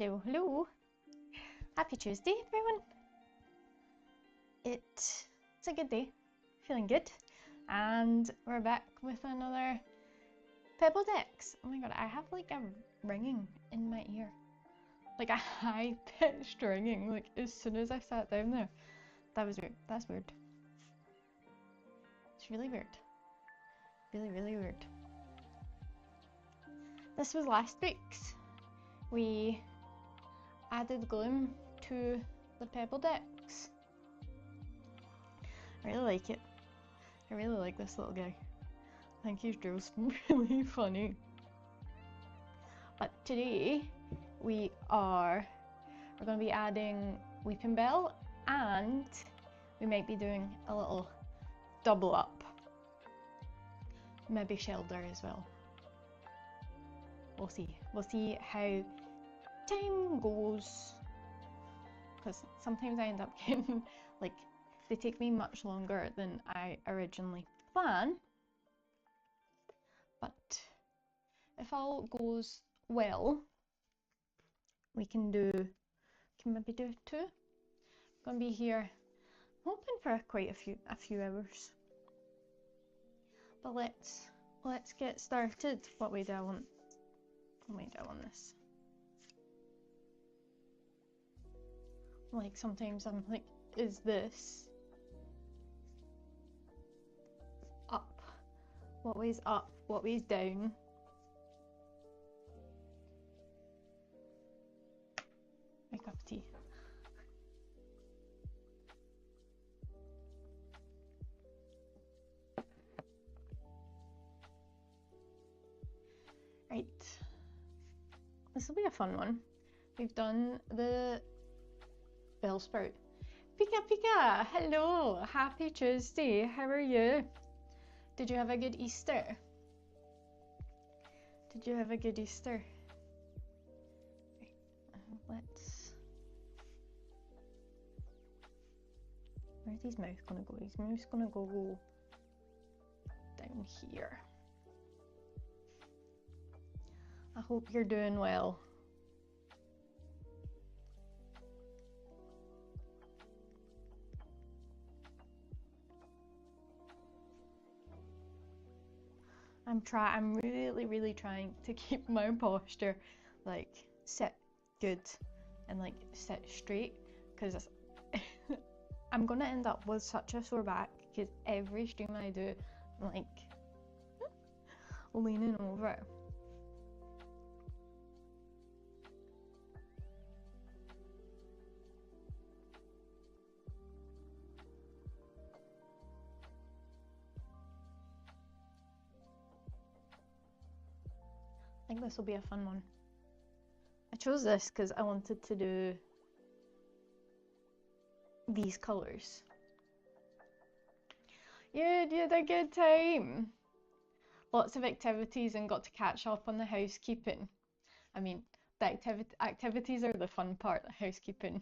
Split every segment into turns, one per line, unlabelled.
Hello, hello. Happy Tuesday, everyone. It's a good day. Feeling good. And we're back with another Pebble Dex. Oh my god, I have like a ringing in my ear. Like a high-pitched ringing, like as soon as I sat down there. That was weird. That's weird. It's really weird. Really, really weird. This was last week's. We added gloom to the Pebble Dex. I really like it. I really like this little guy. I think he's just really funny. But today we're going to be adding Weepinbell, and we might be doing a little double up. Maybe Shelter as well. We'll see. We'll see how time goes, because sometimes I end up getting like they take me much longer than I originally planned, but if all goes well we can maybe do two. I'm gonna be here hoping for quite a few hours, but let's get started. What way do I want this? Like sometimes I'm like, is this up? What way's up? What way's down? My cup of tea. Right. This will be a fun one. We've done the Bellsprout. Pika Pika! Hello! Happy Tuesday! How are you? Did you have a good Easter? Did you have a good Easter? Right, where's his mouth gonna go? His mouth's gonna go down here. I hope you're doing well. I'm really trying to keep my posture like sit good and like sit straight, because I'm gonna end up with such a sore back because every stream I do I'm like leaning over. I think this will be a fun one. I chose this because I wanted to do these colours. You had a good time. Lots of activities and got to catch up on the housekeeping. I mean, the activities are the fun part. The housekeeping,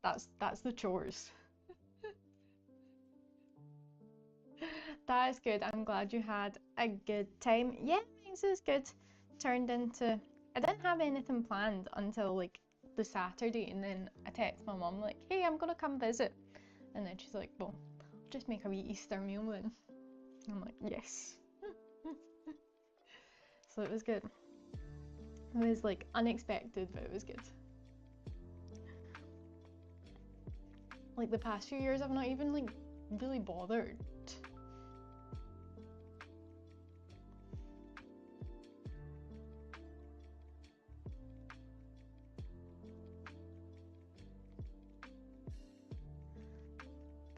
that's the chores. That is good. I'm glad you had a good time. Yeah, this is good. Turned into, I didn't have anything planned until like the Saturday, and then I text my mum like, hey, I'm gonna come visit, and then she's like, well, I'll just make a wee Easter meal then. I'm like, yes. So it was good. It was like unexpected, but it was good. Like the past few years I've not even like really bothered.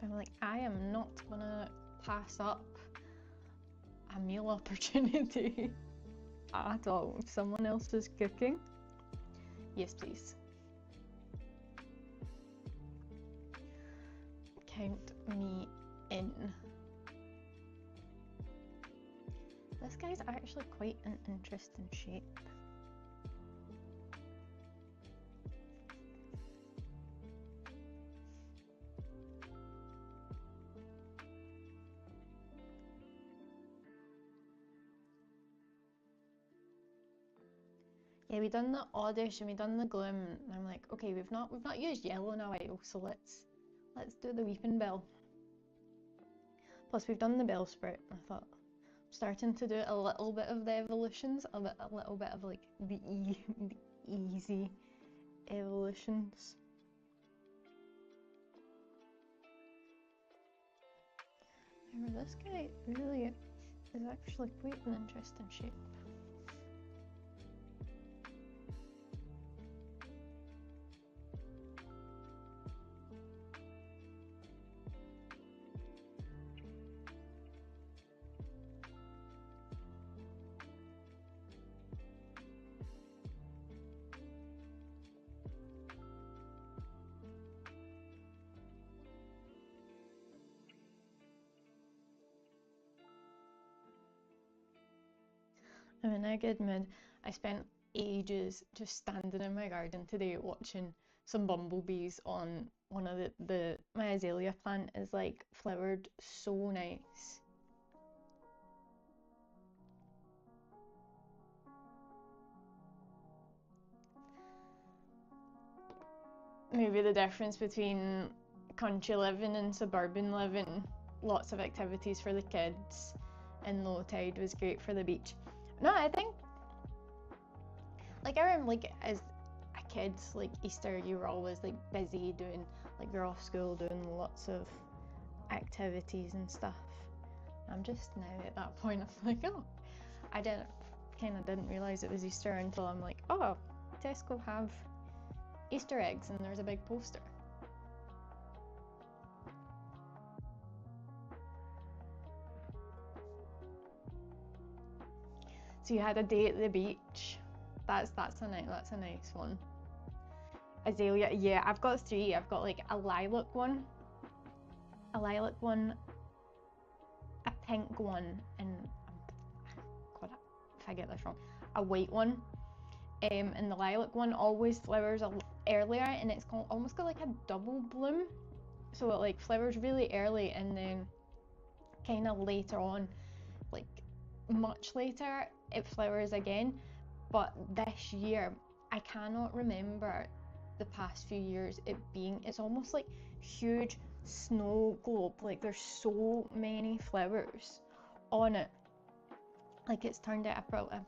I'm like, I am not gonna pass up a meal opportunity at all. If someone else is cooking, yes please. Count me in. This guy's actually quite an interesting shape. Yeah, we done the Oddish and we done the Gloom, and I'm like, okay, we've not used yellow in a while, so let's do the Weepinbell. Plus we've done the Bellsprout. I thought I'm starting to do a little bit of the evolutions, a little bit of like the easy evolutions. Remember, this guy really is actually quite an interesting shape. I'm in a good mood. I spent ages just standing in my garden today watching some bumblebees on one of my azalea plant is like flowered so nice. Maybe the difference between country living and suburban living, lots of activities for the kids, and low tide was great for the beach. No, I think, like, I remember, like, as a kid, like, Easter, you were always, like, busy doing, like, you're off school doing lots of activities and stuff. I'm just now at that point, I'm like, oh, I didn't realise it was Easter until I'm like, oh, Tesco have Easter eggs and there's a big poster. So you had a day at the beach. That's a nice one. Azalea, yeah, I've got 3. I've got like a lilac one, a pink one, and God, if I get this wrong, a white one. And the lilac one always flowers earlier, and it's almost got like a double bloom. So it like flowers really early, and then kind of later on, like much later, it flowers again. But this year, I cannot remember the past few years it's almost like huge snow globe. Like there's so many flowers on it. Like it's turned out, I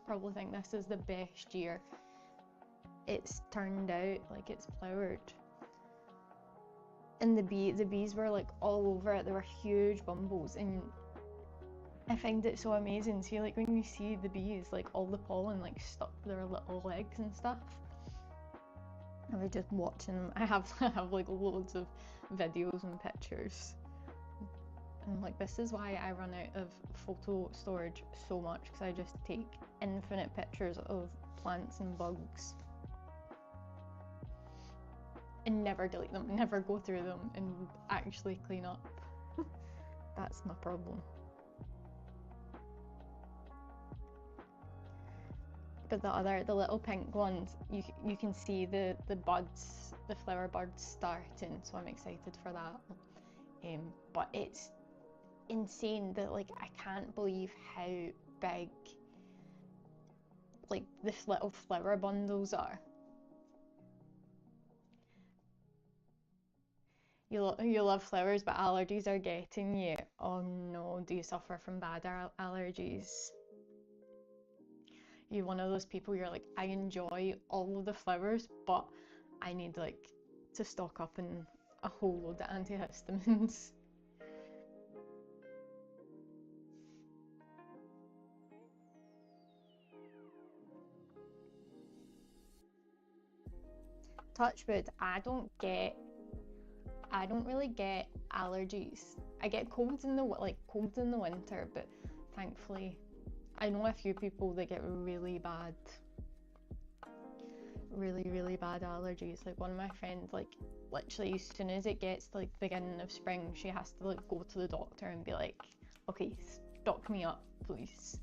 probably think this is the best year it's turned out. Like it's flowered. And the bees were like all over it. They were huge bumbles, and I find it so amazing. See, like when you see the bees, like all the pollen like stuck to their little legs and stuff. I was just watching them. I have like loads of videos and pictures. And like this is why I run out of photo storage so much, because I just take infinite pictures of plants and bugs. And never delete them, never go through them and actually clean up. That's my problem. But the little pink ones, you can see the buds, the flower buds starting, so I'm excited for that. But it's insane that like I can't believe how big like the little flower bundles are. You love flowers, but allergies are getting you. Oh no, do you suffer from bad allergies? You're one of those people, you're like, I enjoy all of the flowers, but I need like to stock up on a whole load of antihistamines. Touch wood, I don't really get allergies. I get colds in the winter, but thankfully I know a few people that get really bad allergies. Like one of my friends, like literally as soon as it gets to like the beginning of spring, she has to like go to the doctor and be like, okay, stock me up please.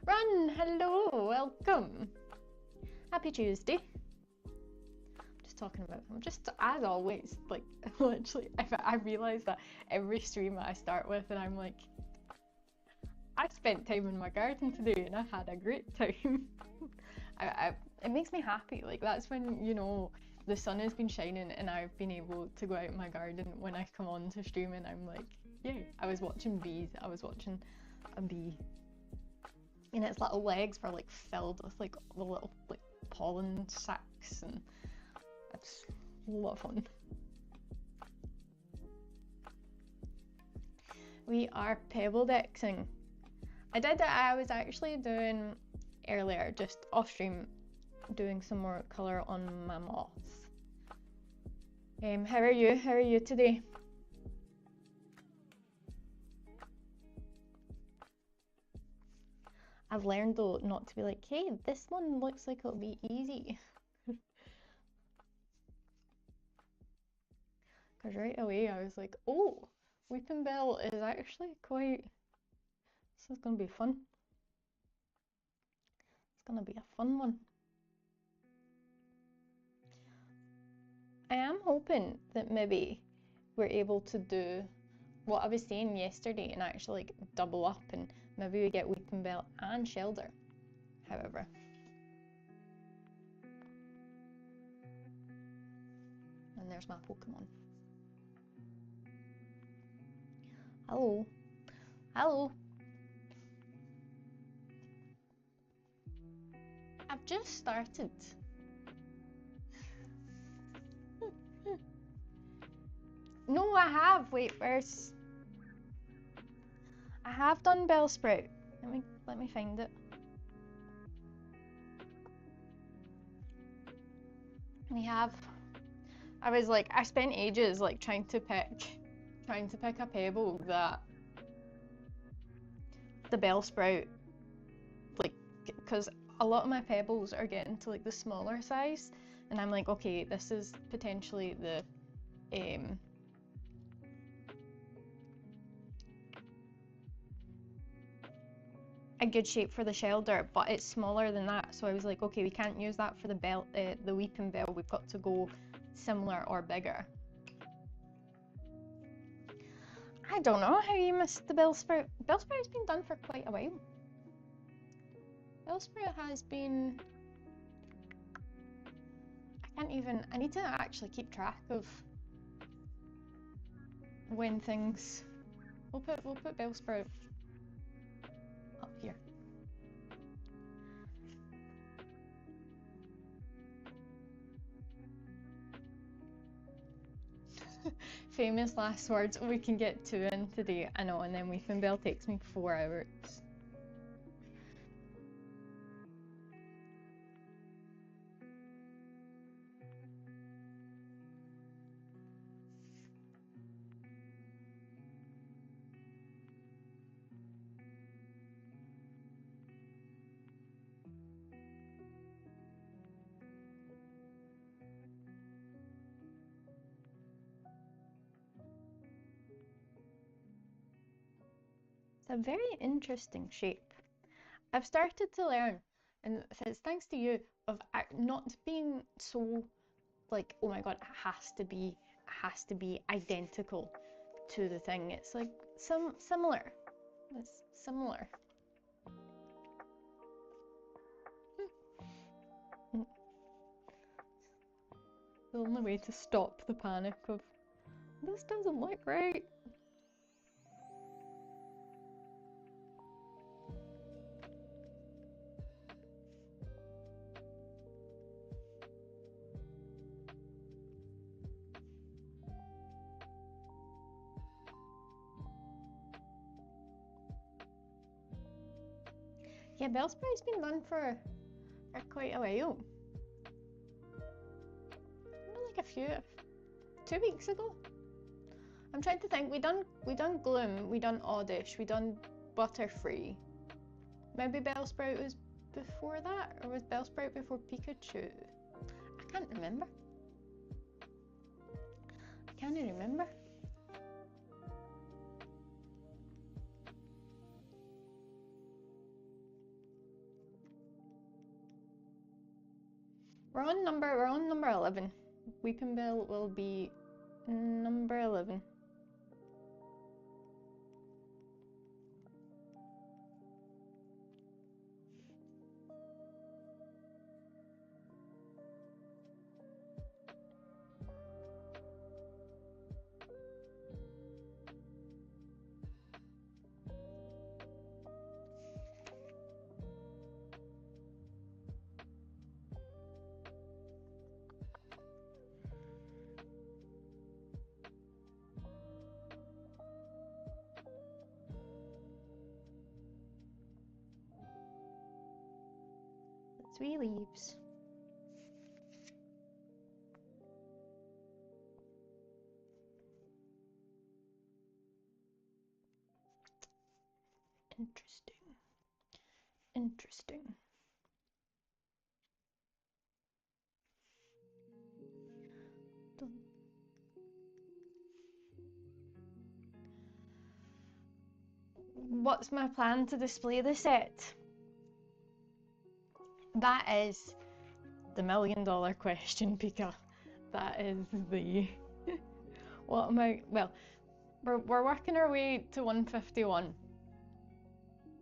Run, hello, welcome. Happy Tuesday. Just talking about them. Just as always, like literally, I realize that every stream that I start with, and I'm like, I spent time in my garden today, and I had a great time. It makes me happy. Like that's when, you know, the sun has been shining and I've been able to go out in my garden when I come on to stream, and I'm like, yay! I was watching bees. I was watching a bee, and its little legs were like filled with like the little like pollen sacs, and it's a lot of fun. We are Pebble Dexing. I did that. I was actually doing earlier, just off stream, doing some more colour on my moths. How are you? How are you today? I've learned though not to be like, hey, this one looks like it'll be easy. Because right away I was like, oh, Weepinbell is actually quite... This is going to be fun. It's going to be a fun one. I am hoping that maybe we're able to do what I was saying yesterday and actually like double up, and maybe we get Weepinbell and Shelter, however. And there's my Pokemon. Hello. Hello. I've just started. No, I have. Wait, where's... I have done Bellsprout. Let me find it. We have... I was like, I spent ages like trying to pick a Pebble that the Bellsprout, like, because a lot of my Pebbles are getting to like the smaller size, and I'm like, okay, this is potentially the a good shape for the Shelter, but it's smaller than that. So I was like, okay, we can't use that for the Weepinbell. We've got to go similar or bigger. I don't know how you missed the Bellsprout. Bellsprout's been done for quite a while. Bellsprout has been... I need to actually keep track of when things... We'll put Bellsprout up here. Famous last words. We can get 2 in today. I know, and then Weepinbell takes me 4 hours. A very interesting shape. I've started to learn, and it's thanks to you, of not being so like, oh my god, it has to be identical to the thing. It's like similar. It's similar. The only way to stop the panic of this doesn't look right. Yeah, Bellsprout's been done for quite a while. Like 2 weeks ago. I'm trying to think. We done Gloom, we done Oddish, we done Butterfree. Maybe Bellsprout was before that, or was Bellsprout before Pikachu? I can't remember. I can't remember. We're on number 11. Weepinbell will be number 11. Three leaves. Interesting. Interesting. What's my plan to display the set? That is the $1,000,000 question, Pika. That is the... What am I... Well, we're working our way to 151.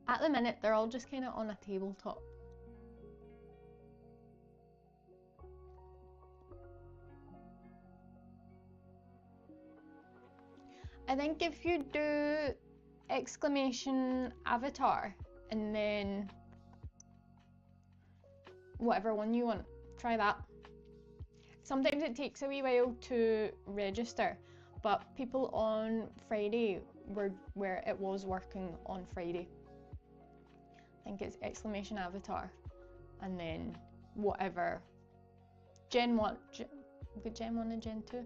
At the minute, they're all just kind of on a tabletop. I think if you do exclamation avatar and then whatever one you want, try that. Sometimes it takes a wee while to register, but people on Friday were where it was working on Friday. I think it's exclamation avatar and then whatever. Gen 1, Gen 1 and Gen 2.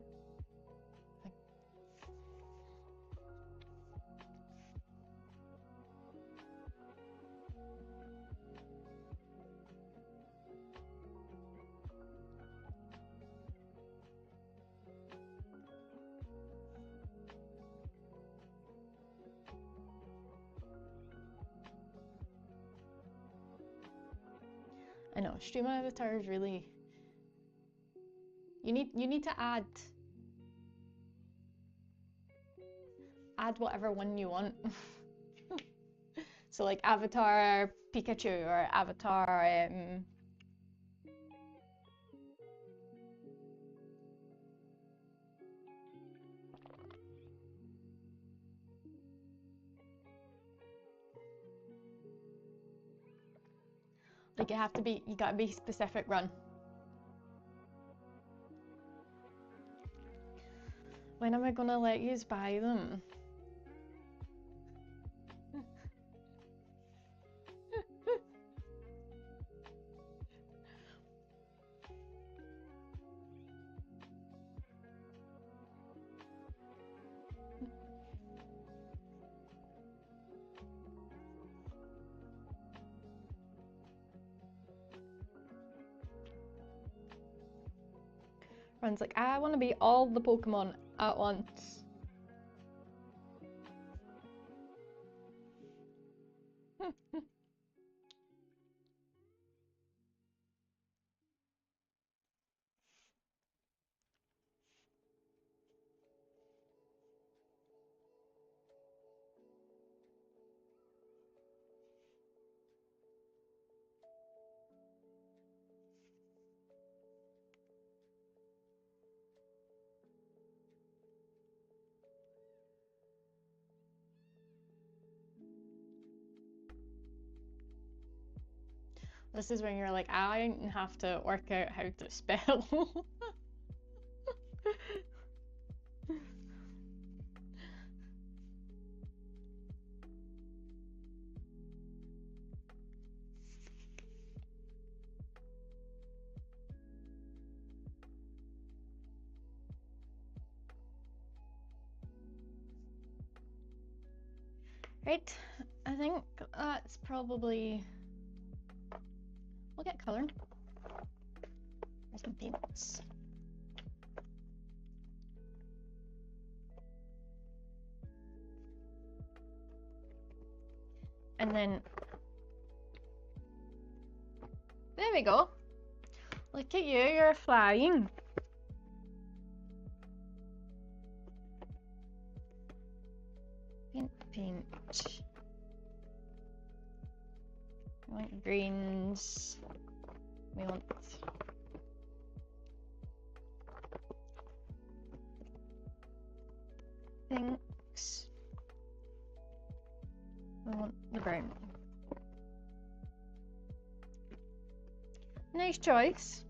I know, stream avatar is really... You need to add whatever one you want. So like avatar Pikachu or avatar like you gotta be specific, Run. When am I gonna let you buy them? Run's like, I want to be all the Pokemon at once. This is when you're like, I have to work out how to spell. Right, I think that's probably... We'll get coloured. There's some paints. And then... There we go. Look at you, you're flying. We want greens. We want pinks. We want the brown one. Nice choice.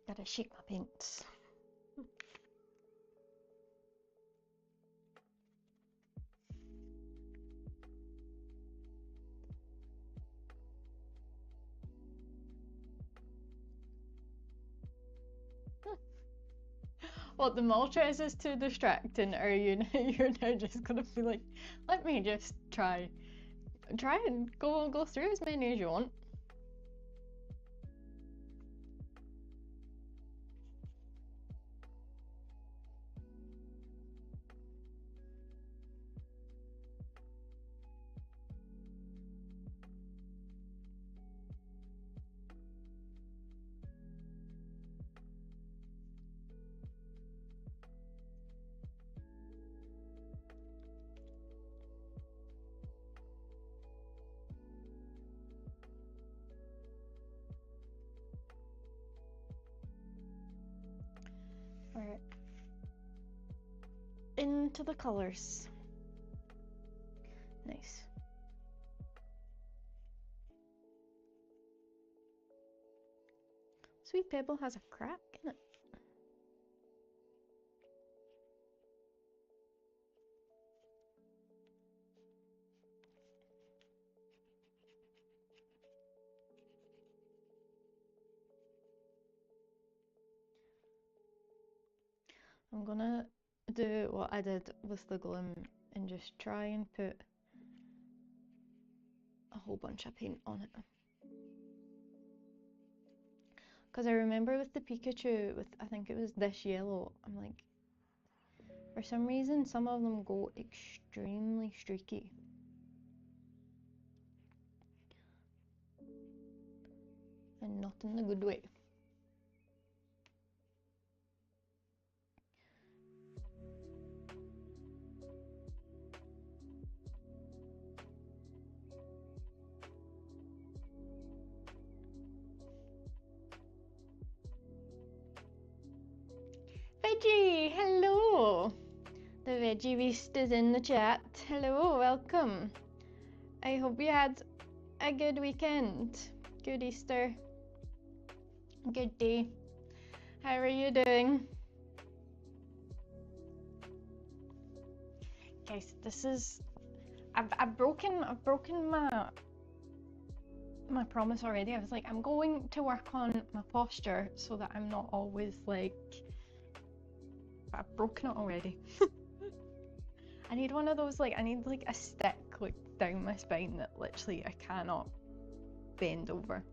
Gotta shake my paints. What, the Moltres is too distracting, or you're now just gonna be like, let me just try and go through as many as you want. Alright. Into the colours. Nice. Sweet Pebble has a crack in it. I'm gonna do what I did with the gloom and just try and put a whole bunch of paint on it. Because I remember with the Pikachu, I think it was this yellow, I'm like, for some reason some of them go extremely streaky. And not in the good way. Veggie, hello! The Veggie Beast is in the chat. Hello, welcome. I hope you had a good weekend. Good Easter. Good day. How are you doing? Guys, this is... I've broken my promise already. I was like, I'm going to work on my posture so that I'm not always like... I've broken it already. I need one of those, like, I need like a stick like down my spine that literally I cannot bend over.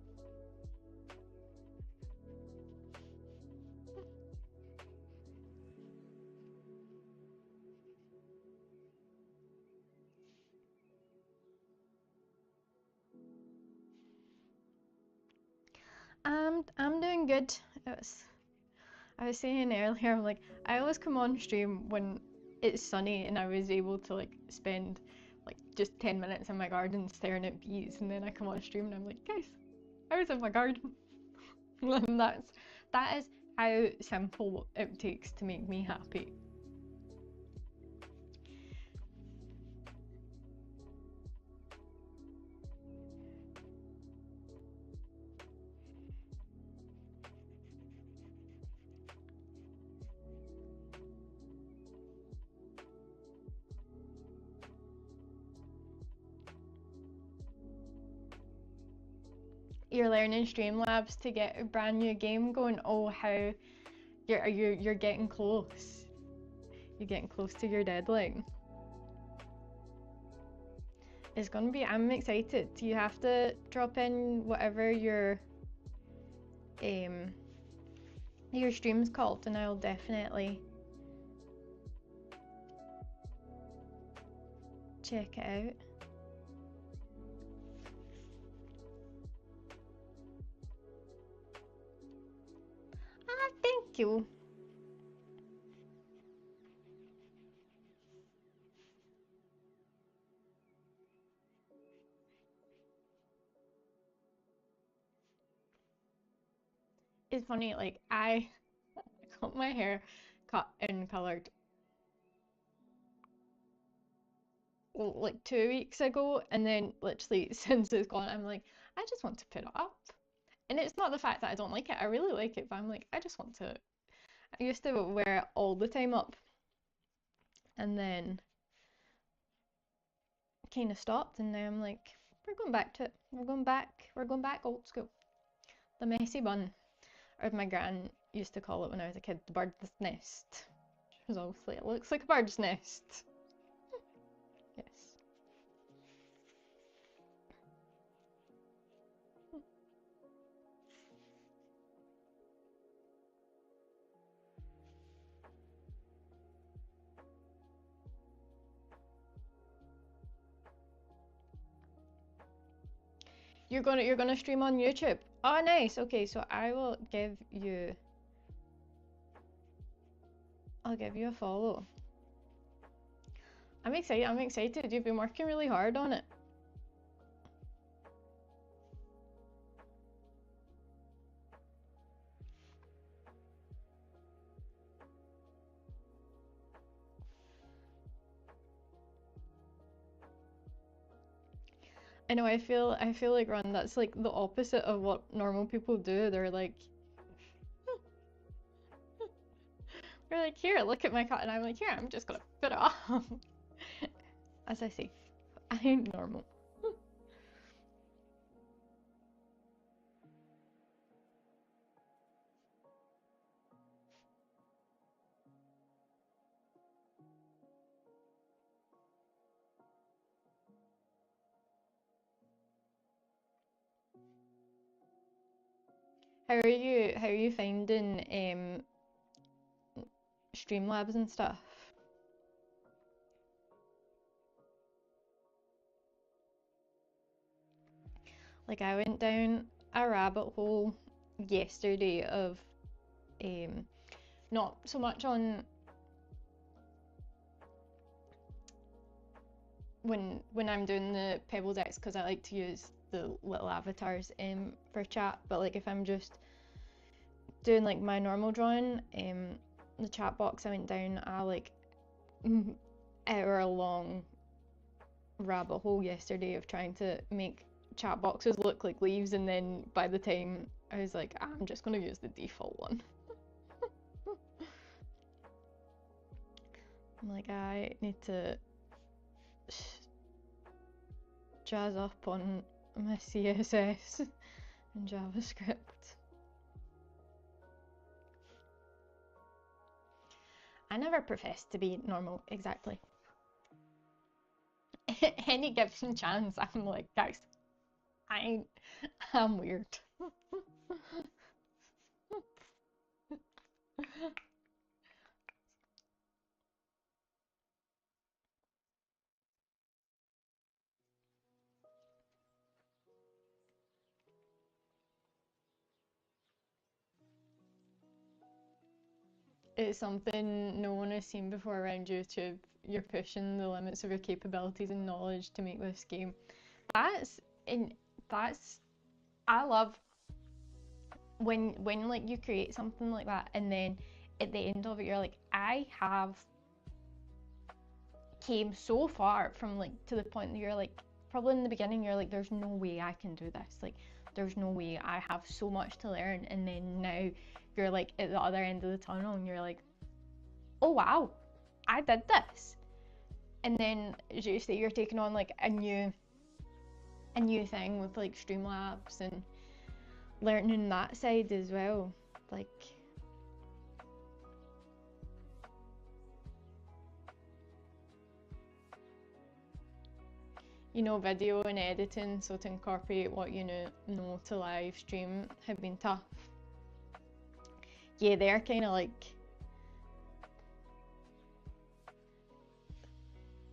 I'm doing good. I was saying earlier, I'm like, I always come on stream when it's sunny and I was able to like spend like just 10 minutes in my garden staring at bees, and then I come on stream and I'm like, guys, I was in my garden. And that is how simple it takes to make me happy. You're learning Streamlabs to get a brand new game going. Oh, how you're getting close. You're getting close to your deadline. It's gonna be. I'm excited. You have to drop in whatever your stream's called, and I'll definitely check it out. Ah, thank you. It's funny, like I got my hair cut and coloured like 2 weeks ago, and then literally since it's gone, I'm like, I just want to put it up. And it's not the fact that I don't like it, I really like it, but I'm like, I just want to. I used to wear it all the time up, and then kind of stopped, and now I'm like, we're going back to it. We're going back old school. The messy bun, or as my gran used to call it when I was a kid, the bird's nest. She was always like, it looks like a bird's nest. Yes. You're gonna stream on YouTube. Oh, nice. Okay, so I'll give you a follow. I'm excited. You've been working really hard on it. I know, I feel like, Ron, that's like the opposite of what normal people do. They're like here, look at my cut, and I'm like, here, I'm just gonna put it off. As I say, I ain't normal. How are you finding Streamlabs and stuff? Like, I went down a rabbit hole yesterday of not so much on when I'm doing the Pebble Dex, because I like to use the little avatars for chat, but like if I'm just doing like my normal drawing, the chat box, I went down a like hour long rabbit hole yesterday of trying to make chat boxes look like leaves, and then by the time I was like, I'm just gonna use the default one. I'm like, I need to jazz up on my CSS and JavaScript. I never professed to be normal, exactly. Any given chance, I'm like, guys, I'm weird. It's something no one has seen before around YouTube. You're pushing the limits of your capabilities and knowledge to make this game. That's I love when like you create something like that, and then at the end of it you're like, I have came so far from like to the point that you're like, probably in the beginning you're like, there's no way I can do this, like there's no way, I have so much to learn, and then now you're like at the other end of the tunnel and you're like, oh wow, I did this. And then as you say, you're taking on like a new thing with like Streamlabs and learning that side as well, like video and editing, so to incorporate what you know to live stream have been tough. Yeah, they're kind of like,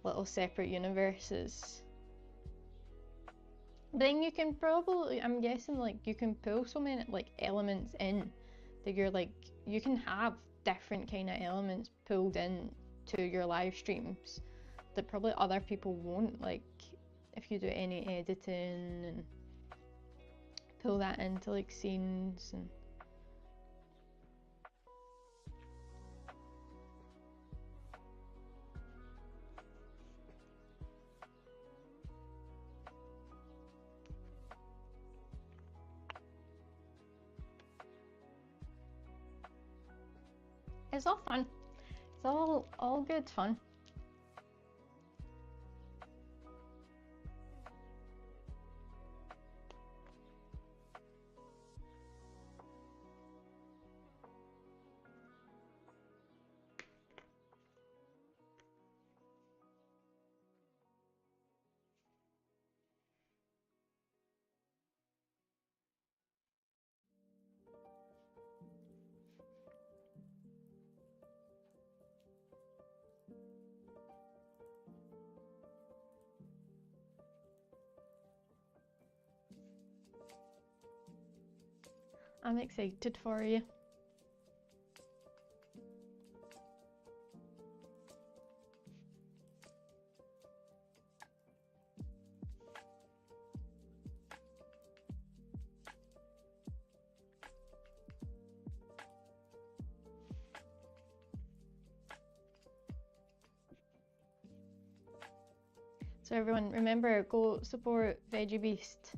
little separate universes. Then you can probably, I'm guessing, like, you can pull so many like elements in that you're like, you can have different kind of elements pulled in to your live streams that probably other people won't, like if you do any editing and pull that into like scenes and it's all fun. It's all good fun. I'm excited for you. So everyone, remember, go support Veggie Beast.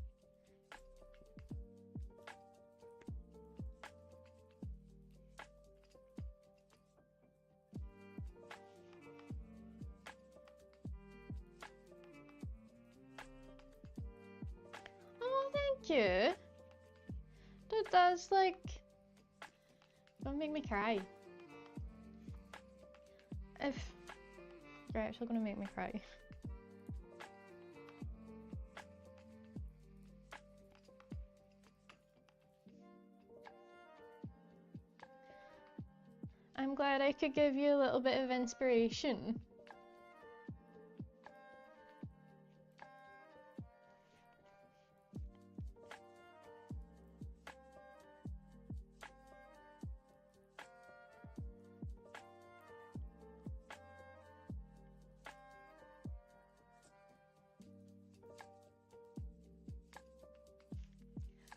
Oh, thank you. Dude, that's like, don't make me cry. If you're actually gonna make me cry. I'm glad I could give you a little bit of inspiration.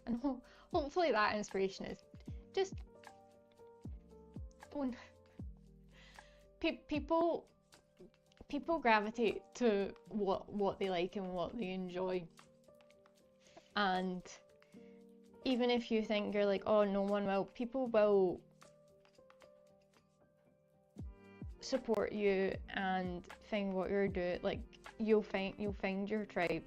And hopefully that inspiration is just don't. People gravitate to what they like and what they enjoy, and even if you think you're like, oh, no one will, people will support you and find what you're doing. Like you'll find your tribe.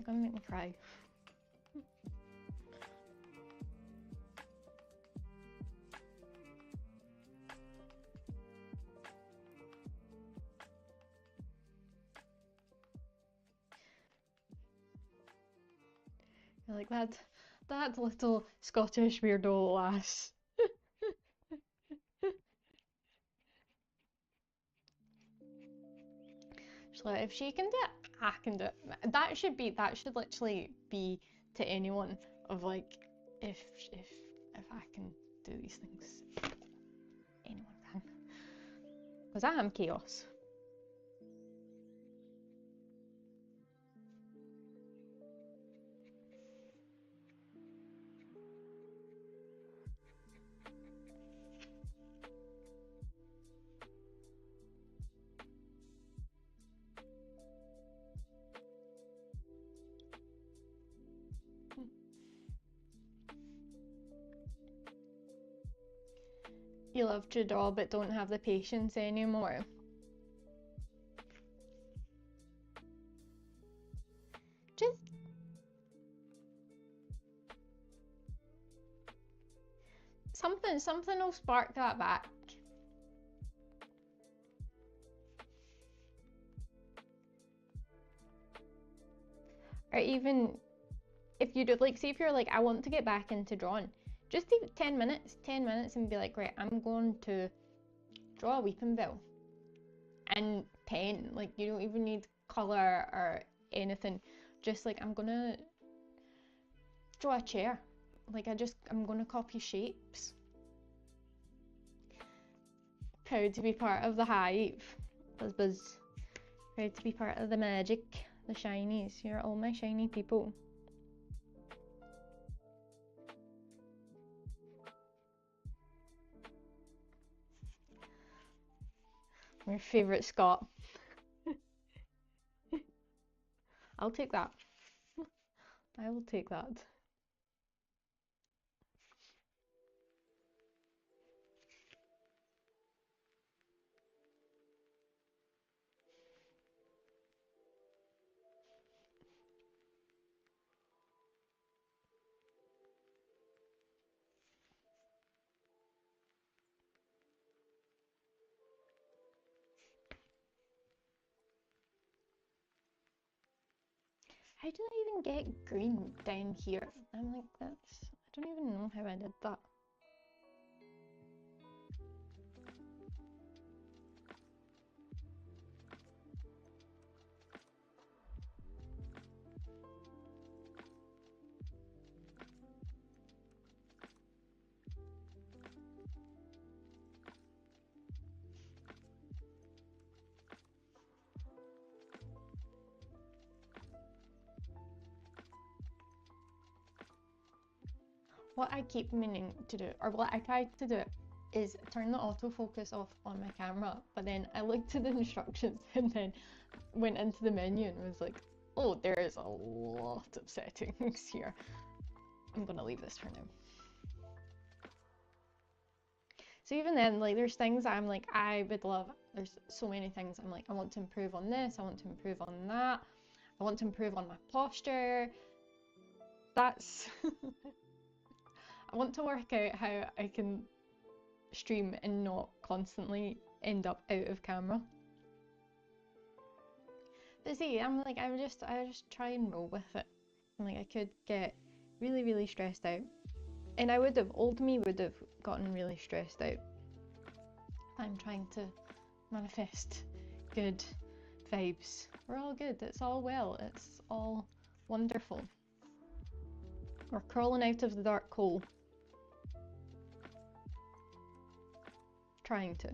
You're gonna make me cry. You're like that little Scottish weirdo lass. She's like, if she can do it, I can do it. That should literally be to anyone of like, if I can do these things, anyone can. Because I am chaos. You love to draw but don't have the patience anymore. Just something will spark that back. Or even if you do, like, say if you're like, I want to get back into drawing, just take 10 minutes and be like, right, I'm going to draw a Weepinbell. And pen, like, you don't even need colour or anything. Just like, I'm gonna draw a chair. Like, I'm gonna copy shapes. Proud to be part of the hive. Buzz buzz. Proud to be part of the magic. The shinies. You're all my shiny people. My favourite Scott. I'll take that. I will take that. How did I even get green down here? I'm like, I don't even know how I did that. What I keep meaning to do, or what I tried to do, is turn the autofocus off on my camera, but then I looked at the instructions and then went into the menu and was like, oh, there is a lot of settings here. I'm gonna leave this for now. So even then, like, there's things I'm like, I would love, there's so many things I'm like, I want to improve on this, I want to improve on that, I want to improve on my posture. That's I want to work out how I can stream and not constantly end up out of camera. But see, I'm like, I just try and roll with it. I'm like, I could get really stressed out, and old me would have gotten really stressed out. I'm trying to manifest good vibes. We're all good. It's all well. It's all wonderful. We're crawling out of the dark hole. Trying to.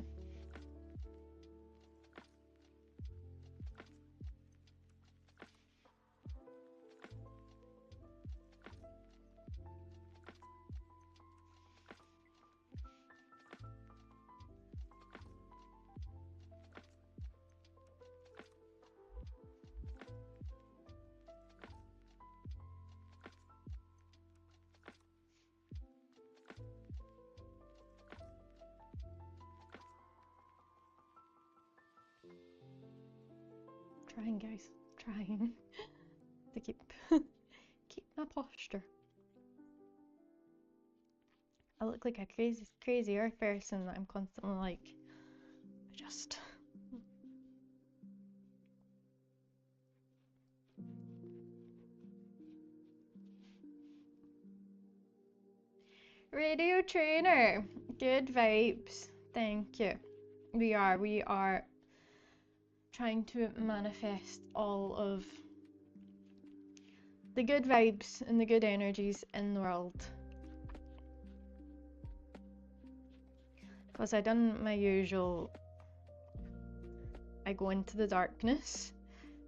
Trying, guys. Trying to keep my posture. I look like a crazy earth person that I'm constantly like, adjust. Radio trainer, good vibes. Thank you. We are trying to manifest all of the good vibes and the good energies in the world. Because I done my usual, I go into the darkness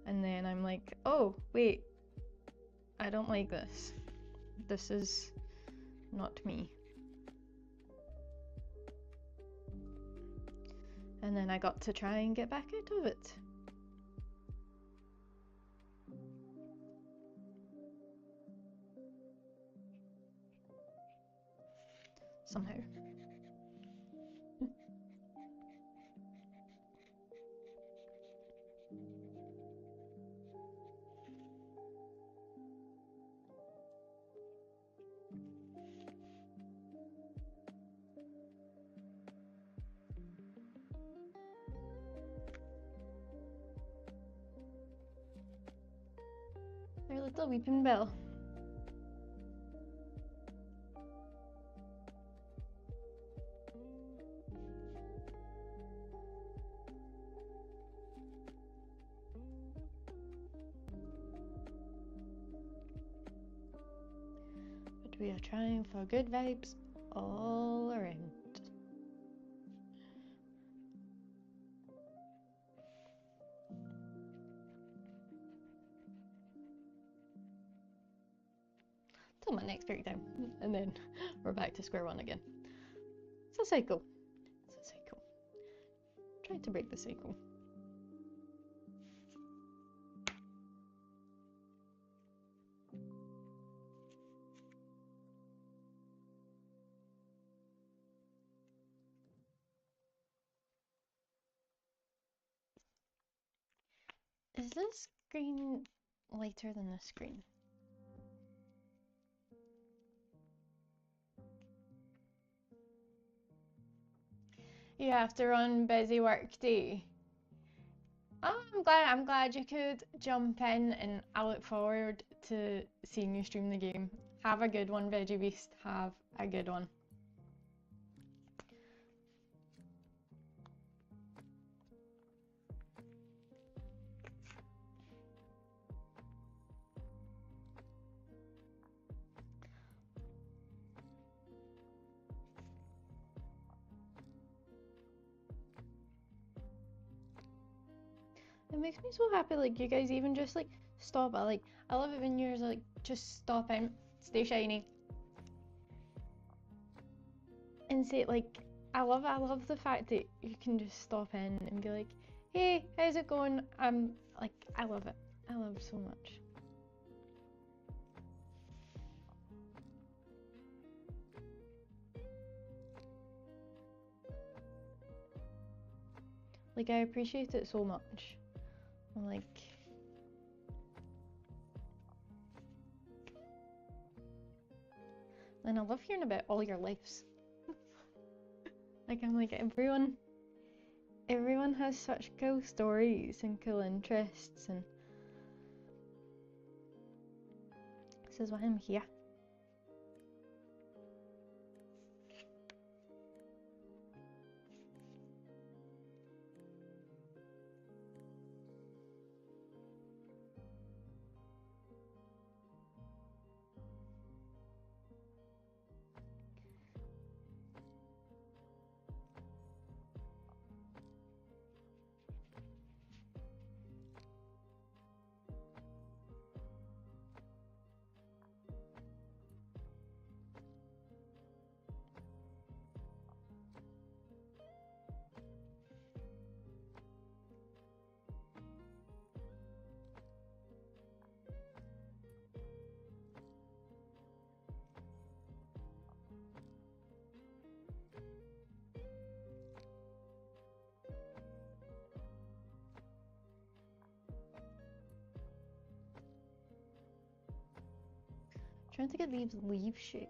and then I'm like, oh wait, I don't like this. This is not me. And then I got to try and get back out of it. Somehow. They're Little Weepinbell. But we are trying for good vibes all around. Till my next breakdown, and then we're back to square one again. It's a cycle. It's a cycle. Trying to break the cycle. Is this screen lighter than this screen? You have to run busy work day. Oh, I'm glad you could jump in, and I look forward to seeing you stream the game. Have a good one, Veggie Beast. Have a good one. It makes me so happy, like, you guys even just, like, stop at, like, I love it when you're, like, just stop in, stay shiny, and say, like, I love the fact that you can just stop in and be like, hey, how's it going? Like, I love it. I love it so much. Like, I appreciate it so much. I'm like, and I love hearing about all your lives. Like, I'm like, everyone has such cool stories and cool interests, and this is why I'm here. Trying to get these leaf shapes.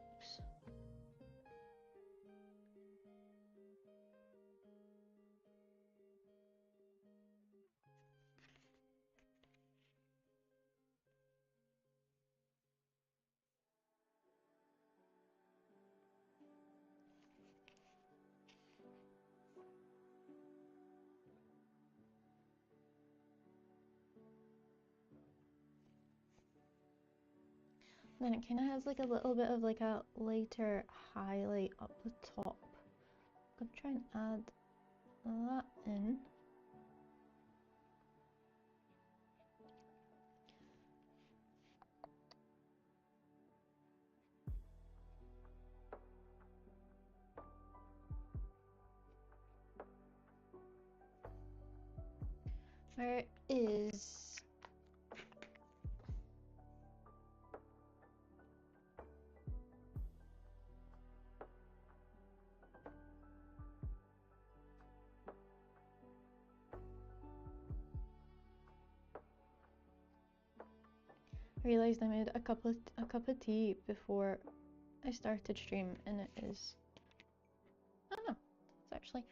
Then it kind of has like a little bit of like a lighter highlight up the top. I'm gonna try and add that in. Where is... I realised I made a cup of tea before I started stream, and it is... I don't know, it's actually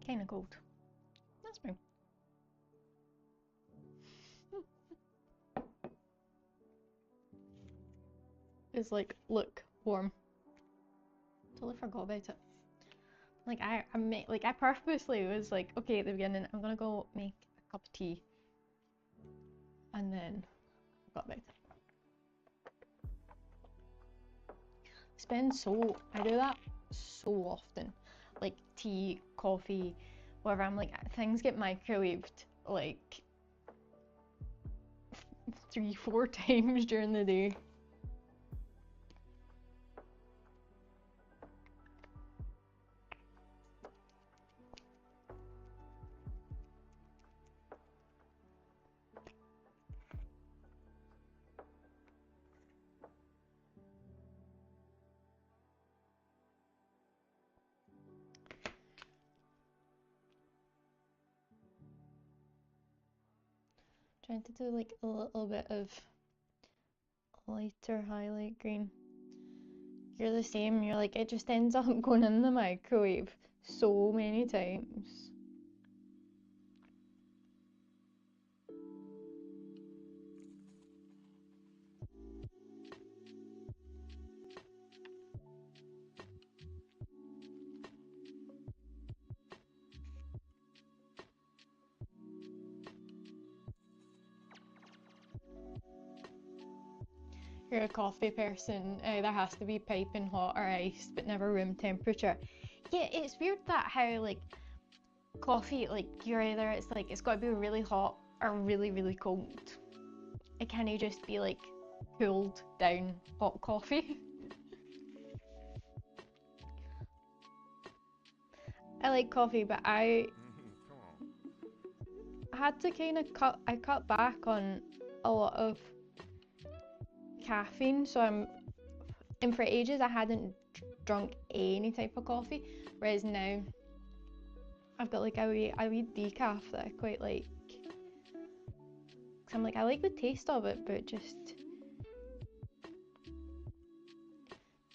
kind of cold. That's fine. is like lukewarm. Totally forgot about it. Like I purposely was like, okay, at the beginning I'm gonna go make a cup of tea, and then I forgot about it. I do that so often, like tea, coffee, whatever. I'm like, things get microwaved like 3-4 times during the day. Trying to do like a little bit of lighter highlight green. You're the same, you're like, it just ends up going in the microwave so many times. You're a coffee person, there has to be piping hot or iced, but never room temperature. Yeah, it's weird that how like coffee, like you're either, it's like it's got to be really hot or really, really cold. It can't just be like cooled down hot coffee. I like coffee, but I had to kind of cut back on a lot of caffeine, so and for ages I hadn't drunk any type of coffee, whereas now I've got like a wee decaf that I quite like. Cause I'm like, I like the taste of it, but it just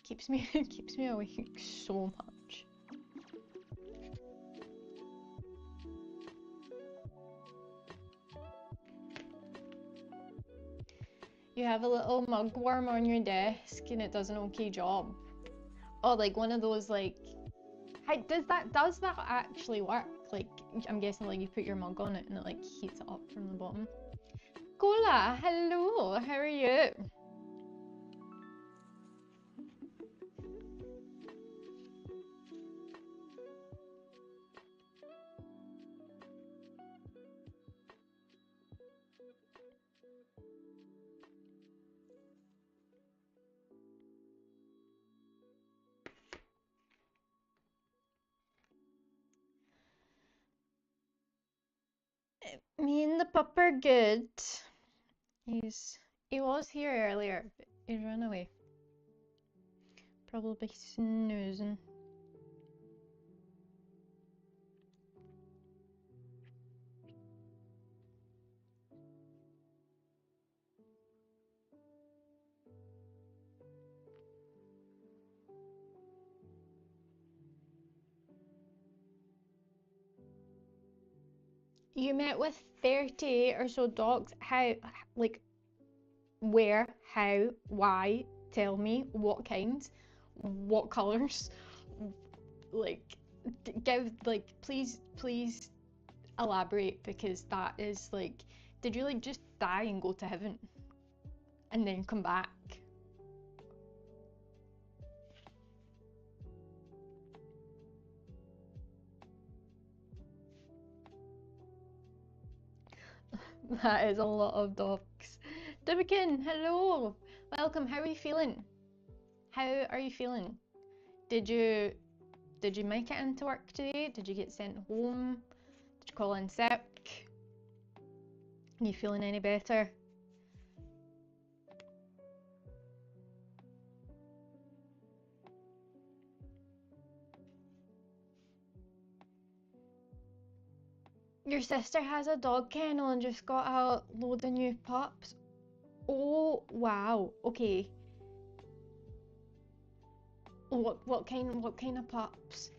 keeps me awake so much. You have a little mugworm on your desk and it does an okay job. Oh, like one of those like, does that actually work? Like, I'm guessing like you put your mug on it and it like heats it up from the bottom. Cola, hello, how are you? Me and the pup are good. He was here earlier, but he ran away. Probably snoozing. You met with 38 or so dogs. How, like, where, how, why? Tell me what kinds, what colours. Like, give, like, please elaborate, because that is like, did you like just die and go to heaven and then come back? That is a lot of dogs. Dibbikin, hello, welcome. How are you feeling? How are you feeling? Did you make it into work today? Did you get sent home? Did you call in sick? Are you feeling any better? Your sister has a dog kennel and just got a load of new pups. Oh wow. Okay. What kind of pups?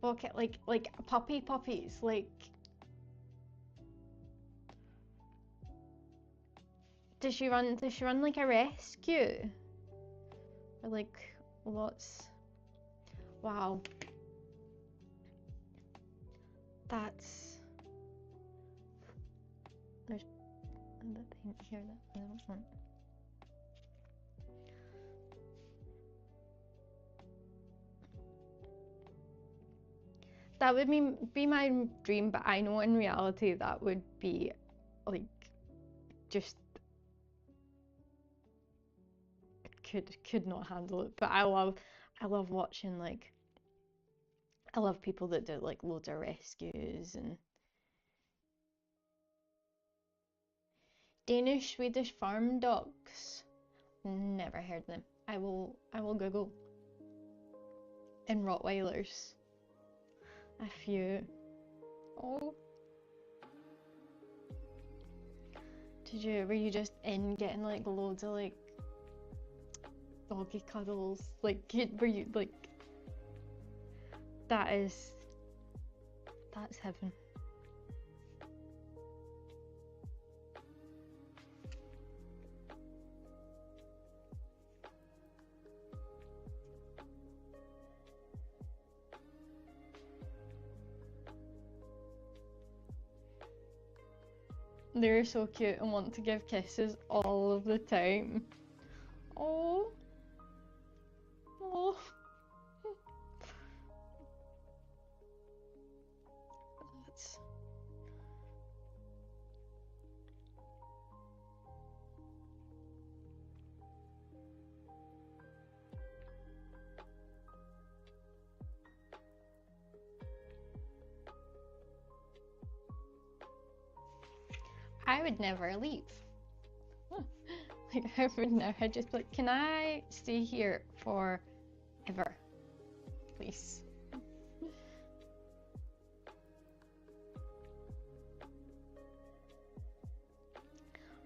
What like puppies? Like, does she run like a rescue? Or like lots. Wow. That's. There's a bit paint here that I don't want. That would be my dream, but I know in reality that would be like just could not handle it. But I love watching, like, I love people that do like loads of rescues and Danish Swedish farm dogs. Never heard them. I will Google. And Rottweilers. A few. Oh. Were you just in getting like loads of like doggy cuddles? Like, were you like, that's heaven. They're so cute and want to give kisses all of the time. Oh. Oh. That's... I would never leave. Like, I would never just be like, can I stay here forever, please?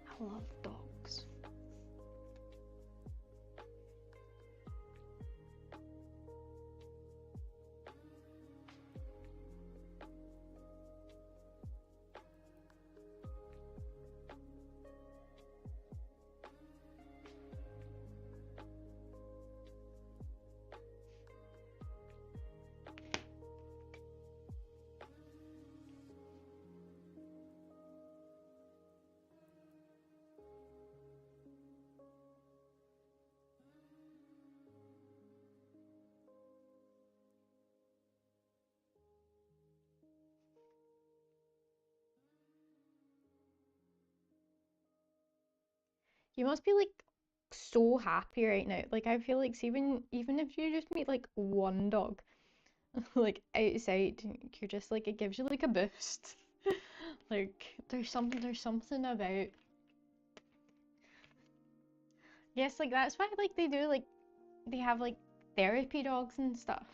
I love dogs. You must be like so happy right now. Like, I feel like, see, even if you just meet like one dog, like outside, you're just like, it gives you like a boost. Like, there's something about. Yes, like that's why like they do like they have like therapy dogs and stuff.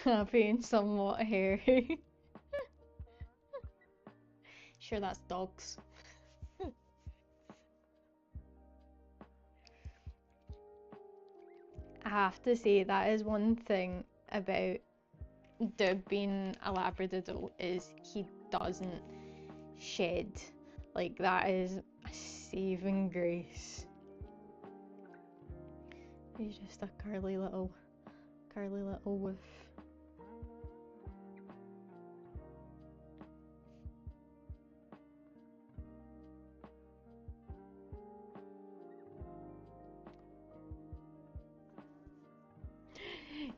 Happy and somewhat hairy. Sure, that's dogs. I have to say that is one thing about Dub being a Labradoodle is he doesn't shed. Like, that is a saving grace. He's just a curly little woof.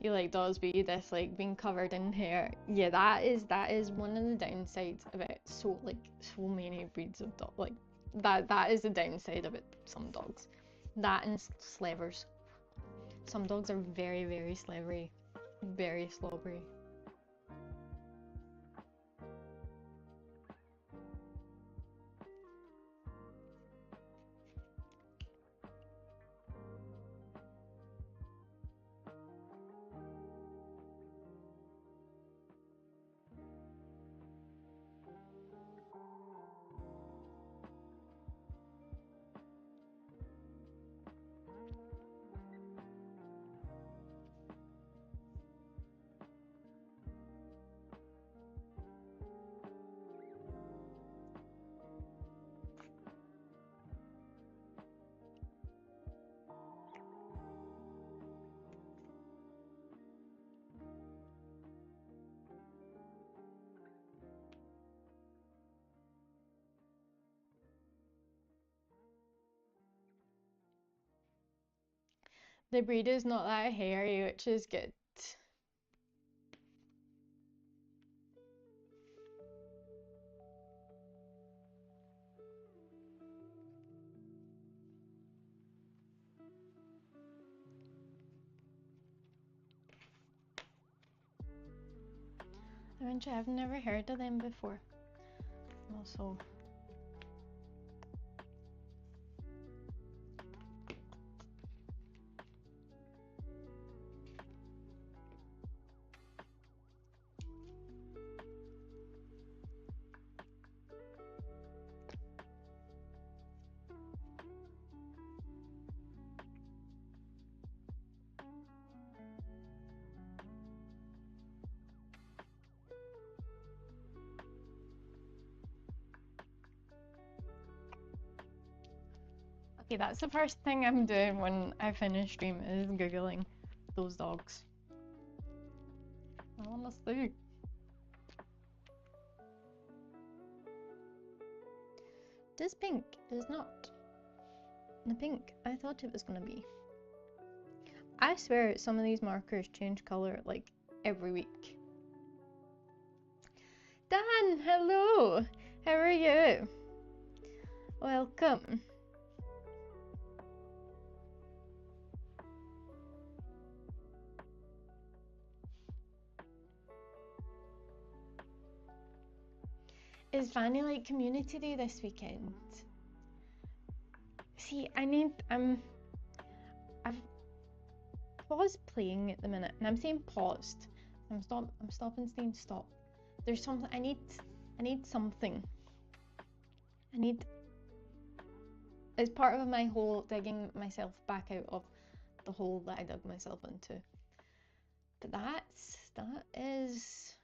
You like dogs, but you dislike being covered in hair. Yeah, that is one of the downsides about so many breeds of dog. Like, that is the downside of it. Some dogs, that and slevers. Some dogs are very, very slavery, very slobbery. The breed is not that hairy, which is good. Eventually, I've never heard of them before. Also, okay, that's the first thing I'm doing when I finish stream is googling those dogs. Honestly. This pink is not the pink I thought it was gonna be. I swear some of these markers change color like every week. Dan, hello! How are you? Welcome. Is Vanny like community day this weekend? See, I've paused playing at the minute, and I'm saying paused. I'm stopping saying stop. There's something I need something. It's part of my whole digging myself back out of the hole that I dug myself into. But that is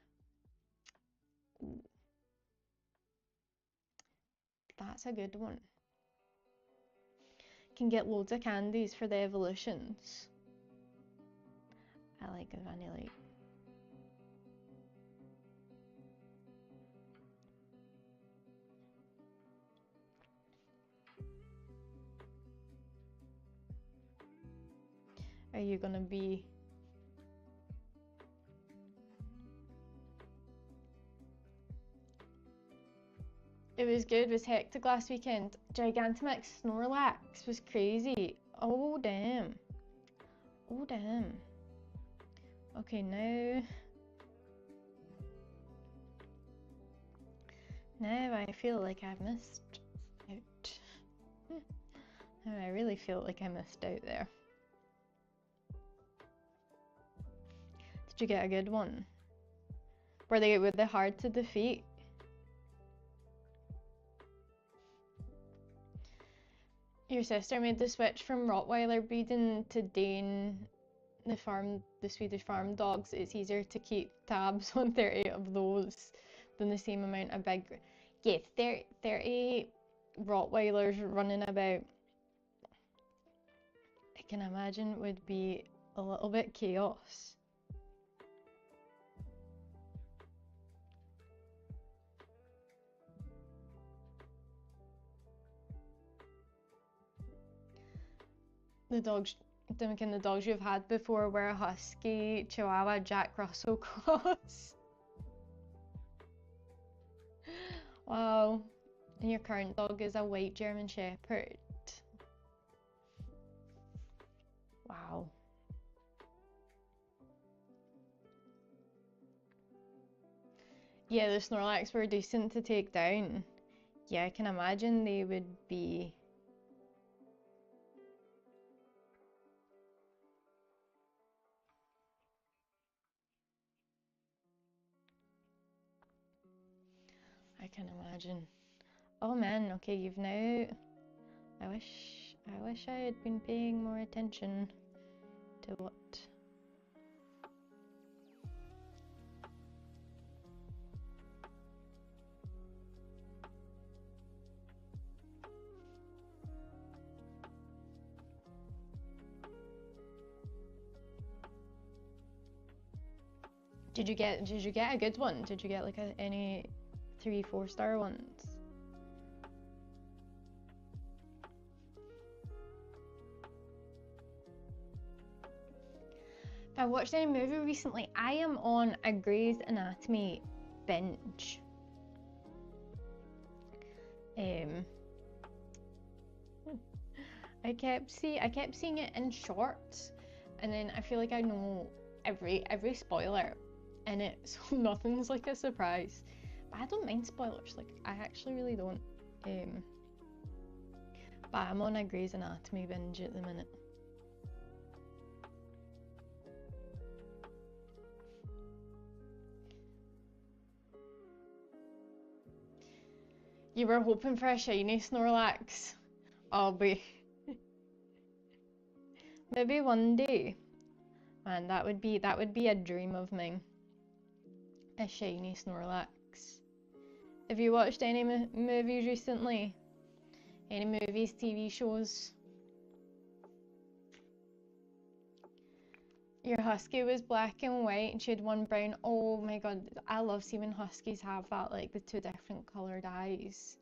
ooh, that's a good one. Can get loads of candies for the evolutions. I like the vanilla. Are you gonna be It was good. It was hectic last weekend. Gigantamax Snorlax was crazy. Oh damn. Oh damn. Okay, now I feel like I've missed out. Now I really feel like I missed out there. Did you get a good one? Were they hard to defeat? Your sister made the switch from Rottweiler breeding to Dane, the Swedish farm dogs. It's easier to keep tabs on 30 of those than the same amount of big. Yeah, 30 Rottweilers running about, I can imagine would be a little bit chaos. The dogs you've had before were a Husky, Chihuahua, Jack Russell cross. Wow. And your current dog is a white German Shepherd. Wow. Yeah, the Snorlax were decent to take down. Yeah, I can imagine they would be. I can imagine. Oh man, okay, you've now. I wish I had been paying more attention to what. Did you get a good one? Did you get like any 3-4 star ones? If I watched any movie recently, I am on a Grey's Anatomy binge. I kept seeing it in shorts, and then I feel like I know every spoiler in it, so nothing's like a surprise. But I don't mind spoilers, like I actually really don't. But I'm on a Grey's Anatomy binge at the minute. You were hoping for a shiny Snorlax. I'll be. Maybe one day. Man, that would be a dream of mine. A shiny Snorlax. Have you watched any movies recently? Any movies, TV shows? Your husky was black and white and she had one brown. Oh my god, I love seeing when huskies have that, like the two different coloured eyes.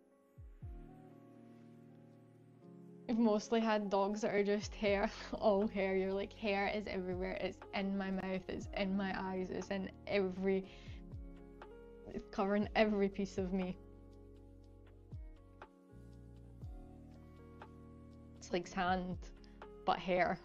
I've mostly had dogs that are just hair, all hair. You're like, hair is everywhere. It's in my mouth, it's in my eyes, it's covering every piece of me. It's like sand, but hair.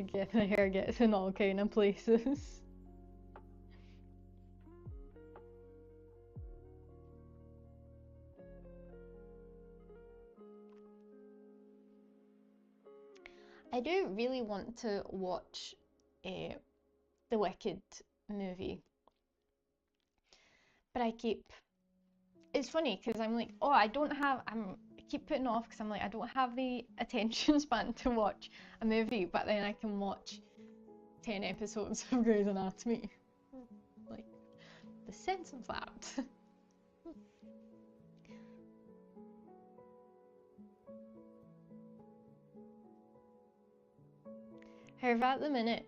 Again, the hair gets in all kind of places. I do really want to watch the Wicked movie, but it's funny because I'm like, oh, I keep putting off because I'm like, I don't have the attention span to watch a movie, but then I can watch 10 episodes of Grey's Anatomy. Like, the sense of that. However, at the minute,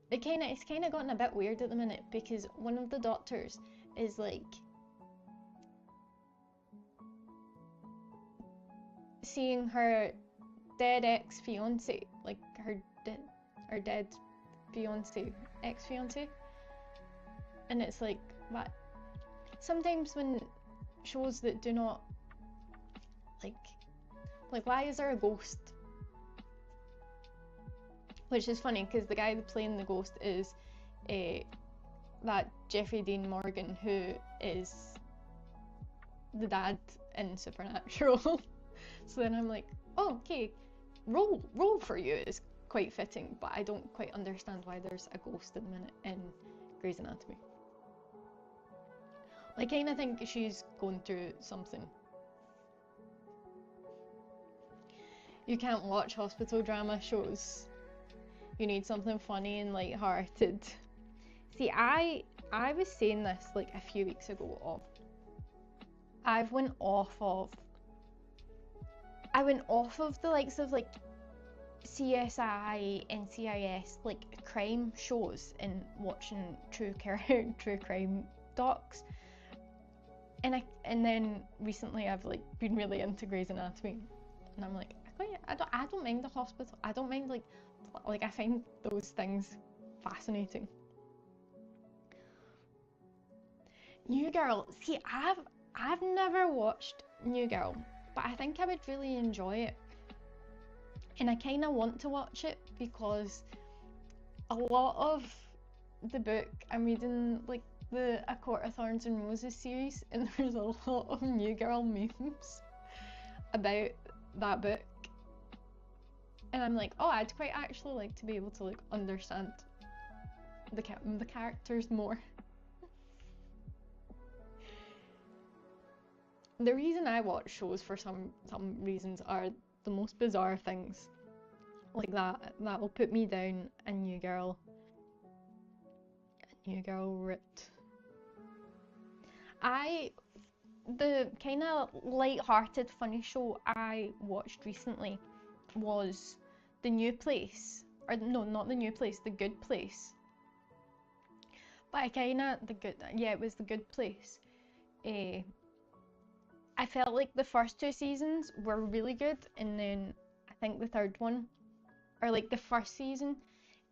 it's kind of gotten a bit weird at the minute because one of the doctors is like seeing her dead ex-fiance, like her dead fiance, ex-fiance, and it's like, what? Sometimes when shows that do not like why is there a ghost? Which is funny because the guy playing the ghost is that Jeffrey Dean Morgan, who is the dad in Supernatural. So then I'm like, oh, okay, role for you is quite fitting, but I don't quite understand why there's a ghost at the minute in Grey's Anatomy. I kind of think she's going through something. You can't watch hospital drama shows. You need something funny and light-hearted. See, I was saying this like a few weeks ago I went off of the likes of like CSI, NCIS, like crime shows, and watching true crime docs. And then recently I've like been really into Grey's Anatomy, and I'm like, I don't mind the hospital. I don't mind like I find those things fascinating. New Girl. See, I've never watched New Girl, but I think I would really enjoy it. And I kind of want to watch it because a lot of the book, I'm reading like the A Court of Thorns and Roses series, and there's a lot of New Girl memes about that book. And I'm like, oh, I'd quite actually like to be able to like understand the characters more. The reason I watch shows for some reasons are the most bizarre things like that will put me down a New Girl You girl ripped. The kind of light-hearted funny show I watched recently was The New Place. Or no, not The New Place, The Good Place. But it was The Good Place. I felt like the first two seasons were really good, and then I think the third one, or like the first season,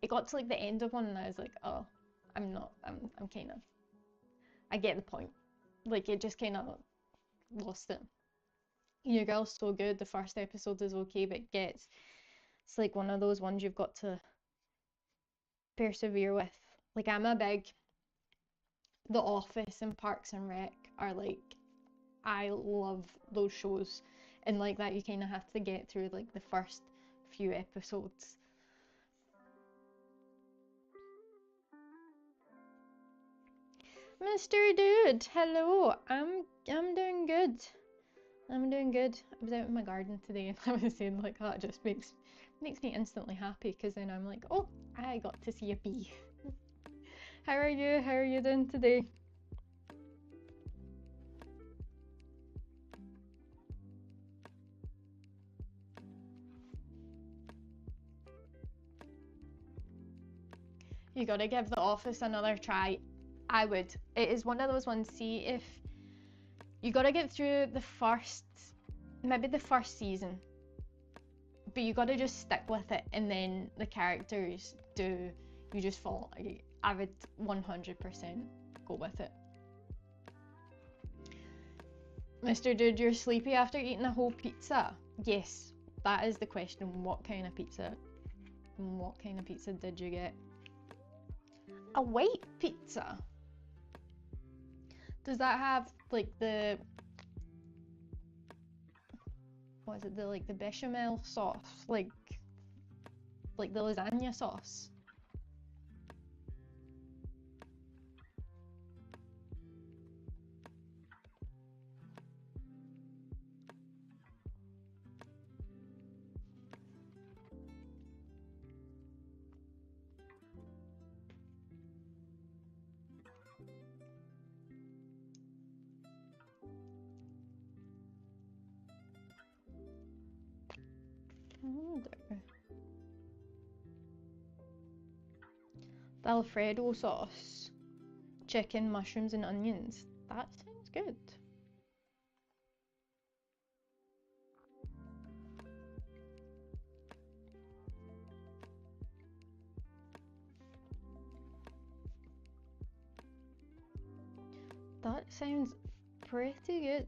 it got to like the end of one and I was like, oh, I'm kind of, I get the point. Like it just kind of lost it. Your girl's so good, the first episode is okay, but it's like one of those ones you've got to persevere with. Like I'm a big The Office and Parks and Rec are like, I love those shows, and like that you kind of have to get through like the first few episodes. Mr. Dude, hello. I'm doing good. I'm doing good. I was out in my garden today and I was saying like that just makes me instantly happy, because then I'm like, oh, I got to see a bee. How are you? How are you doing today? You gotta give The Office another try. I would. It is one of those ones, see if you gotta get through maybe the first season, but you gotta just stick with it, and then the characters you just fall. I would 100% go with it. Mr. Dude, you're sleepy after eating a whole pizza? Yes, that is the question. What kind of pizza? What kind of pizza did you get? A white pizza? Does that have like what is it, the bechamel sauce, like the lasagna sauce? The Alfredo sauce, chicken, mushrooms, and onions. That sounds good. That sounds pretty good.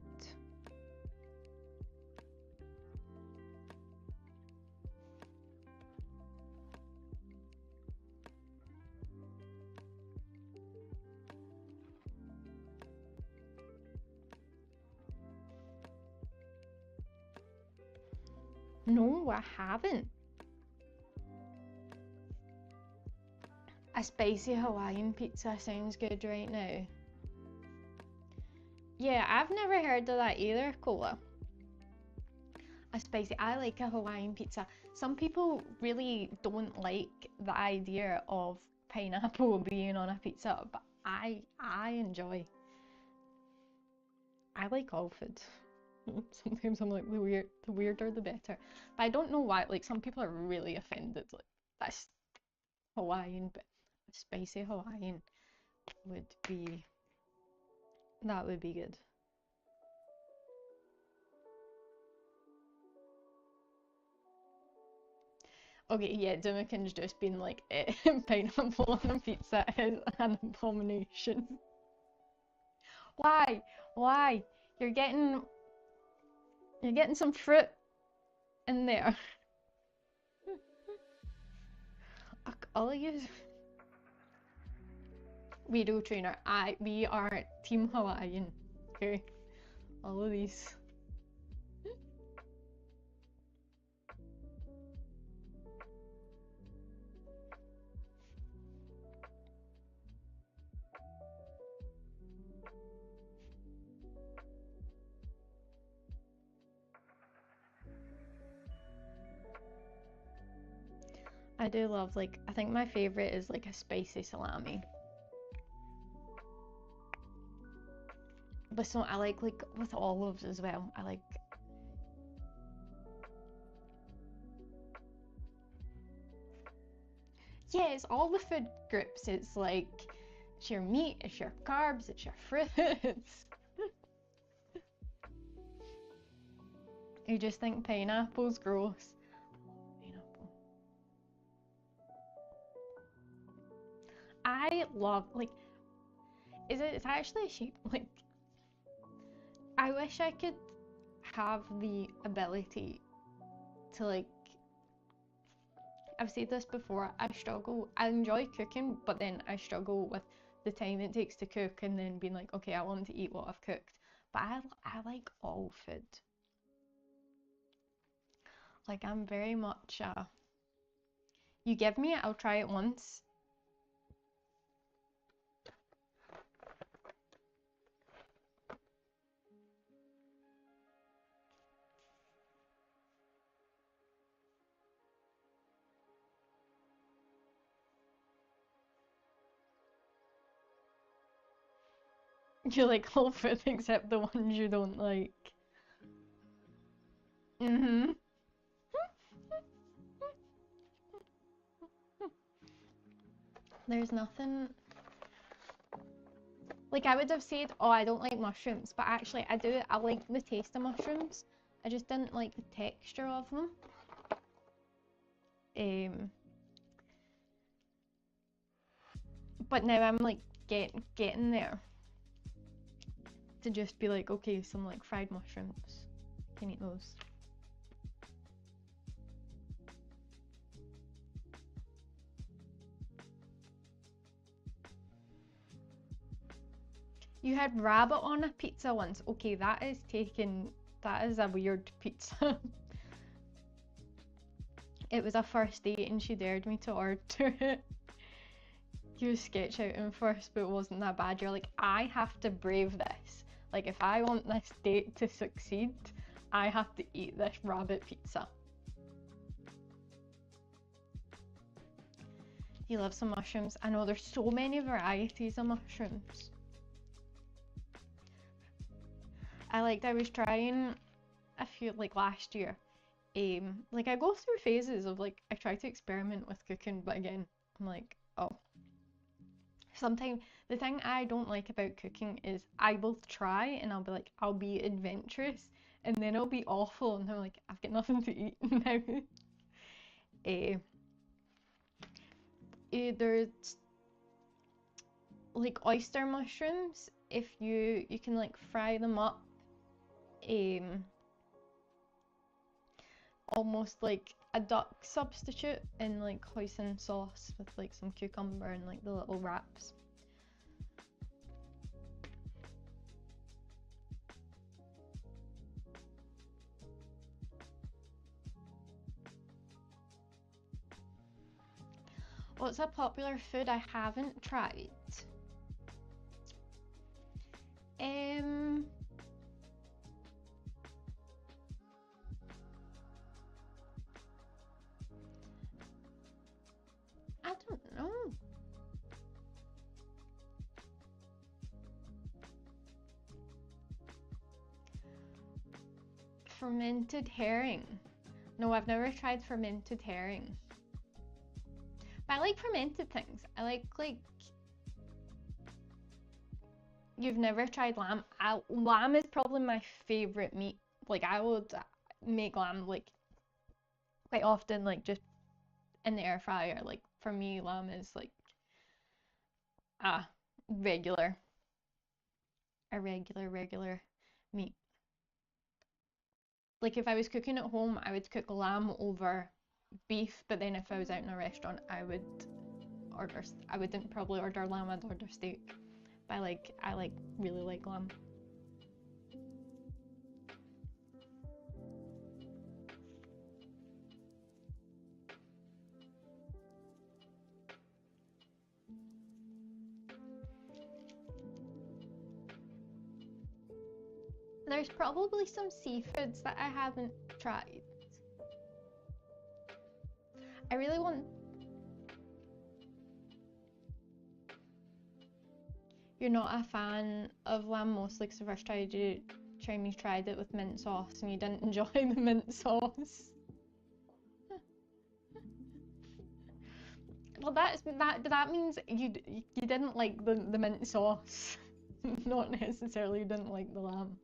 No, I haven't. A spicy Hawaiian pizza sounds good right now. Yeah, I've never heard of that either, Cola. I like a Hawaiian pizza. Some people really don't like the idea of pineapple being on a pizza, but I enjoy. I like all food. Sometimes I'm like, the weirder the better. But I don't know why, like some people are really offended. Like that's Hawaiian, but spicy Hawaiian would be, that would be good. Okay, yeah, Dimikin's just been like, pineapple on a pizza is an abomination. Why? Why? You're getting some fruit in there. All I use Weirdo Trainer. We are Team Hawaiian. Okay, all of these. I do love, like, I think my favorite is like a spicy salami. But so I like with olives as well. I like. Yeah, it's all the food groups. It's like it's your meat, it's your carbs, it's your fruits. You just think pineapple's gross. Pineapple. I love it's actually a shape like I wish I could have the ability to I've said this before, I enjoy cooking, but then I struggle with the time it takes to cook and then being like, okay, I want to eat what I've cooked. But I like all food. Like I'm very much you give me it, I'll try it once. You like all food except the ones you don't like. Mm-hmm. There's nothing like I would have said, oh, I don't like mushrooms, but actually I do. I like the taste of mushrooms. I just didn't like the texture of them. But now I'm like getting there to just be like, okay, some like fried mushrooms. Can eat those. You had rabbit on a pizza once. Okay, that is a weird pizza. It was a first date and she dared me to order it. You were sketch outing first, but it wasn't that bad. You're like, I have to brave this. Like, if I want this date to succeed, I have to eat this rabbit pizza. You love some mushrooms. I know there's so many varieties of mushrooms. I was trying a few like last year. Like I go through phases of like I try to experiment with cooking, but again, I'm like, oh. Sometimes the thing I don't like about cooking is I will try and I'll be like, I'll be adventurous, and then I'll be awful, and I'm like, I've got nothing to eat now. There's like oyster mushrooms. If you can like fry them up, almost like a duck substitute in like hoisin sauce with like some cucumber and like the little wraps. What's a popular food I haven't tried? I don't know. Fermented herring. No, I've never tried fermented herring. But I like fermented things. I like you've never tried lamb. Lamb is probably my favorite meat. Like I would make lamb like quite often, like just in the air fryer. Like for me, lamb is like a regular meat. Like if I was cooking at home, I would cook lamb over beef, but then if I was out in a restaurant, I wouldn't probably order lamb, I'd order steak. But I really like lamb. There's probably some seafoods that I haven't tried. I really want... you're not a fan of lamb mostly because the first time you tried it with mint sauce and you didn't enjoy the mint sauce. Well, that means you didn't like the mint sauce, not necessarily you didn't like the lamb.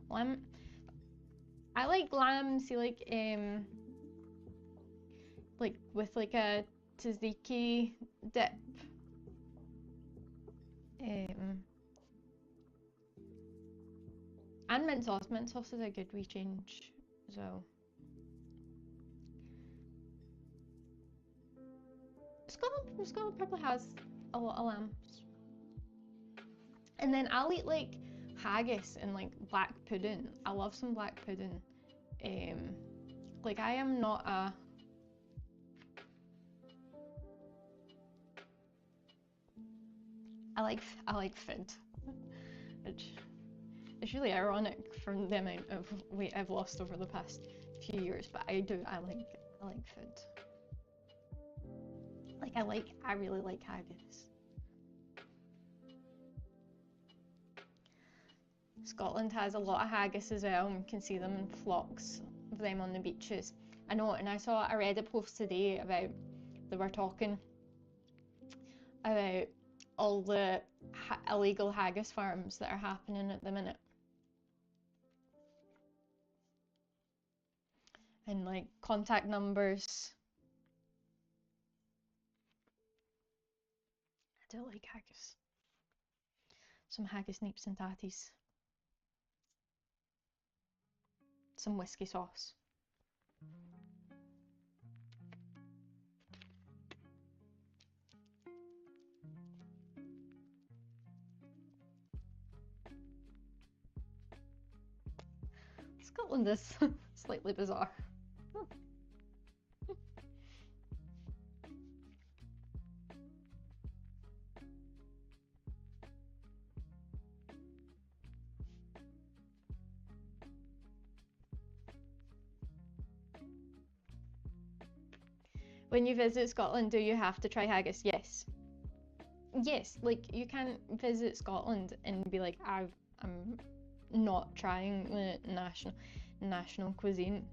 Lamb, I like lamb. See, like with like a tzatziki dip. And mint sauce. Mint sauce is a good wee change as well. Scotland probably has a lot of lambs. And then I'll eat like haggis and like black pudding. I love some black pudding. Like I am not a I like food. It's really ironic from the amount of weight I've lost over the past few years, but I like food. Like I really like haggis. Scotland has a lot of haggis as well, and you can see them in flocks of them on the beaches. I know, and I saw a Reddit post today about, they were talking about all the illegal haggis farms that are happening at the minute. And like contact numbers. I do like haggis. Some haggis neeps and tatties. Some whiskey sauce. Scotland is slightly bizarre. When you visit Scotland, do you have to try haggis? Yes. Yes, like you can't visit Scotland and be like, I'm not trying the national cuisine.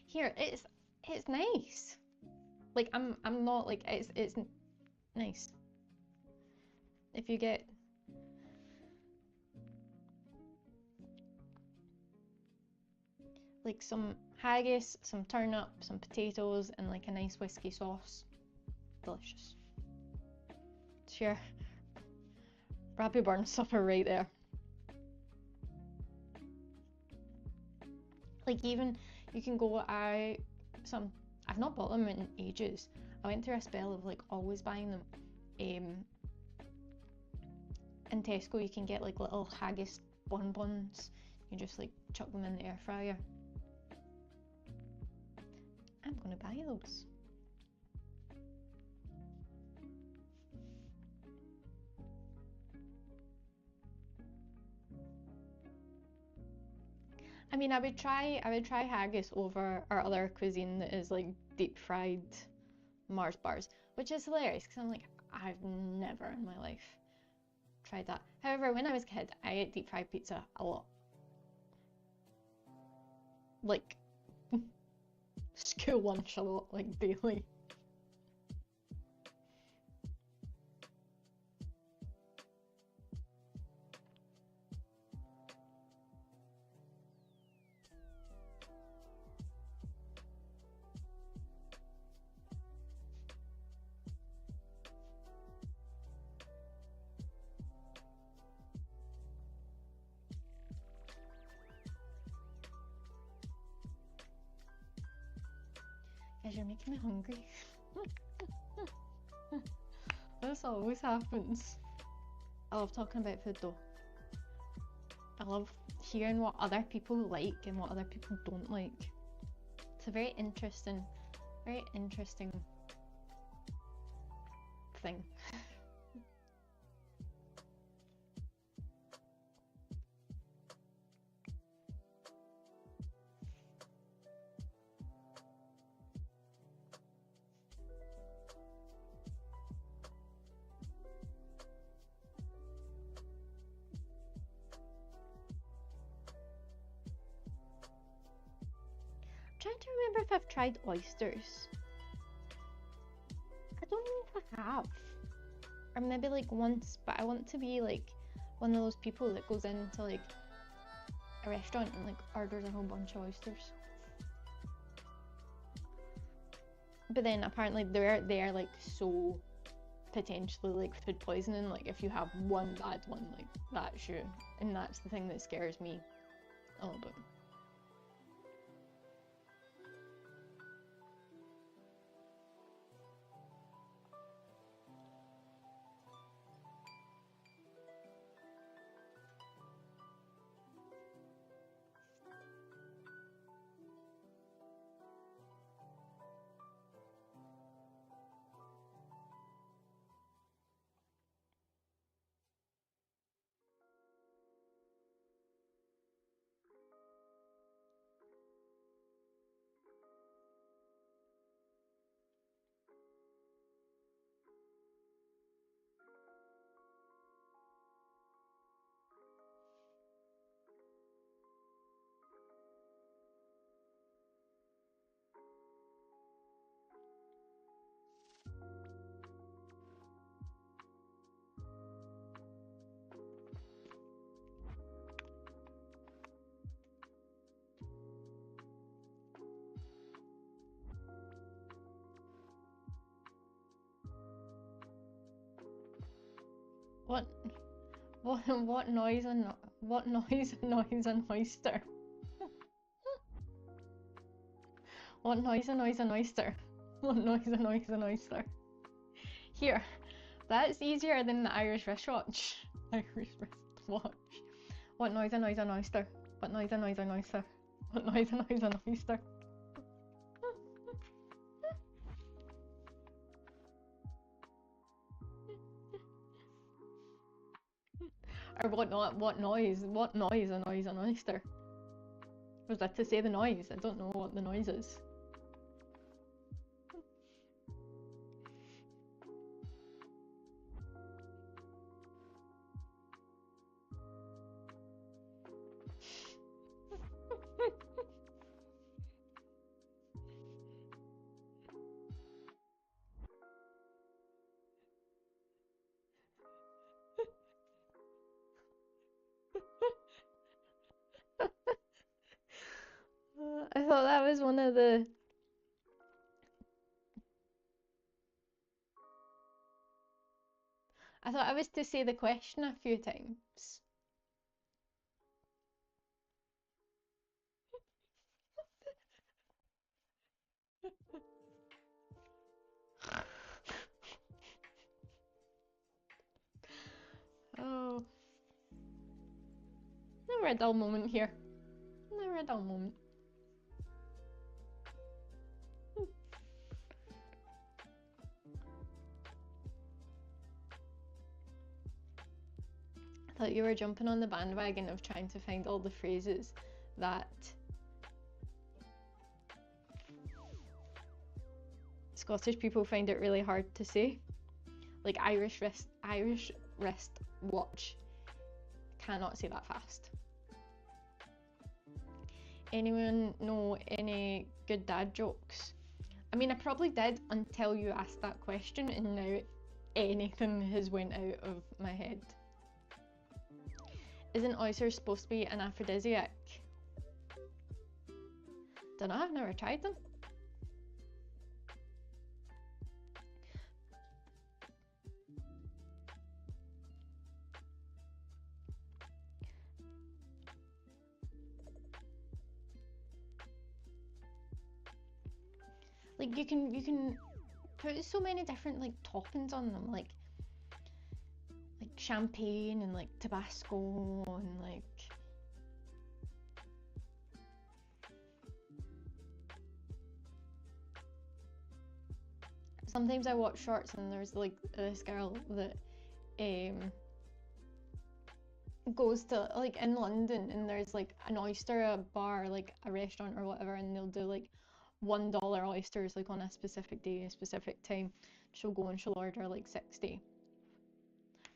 Here, it's nice. Like I'm not like it's nice. If you get like some haggis, some turnip, some potatoes, and like a nice whiskey sauce, delicious. Sure, Rappy Burn supper right there. Like even you can go. I've not bought them in ages. I went through a spell of like always buying them. In Tesco you can get like little haggis bonbons. You just like chuck them in the air fryer. I'm gonna buy those. I mean, I would try haggis over our other cuisine that is like deep fried Mars bars, which is hilarious because I'm like, I've never in my life tried that. However, when I was a kid, I ate deep fried pizza a lot. Like school lunch a lot, like daily. Guys, you're making me hungry. This always happens. I love talking about food though. I love hearing what other people like and what other people don't like. It's a very interesting thing. I'm trying to remember if I've tried oysters. I don't know if I have. Or maybe like once, but I want to be like one of those people that goes into like a restaurant and like orders a whole bunch of oysters. But then apparently they're like so potentially like food poisoning, like if you have one bad one, like that's you. And that's the thing that scares me a little bit. What noise annoys an oyster? What noise annoys an oyster? What noise annoys an oyster? Here, that's easier than the Irish wristwatch. Irish wristwatch. What noise annoys an oyster? What noise annoys an oyster? What noise annoys an oyster? Or what noise annoys an oyster? Was that to say the noise? I don't know what the noise is. I thought that was one of the... I thought I was to say the question a few times. Oh. Never a dull moment here. Never a dull moment. I thought you were jumping on the bandwagon of trying to find all the phrases that Scottish people find it really hard to say. Like Irish wrist watch. Cannot say that fast. Anyone know any good dad jokes? I mean, I probably did until you asked that question, and now anything has went out of my head. Isn't oysters supposed to be an aphrodisiac? Dunno, I've never tried them. Like you can put so many different like toppings on them, like champagne and like Tabasco and like sometimes I watch shorts and there's like this girl that goes to like in London, and there's like an oyster bar, like a restaurant or whatever, and they'll do like $1 oysters like on a specific day, a specific time. She'll go and she'll order like 60.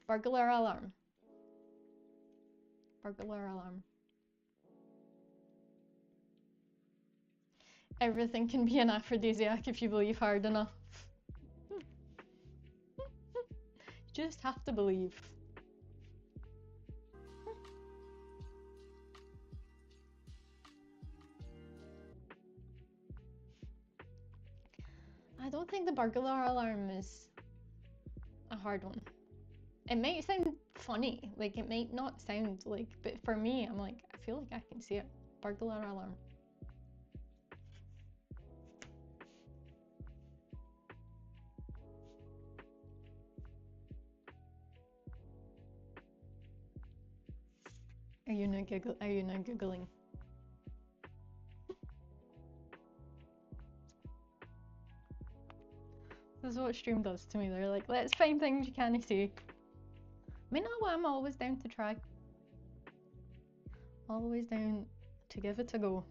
Burglar alarm. Burglar alarm. Everything can be an aphrodisiac if you believe hard enough. Just have to believe. I don't think the burglar alarm is a hard one. It might sound funny, like it might not sound like, but for me, I'm like, I feel like I can see it. Burglar alarm. Are you now googling? This is what stream does to me. They're like, let's find things you can't see. I mean, no, I'm always down to try. Always down to give it a go.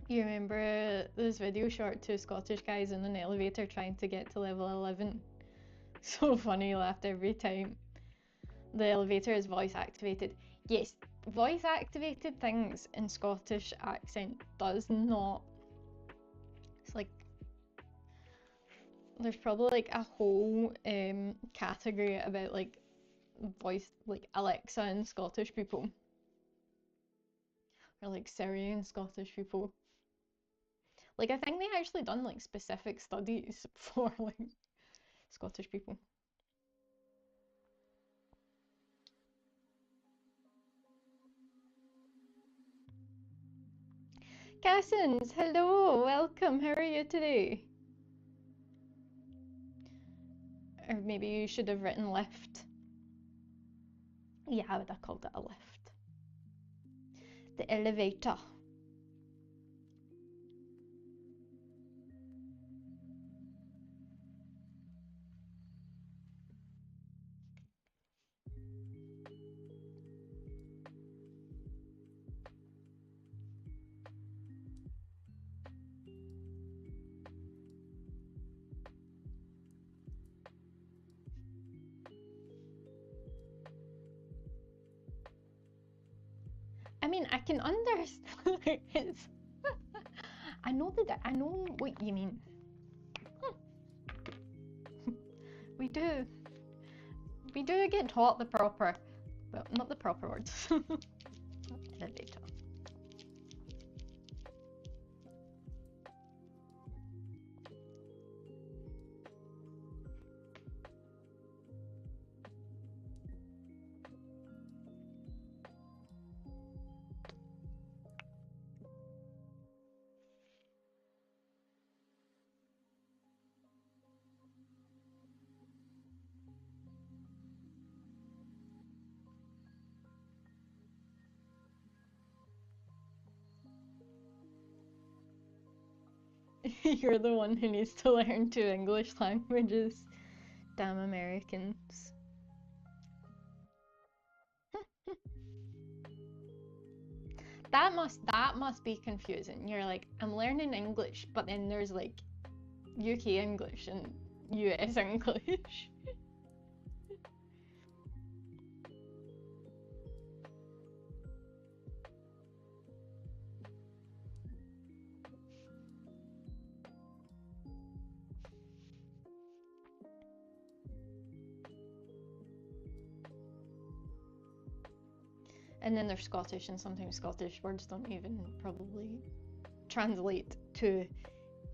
You remember this video short, two Scottish guys in an elevator trying to get to level 11? So funny, laughed every time. The elevator is voice activated. Yes, voice activated things in Scottish accent does not. It's like there's probably like a whole category about like voice, like Alexa and Scottish people, or like Siri and Scottish people. Like I think they actually done like specific studies for like Scottish people. Cassins, hello, welcome. How are you today? Or maybe you should have written lift. Yeah, I would have called it a lift. The elevator. I mean, I can understand. I know what you mean. We do get taught the proper, well, not the proper words. Elevator. You're the one who needs to learn two English languages. Damn Americans. That must be confusing. You're like, I'm learning English, but then there's like UK English and US English. And then there's Scottish, and sometimes Scottish words don't even probably translate to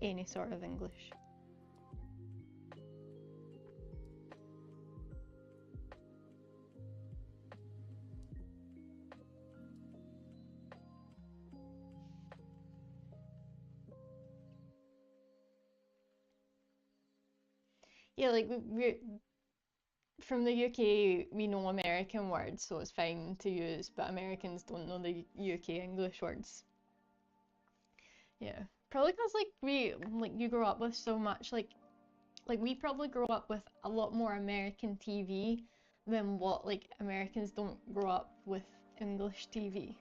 any sort of English. Yeah, like we from the UK, we know American words, so it's fine to use, but Americans don't know the UK English words. Yeah, probably because like you grow up with so much like we probably grow up with a lot more American TV than what like Americans don't grow up with English TV.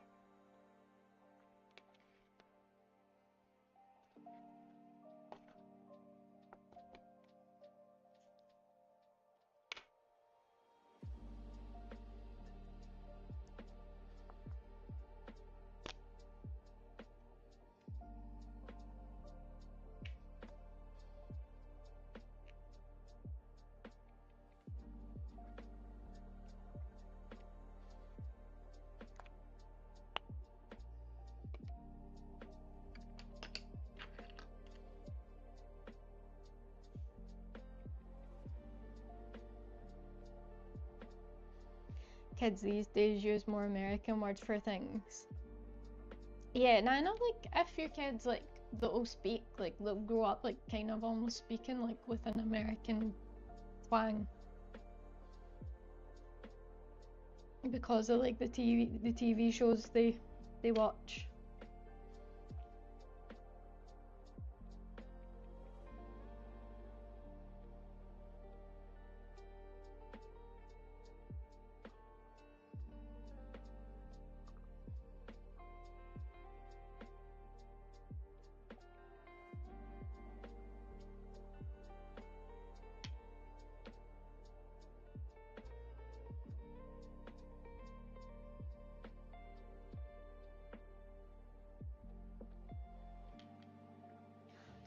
Kids these days use more American words for things. Yeah, and I know like if your kids like they'll speak like they'll grow up like kind of almost speaking like with an American twang because of like the TV shows they watch.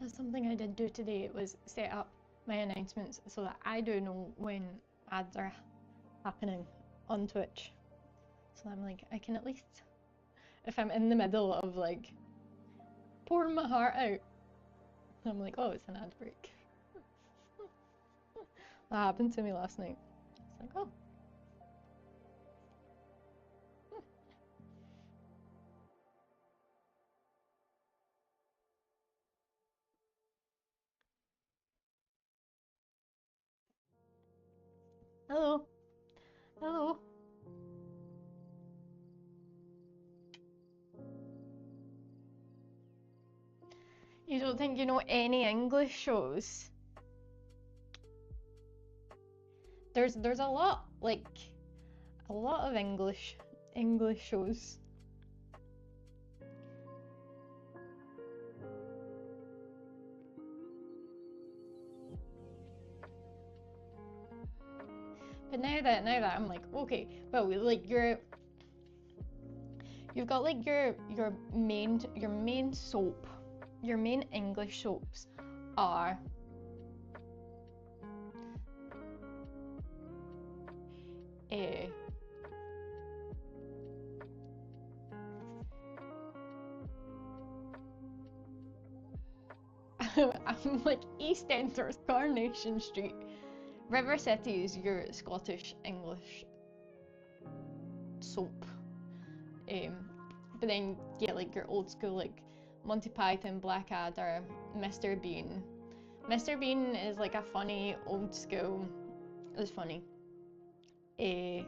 That's something I did do today. It was set up my announcements so that I do know when ads are happening on Twitch. So I'm like, I can at least, if I'm in the middle of like pouring my heart out, I'm like, oh, it's an ad break. That happened to me last night. It's like, oh. Hello. Hello. You don't think you know any English shows? There's a lot, like a lot of English shows. But now that I'm like, okay, well like you've got like your main soap, your main English soaps are uh, I'm like EastEnders, Coronation Street, River City is your Scottish English soap. But then you get like your old school like Monty Python, Blackadder, Mr. Bean. Mr. Bean is like a funny old school. It's funny. A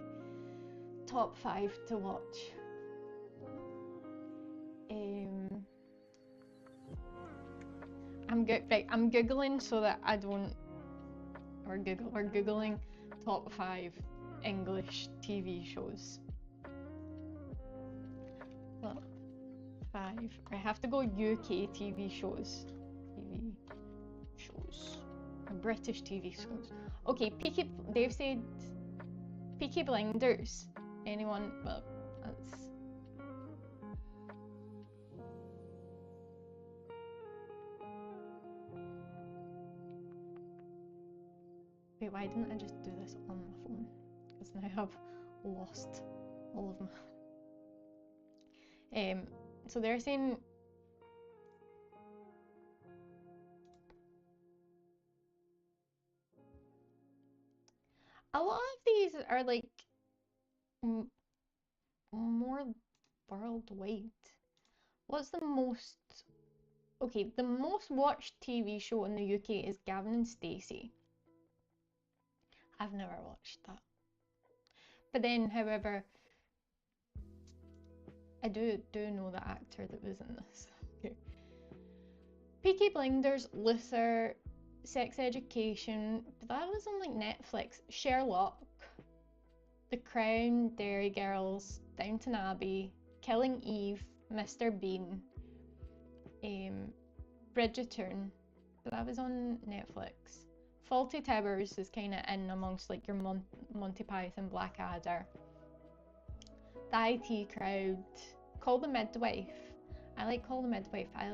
top 5 to watch. I'm googling so that I don't or googling top 5 English TV shows. Top 5. I have to go UK TV shows. TV shows. British TV shows. Okay, they've said Peaky Blinders. Anyone? Well, that's. Wait, why didn't I just do this on my phone? Because now I've lost all of my. So they're saying. A lot of these are like more worldwide. What's the most? Okay, the most watched TV show in the UK is Gavin and Stacey. I've never watched that. But then, however, I do know the actor that was in this. Okay. Peaky Blinders, Luther, Sex Education, but that was on like Netflix. Sherlock, The Crown, Derry Girls, Downton Abbey, Killing Eve, Mr. Bean, Bridgerton, but that was on Netflix. Fawlty Towers is kind of in amongst like your Monty Python, Blackadder. The IT Crowd, Call the Midwife. I like Call the Midwife. I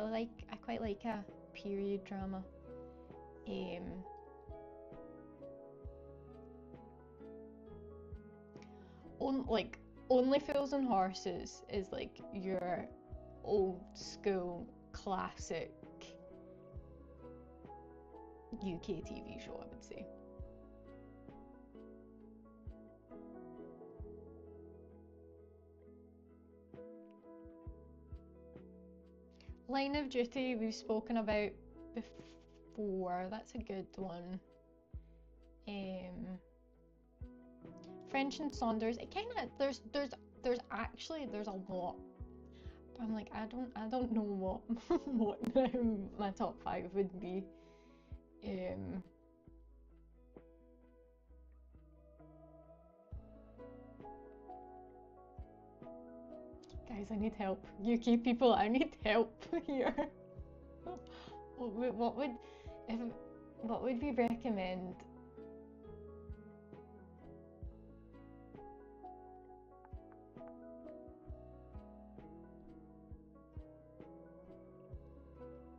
quite like a period drama. Only Fools and Horses is like your old school classic UK TV show, I would say. Line of Duty we've spoken about before. That's a good one. French and Saunders. It kind of there's a lot. But I'm like I don't know what my top 5 would be. Guys, I need help. UK people, I need help here. What would we recommend?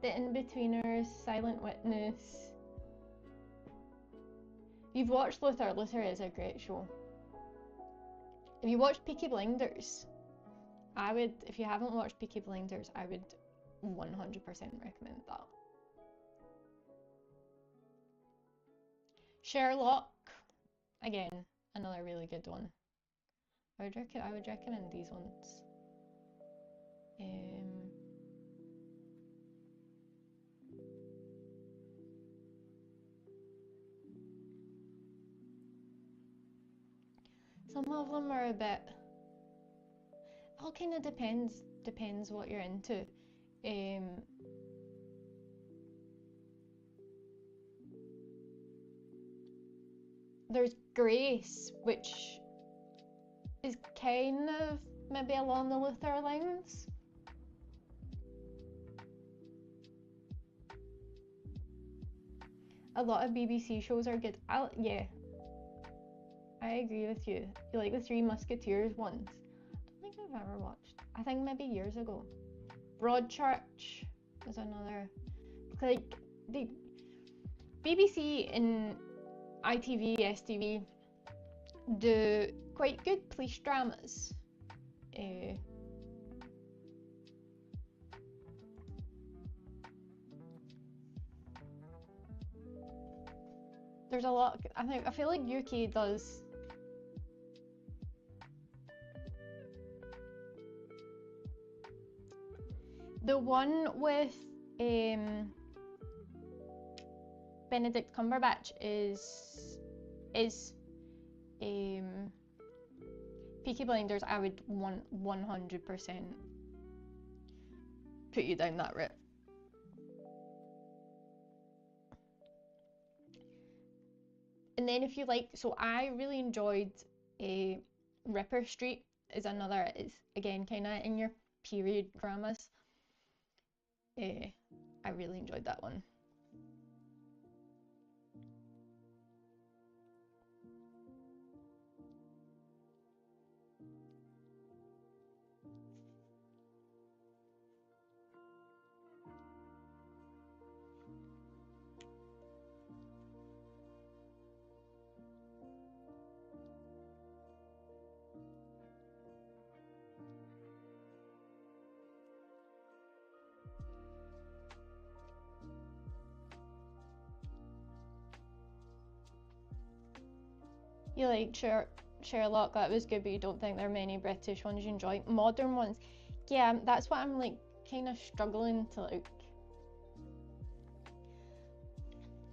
The Inbetweeners, Silent Witness. You've watched Luther. Luther is a great show. If you watched Peaky Blinders, if you haven't watched Peaky Blinders, I would 100% recommend that. Sherlock, again, another really good one. I would recommend these ones. Some of them are a bit. All kind of depends what you're into. There's Grace, which is kind of maybe along the Luther lines. A lot of BBC shows are good. Yeah, I agree with you. You like the Three Musketeers ones? I don't think I've ever watched. I think maybe years ago. Broadchurch is another. Like the BBC and ITV, STV do quite good police dramas. There's a lot. I feel like UK does. The one with Benedict Cumberbatch is Peaky Blinders. I would 100% put you down that route. And then if you like, so I really enjoyed Ripper Street is another, is again kind of in your period dramas. I really enjoyed that one. You like Sherlock, that was good, but you don't think there are many British ones you enjoy. Modern ones, yeah, that's what I'm like kind of struggling to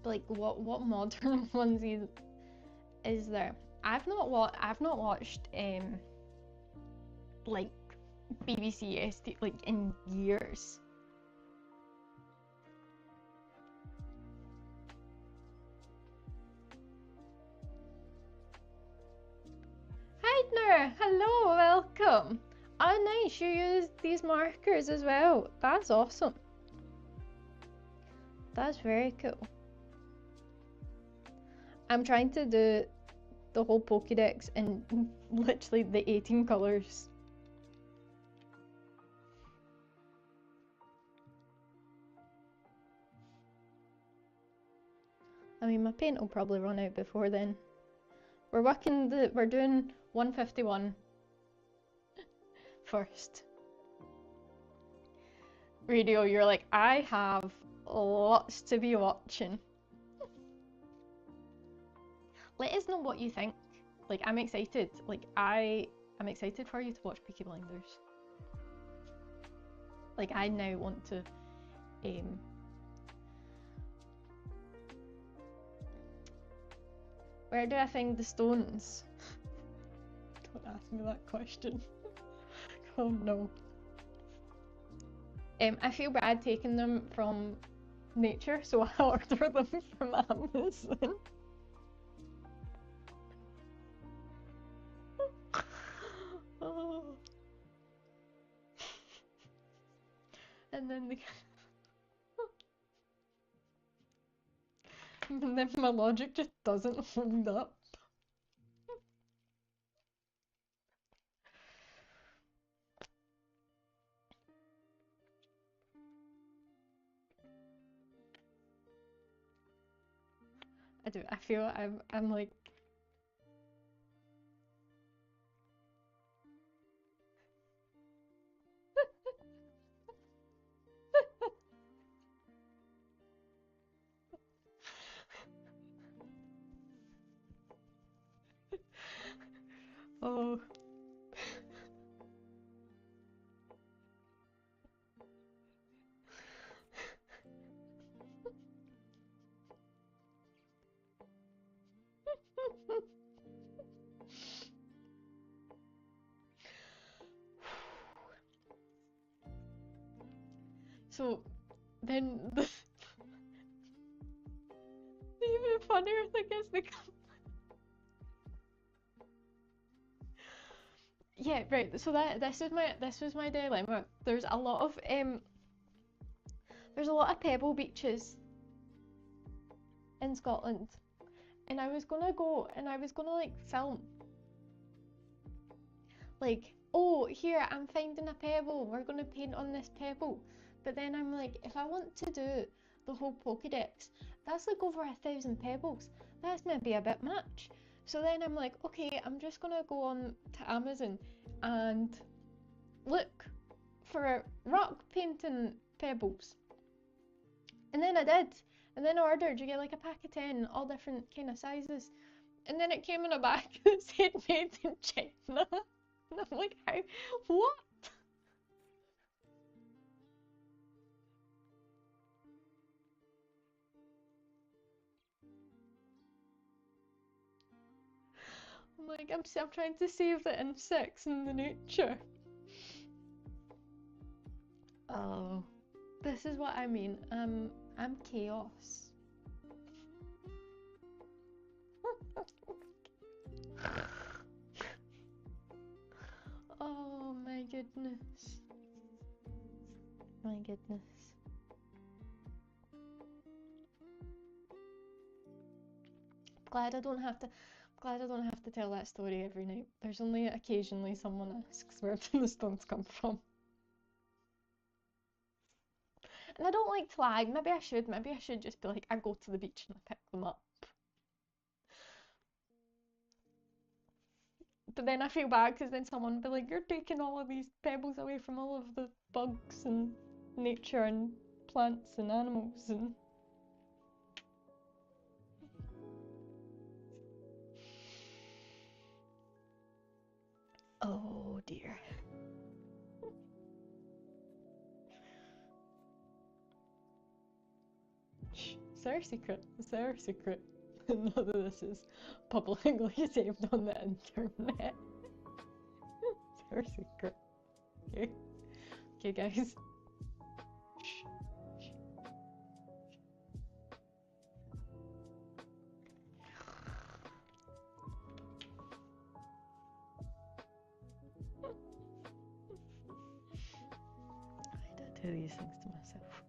like what modern ones you is there? I've not watched like BBC ST like in years. Heidner, hello, welcome. Oh nice, you use these markers as well. That's awesome. That's very cool. I'm trying to do the whole Pokédex in literally the 18 colours. I mean, my paint will probably run out before then. We're doing 151 first. Radio, you're like, I have lots to be watching. Let us know what you think. Like, I'm excited. Like, I'm excited for you to watch Peaky Blinders. Like, I now want to, where do I find the stones? Don't ask me that question. Oh no. I feel bad taking them from nature, so I order them from Amazon. Oh. And then and then my logic just doesn't hold up. I do. I feel I'm like. Oh. So then the even funnier thing is the yeah, right. So this was my dilemma. There's a lot of pebble beaches in Scotland, and I was gonna go and I was gonna like film like, oh here I'm finding a pebble, we're gonna paint on this pebble. But then I'm like, if I want to do the whole Pokédex, that's like over 1,000 pebbles. That's maybe a bit much. So then I'm like, okay, I'm just gonna go on to Amazon and look for rock painting pebbles. And then I did. And then I ordered, you get like a pack of 10, all different kind of sizes. And then it came in a bag that said made in China. And I'm like, how? What? I'm like, I'm trying to save the insects and the nature. Oh, this is what I mean. I'm chaos. Oh my goodness. My goodness. Glad I don't have to tell that story every night. There's only occasionally someone asks where the stones come from. And I don't like to lag. Maybe I should just be like, I go to the beach and I pick them up. But then I feel bad because then someone will be like, you're taking all of these pebbles away from all of the bugs and nature and plants and animals and... Oh dear. Shh, it's our secret. It's our secret. None of this is publicly saved on the internet. It's our secret. Okay. Okay, guys. Shh. I don't do these things to myself.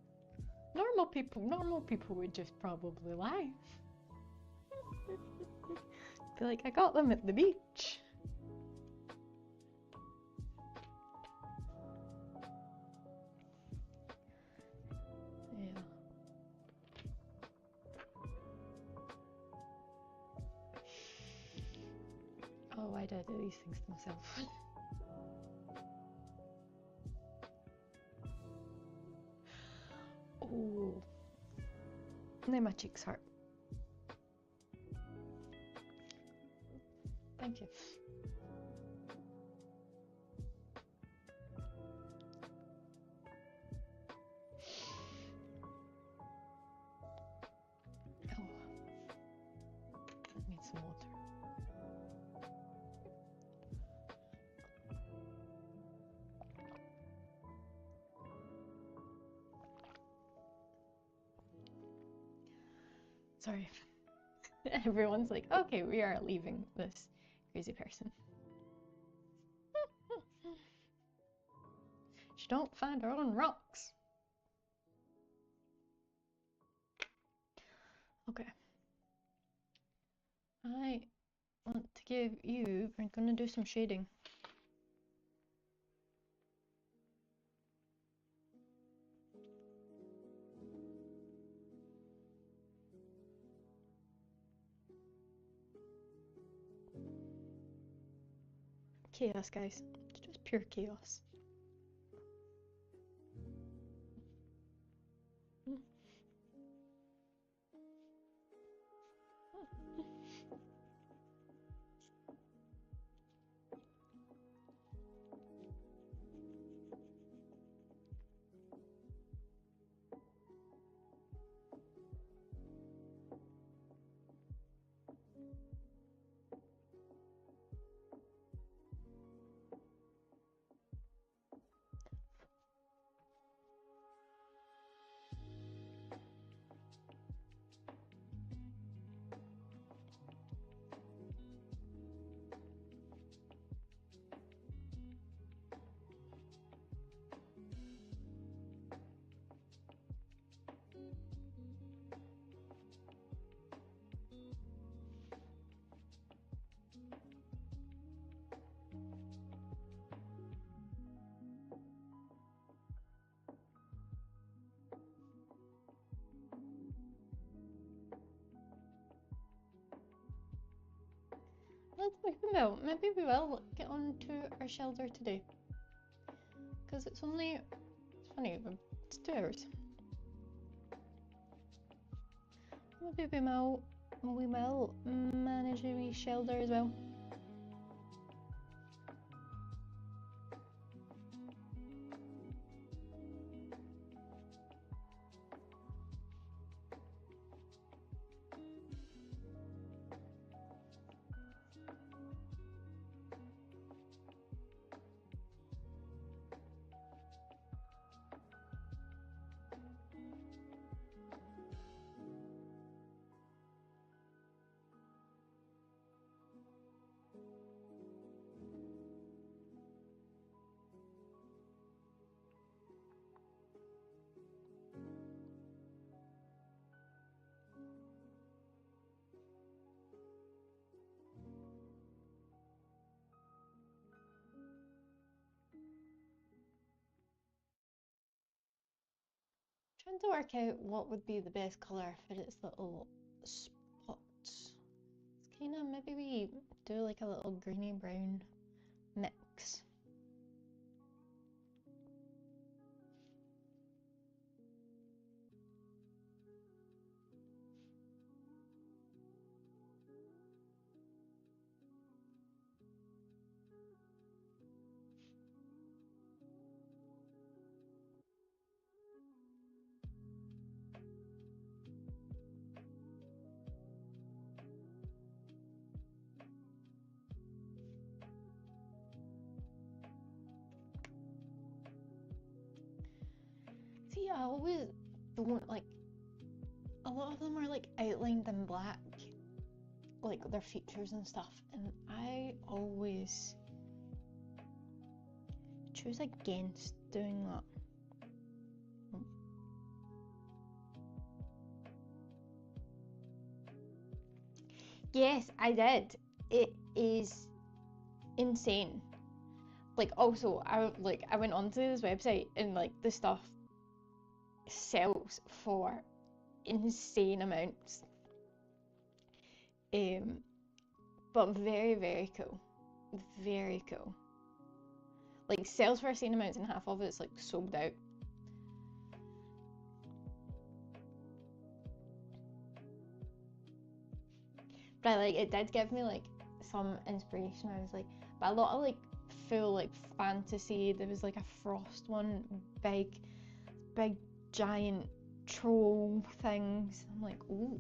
Normal people would just probably lie. Be like, I got them at the beach. Yeah. Oh, why do I do these things to myself? Oh. Now my cheeks hurt. Thank you. Oh, I need some water. Sorry. Everyone's like, okay, we are leaving this crazy person. She don't find her own rocks. Okay. I want to give you, we're gonna do some shading. Chaos, guys. It's just pure chaos. Let's Weepinbell. Maybe we will get on to our shelter today. Because it's only, it's funny, it's 2 hours. Maybe we will manage a wee shelter as well. Trying to work out what would be the best colour for its little spots. It's kind of, maybe we do like a little greeny brown mix. always don't like, a lot of them are like outlined in black, like their features and stuff, and I always choose against doing that. Yes, I did. It is insane. Like, also, I went onto this website and like the stuff sells for insane amounts. But very, very cool. Very cool. Like, sells for insane amounts and half of it's like sold out. But like, it did give me like some inspiration. I was like, but a lot of like full like fantasy. There was like a frost one, big giant troll things. I'm like, ooh,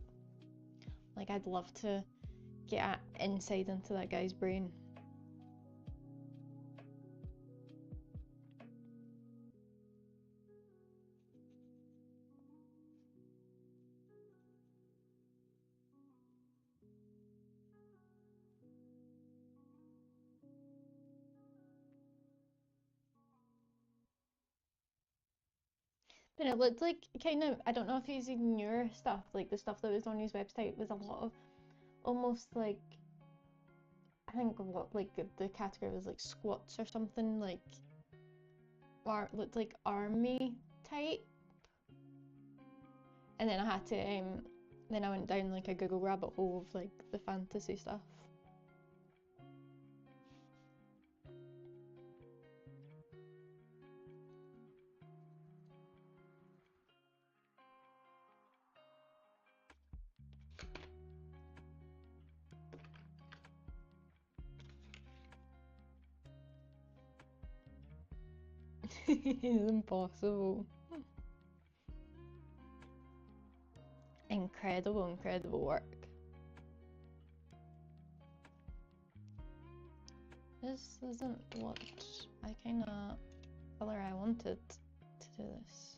like I'd love to get insight into that guy's brain. But it looked like kind of, I don't know if he's newer stuff, like the stuff that was on his website was a lot of almost like, I think what like the category was like squats or something, like looked like army type. And then I had to then I went down like a Google rabbit hole of like the fantasy stuff. It's impossible. Incredible work. This isn't what I kind of color I wanted to do this.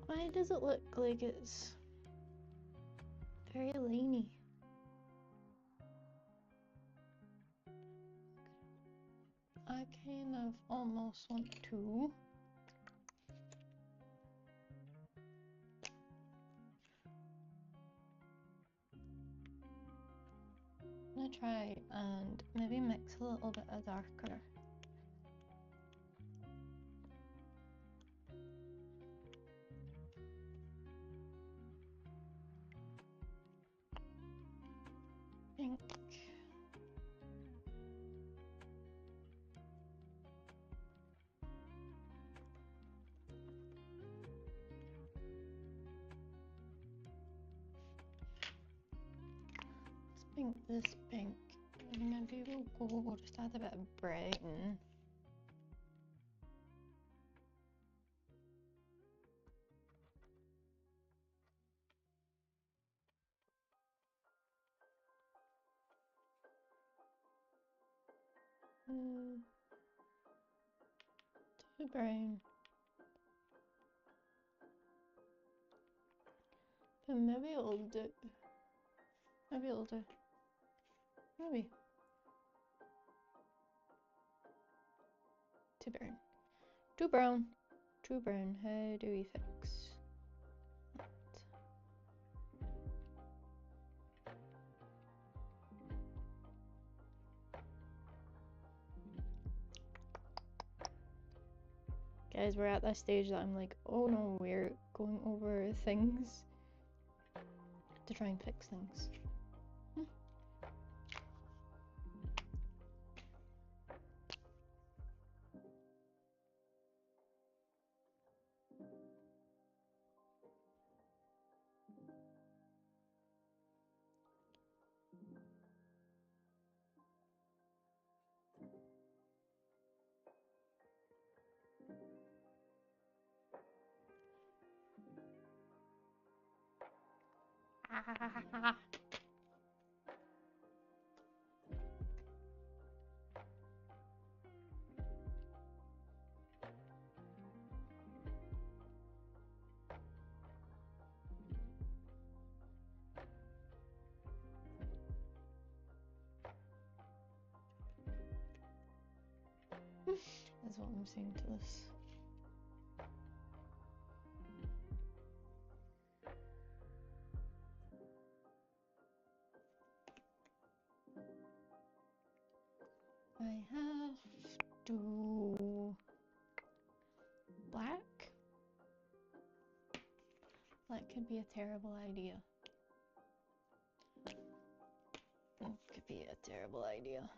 Why does it look like it's very liney? I kind of almost want to. I'm gonna try and maybe mix a little bit of darker. Pink. Let's pink this pink. Maybe we'll just add a bit of brown. Too brown. But maybe it'll do. Maybe it'll do. Maybe. Too brown. Too brown. Too brown. How do we fix that? Guys, we're at that stage that I'm like, oh no, we're going over things to try and fix things. That's what I'm saying to this. I have to black. That could be a terrible idea. That could be a terrible idea.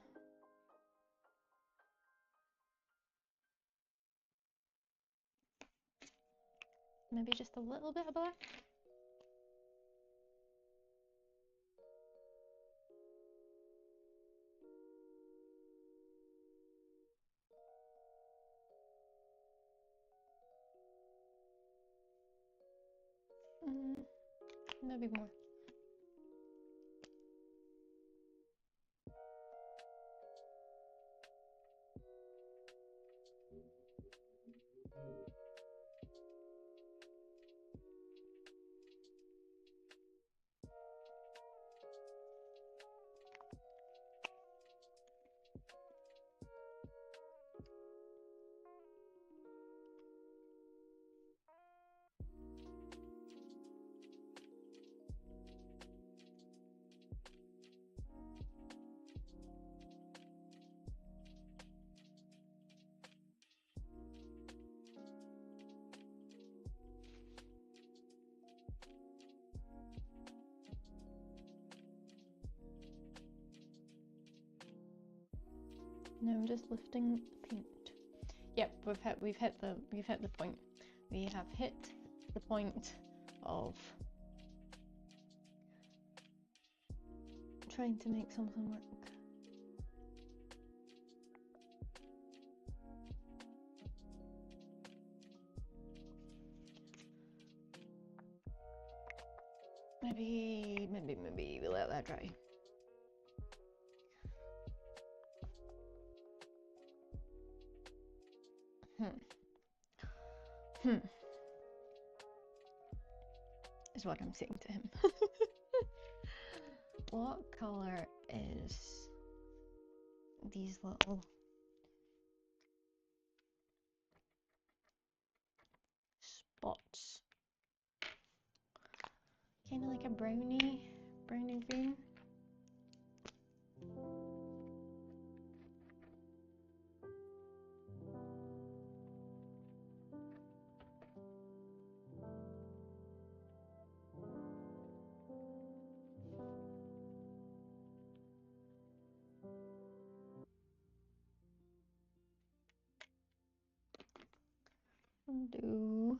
Maybe just a little bit of black. Maybe more. Now I'm just lifting the paint. Yep, we've hit the point. We have hit the point of trying to make something work. Maybe we let that dry. Is what I'm saying to him. What color is these little spots? Kind of like a brownie green. Do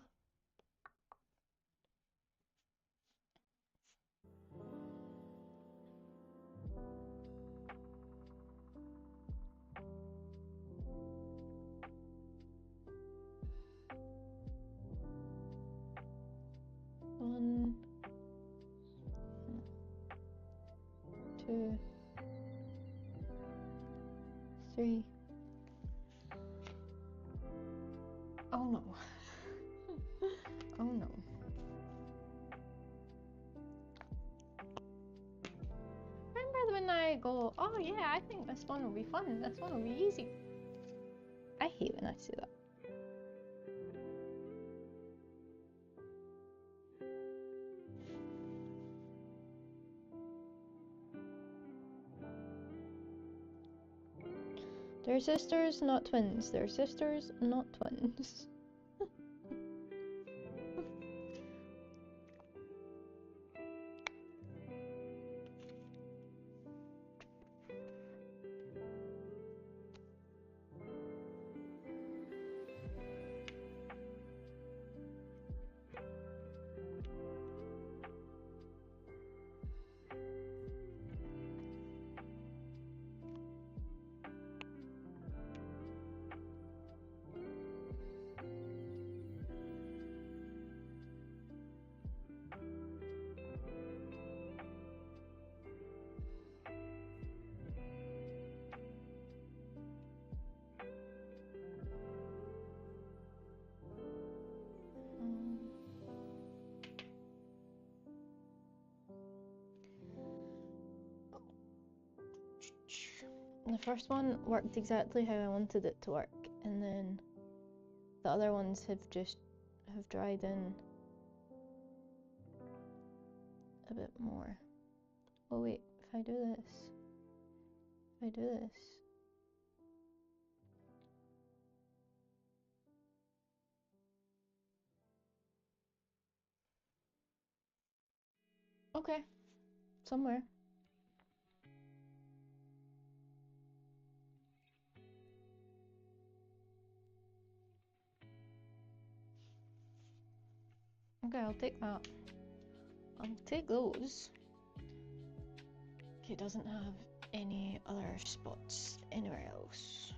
one, 2, 3. Oh no. Oh no. Remember when I go, oh yeah, I think this one will be fun, this one will be easy. I hate when I say that. They're sisters, not twins. They're sisters, not twins. The first one worked exactly how I wanted it to work, and then the other ones have dried in a bit more. Oh wait, if I do this, okay, somewhere. Okay, I'll take that. I'll take those. Okay, it doesn't have any other spots anywhere else.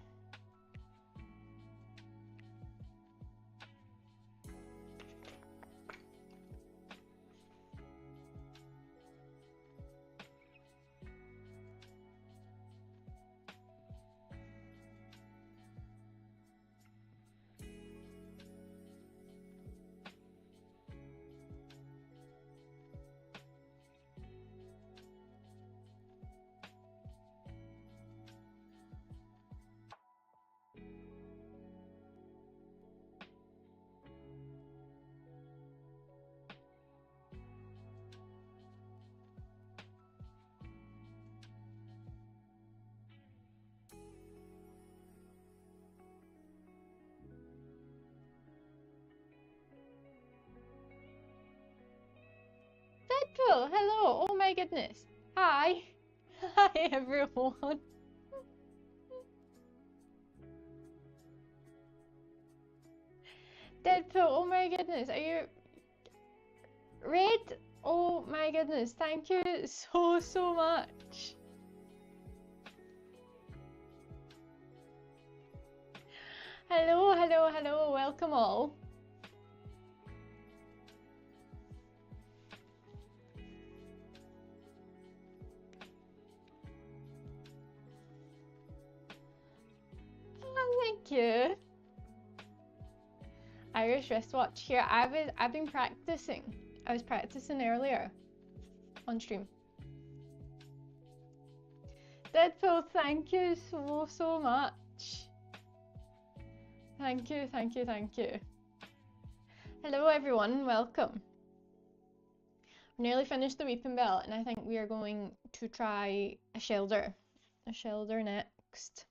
Deadpool, hello! Oh my goodness! Hi! Hi everyone! Deadpool, oh my goodness, are you... Red? Oh my goodness, thank you so much! Hello, welcome all! Oh, thank you! Irish wristwatch here. I've been practicing. I was practicing earlier on stream. Deadpool, thank you so much. Thank you. Hello everyone, welcome. We nearly finished the Weepinbell, and I think we are going to try a shelter next.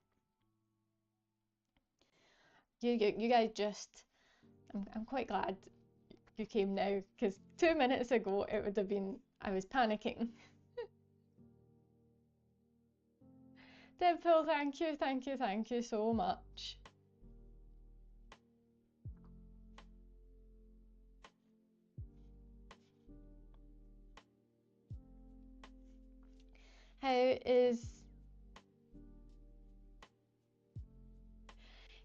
You guys just, I'm quite glad you came now, because 2 minutes ago it would have been, I was panicking. Deadpool, thank you so much. How is...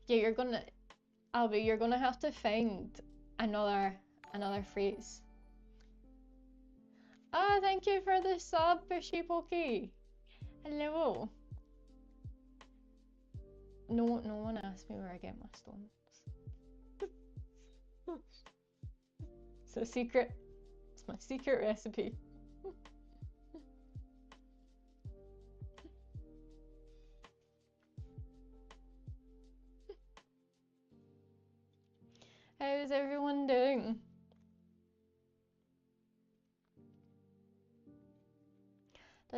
Yeah, you're gonna... Albie, you're gonna have to find another phrase. Ah, thank you for the sub, Bushy Pokey. Hello. No one asked me where I get my stones. It's a secret. It's my secret recipe. How's everyone doing?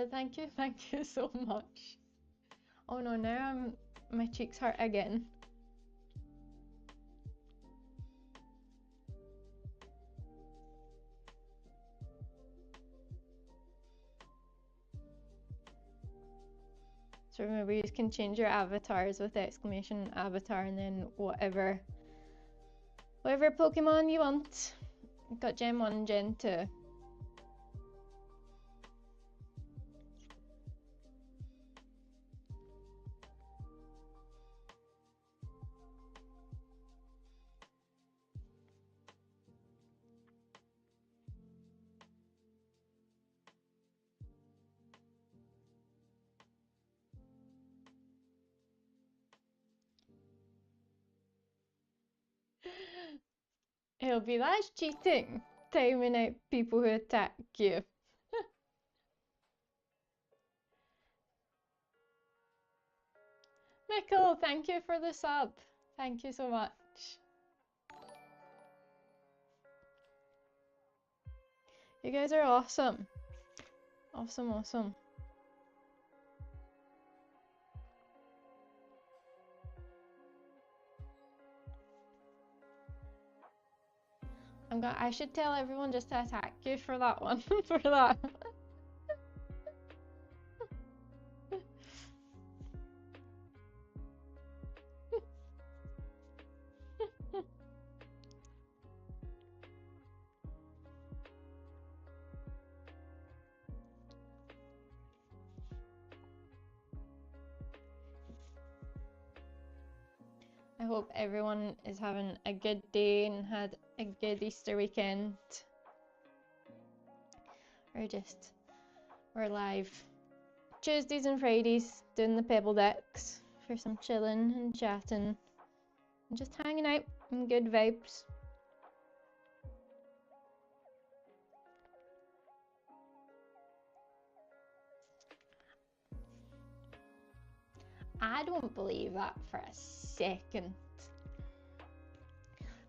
Thank you so much. Oh no, now my cheeks hurt again. So remember, you can change your avatars with exclamation avatar and then whatever Pokemon you want. You've got Gen 1 and Gen 2. It'll be, that's cheating, timing out people who attack you. Michael, thank you for the sub. Thank you so much. You guys are awesome. Awesome, awesome. I should tell everyone just to attack you for that one. For that. I hope everyone is having a good day and had a good Easter weekend. We're live Tuesdays and Fridays doing the Pebble Dex for some chilling and chatting and just hanging out and good vibes. I don't believe that for a second.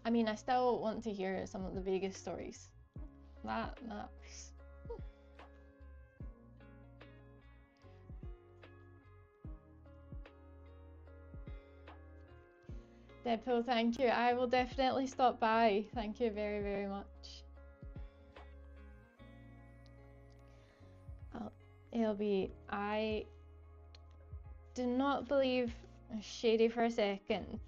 I mean, I still want to hear some of the Vegas stories. That's... Deadpool, thank you. I will definitely stop by. Thank you very, very much. I do not believe Shady for a second.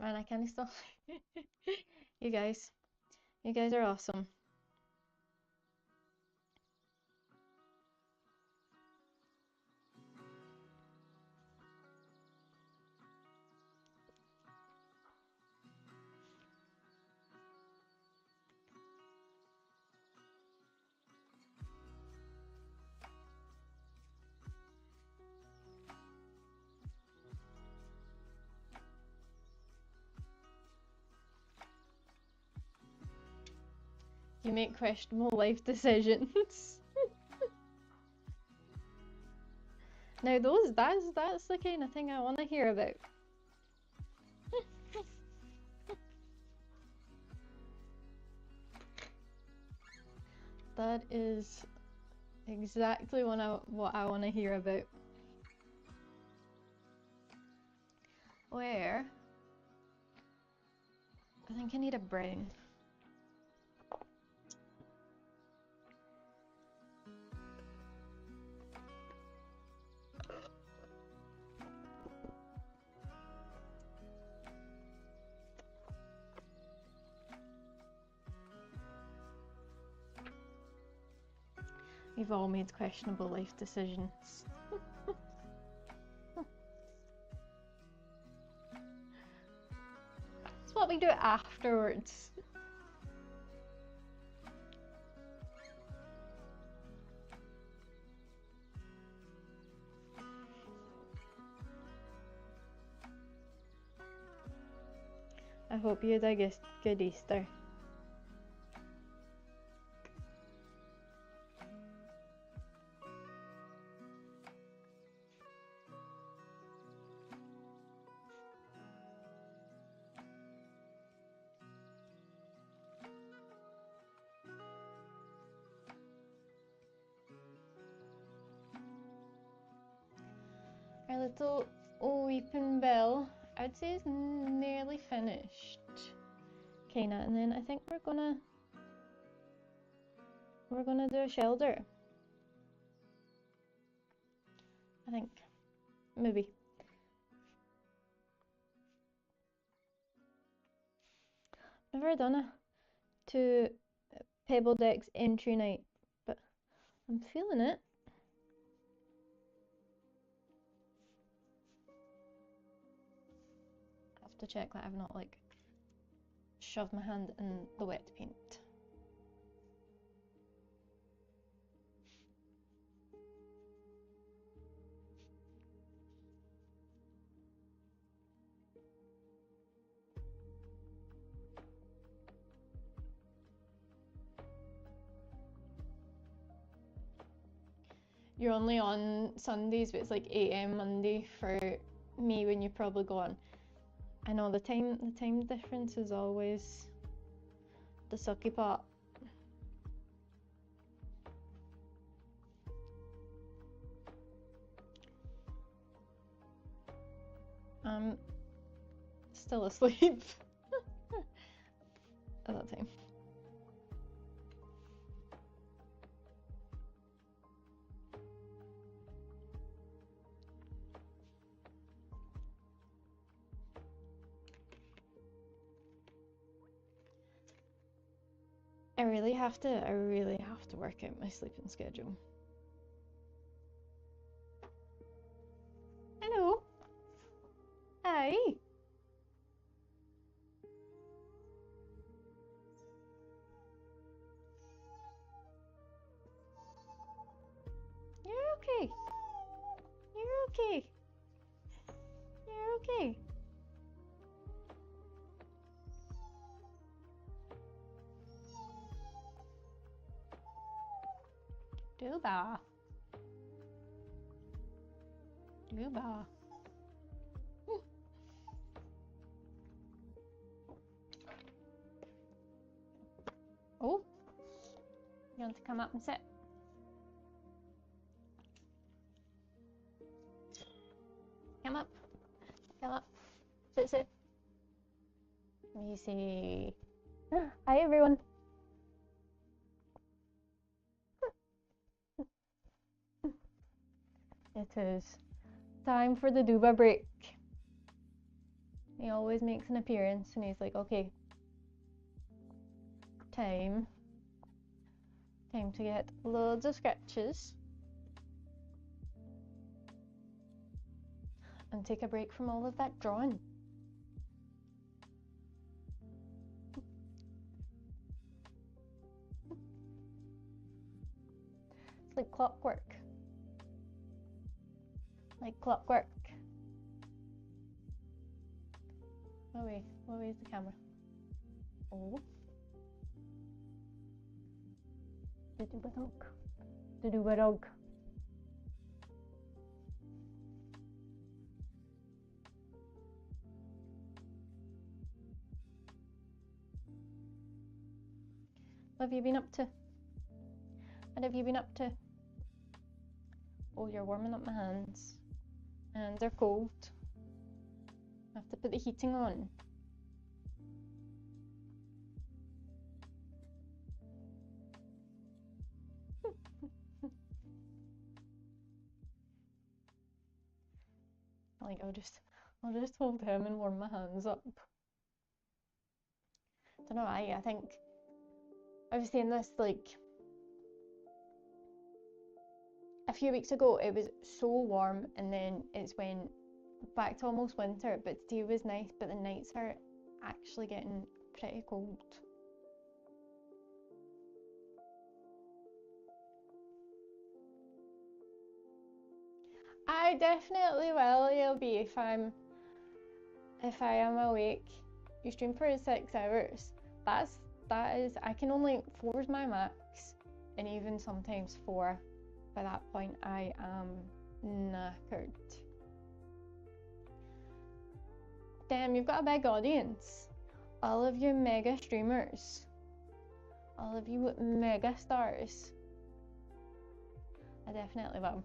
Man, I can't stop. You guys are awesome. You make questionable life decisions. Now that's the kind of thing I want to hear about. That is exactly what I want to hear about. Where? I think I need a brown. We've all made questionable life decisions. It's what we do afterwards. I hope you had a good Easter. Our little Weepinbell, I'd say, is nearly finished. Kinda, and then I think we're gonna do a shelter. I think, maybe. Never done a Pebble Dex entry night, but I'm feeling it. I have to check that I've not like shove my hand in the wet paint. You're only on Sundays, but it's like 8 AM Monday for me when you probably go on. I know the time difference is always the sucky part. I'm still asleep at that time. I really have to work out my sleeping schedule. Hello. Hi. You're okay. You're okay. You're okay. Duba. Duba. Oh, you want to come up and sit? Come up. Come up. Sit, sit. Easy. Hi, everyone. It is time for the Duba break. He always makes an appearance and he's like, okay, time to get loads of sketches and take a break from all of that drawing. It's like clockwork. Like clockwork. What way is the camera? Oh. The Duba dog. The Duba dog. What have you been up to? What have you been up to? Oh, you're warming up my hands. And they're cold. I have to put the heating on. Like I'll just hold him and warm my hands up. Don't know why. I think I was saying this like a few weeks ago. It was so warm, and then it's went back to almost winter. But today was nice, but the nights are actually getting pretty cold. I definitely will, ELB, if I am awake. You stream for 6 hours. That is I can only 4 is my max, and even sometimes 4. By that point I am knackered. Damn, you've got a big audience. All of you mega streamers. All of you mega stars. I definitely will.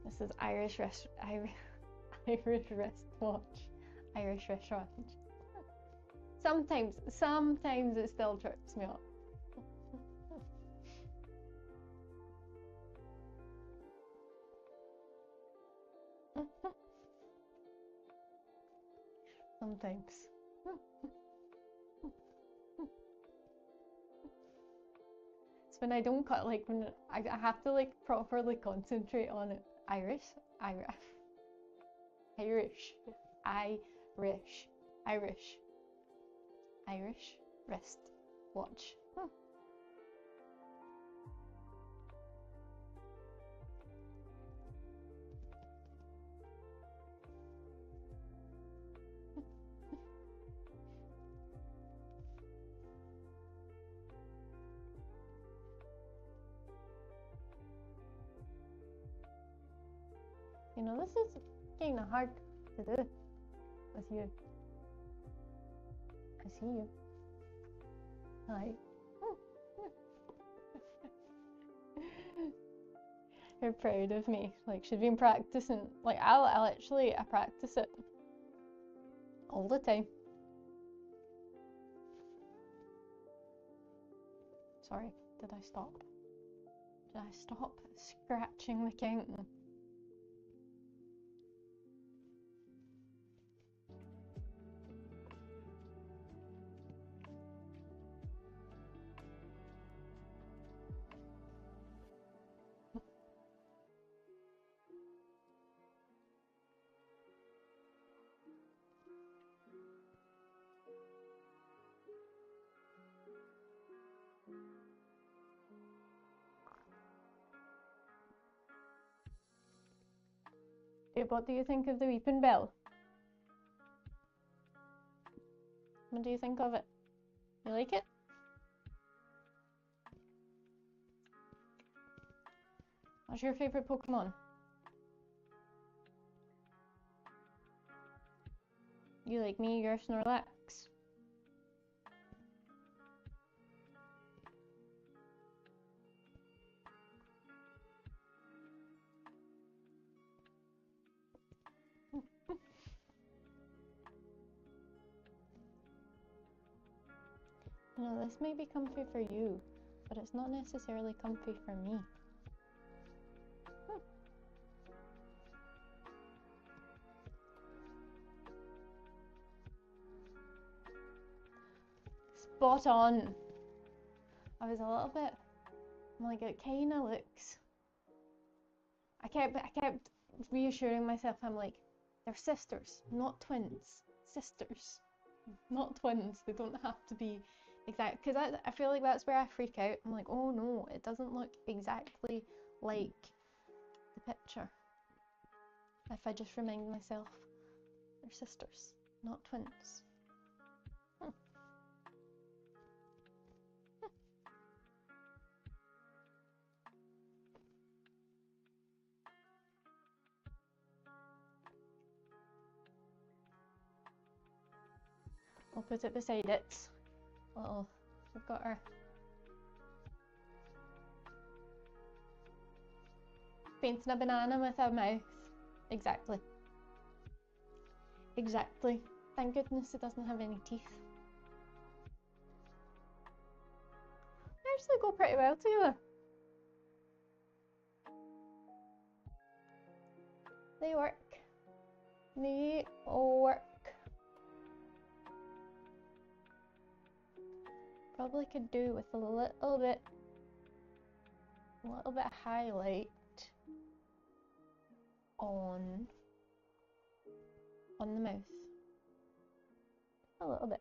This is Irish wristwatch. Irish wristwatch. Sometimes it still trips me up. Sometimes. It's when I don't cut, like when I have to like properly concentrate on it. Irish. Irish wrist watch. You know, this is kind of hard to do with you. I see you. Hi. You're proud of me. Like, she's been practicing. Like, I practice it all the time. Sorry, did I stop? Did I stop scratching the counting? What do you think of the Weepinbell? What do you think of it? You like it? What's your favourite Pokemon? You like me, you're Snorlax. You know, this may be comfy for you, but it's not necessarily comfy for me. Spot on. I was a little bit, I'm like, it kind of looks. I kept reassuring myself. I'm like, they're sisters, not twins. Sisters, not twins. They don't have to be exact. Because I feel like that's where I freak out. I'm like, oh no, it doesn't look exactly like the picture. If I just remind myself, they're sisters, not twins. I'll put it beside it. We've got our painting a banana with a mouth. Exactly. Exactly. Thank goodness it doesn't have any teeth. They actually go pretty well together. They work. They work. Probably could do with a little bit of highlight on the mouth. A little bit.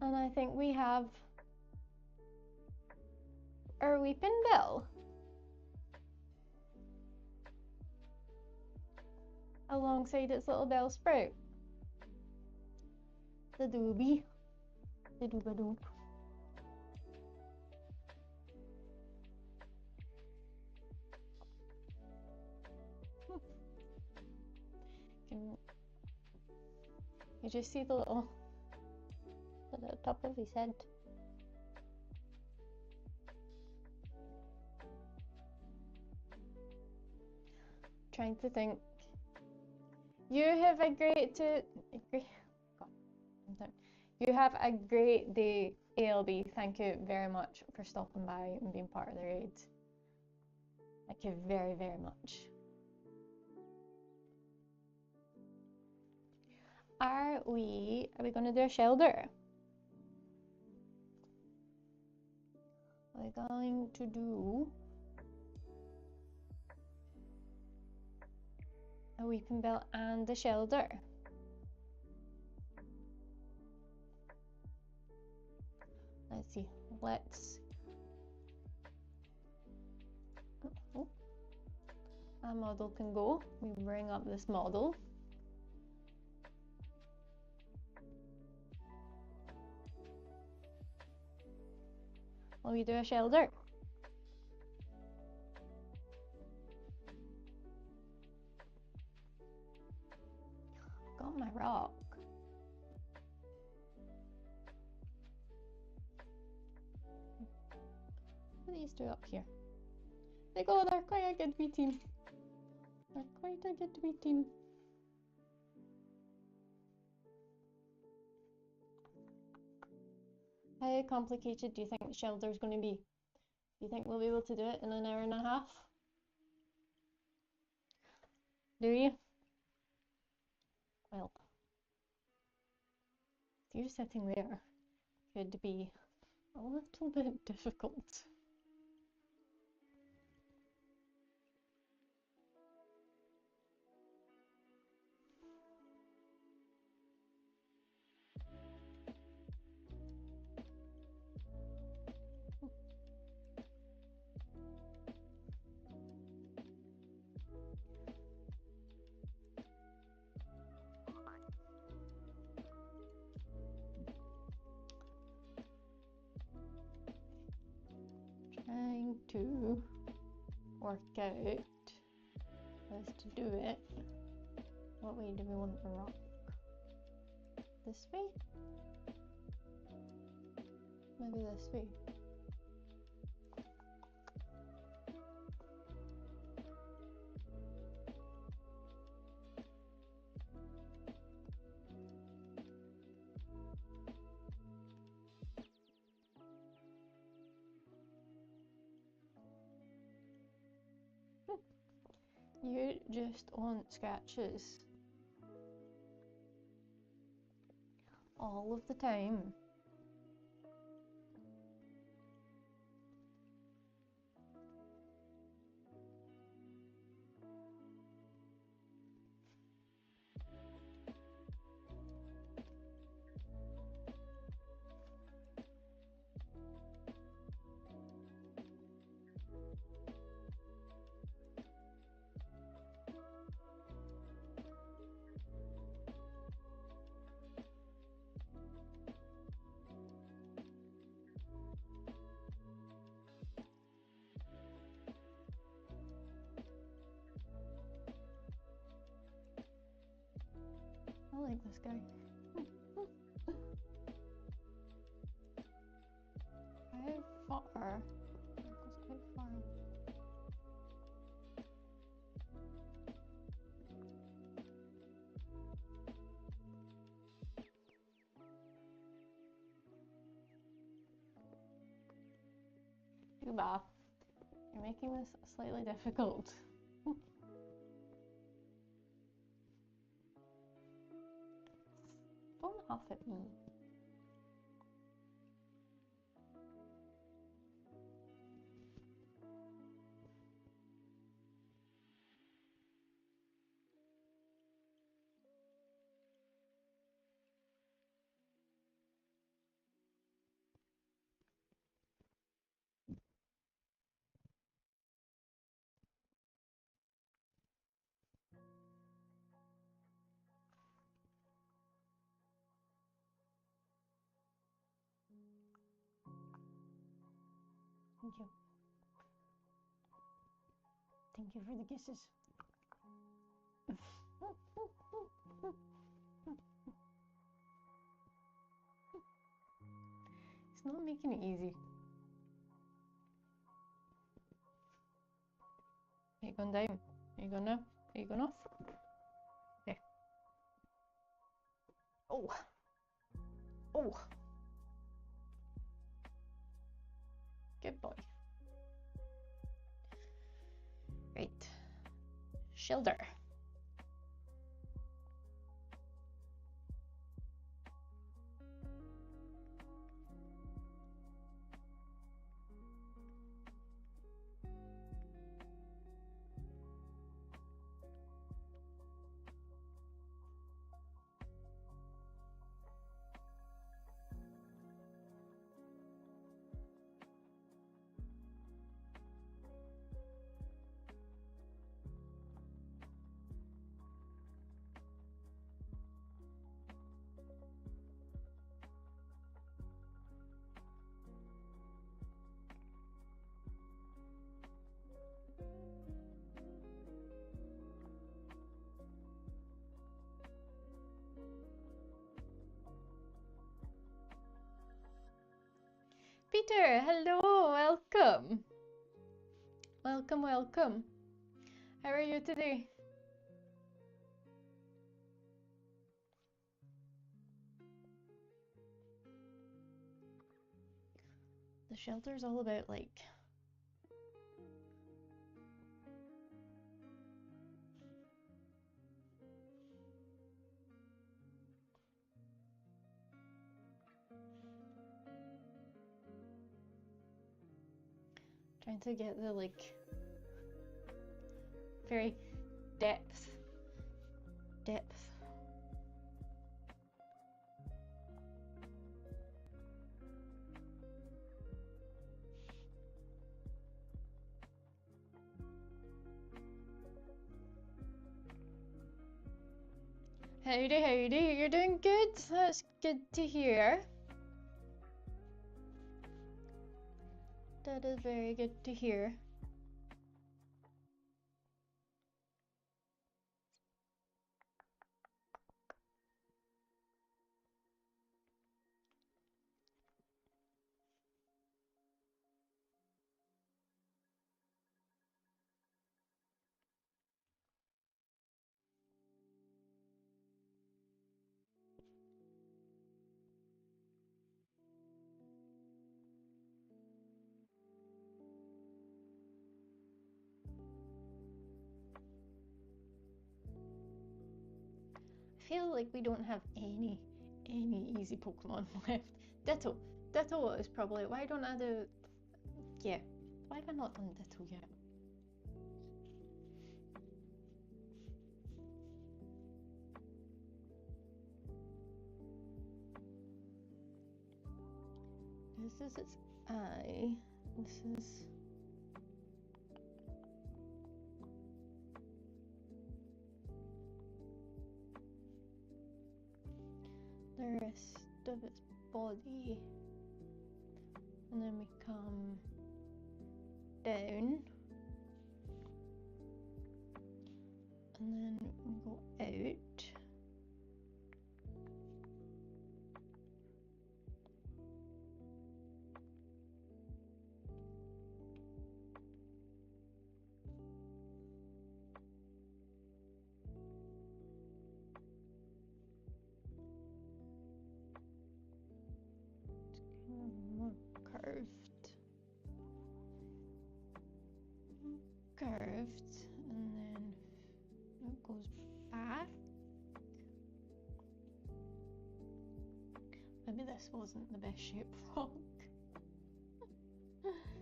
And I think we have our Weepinbell alongside its little bell sprout. The doobie. The doobadoop. You just see the little at the top of his head. Trying to think. You have a great You have a great day, ALB. Thank you very much for stopping by and being part of the raid. Thank you very, very much. Are we going to do a shelter? Are we going to do a Weepinbell and a shelter? Let's see. Let's. Oh, a model can go. We bring up this model. Will we do a shelter? Got my rock. What are these two up here? They go, they're quite a good wee team. They're quite a good wee team. How complicated do you think the shelter is going to be? Do you think we'll be able to do it in an hour and a half? Do you? Well, you sitting there could be a little bit difficult. Trying to work out as to do it. What way do we want the rock? This way? Maybe this way. You just want scratches all of the time. I like this guy. How far? That goes quite far. Yuba, you're making this slightly difficult. Don't huff at me. Thank you. Thank you for the kisses. It's not making it easy. Are you going down? Are you going up? Are you going off? Okay. Oh! Oh! Good boy. Right. Shelter. Peter, hello, welcome. Welcome, welcome. How are you today? The shelter's all about like trying to get the like very depth. Howdy, howdy, you're doing good? That's good to hear. That is very good to hear. I feel like we don't have any easy Pokemon left. Ditto is probably, why don't I do, yeah, why have I not done Ditto yet? This is its eye, this is the rest of its body, and then we come down, and then we go out, more curved, and then it goes back. Maybe this wasn't the best shape rock.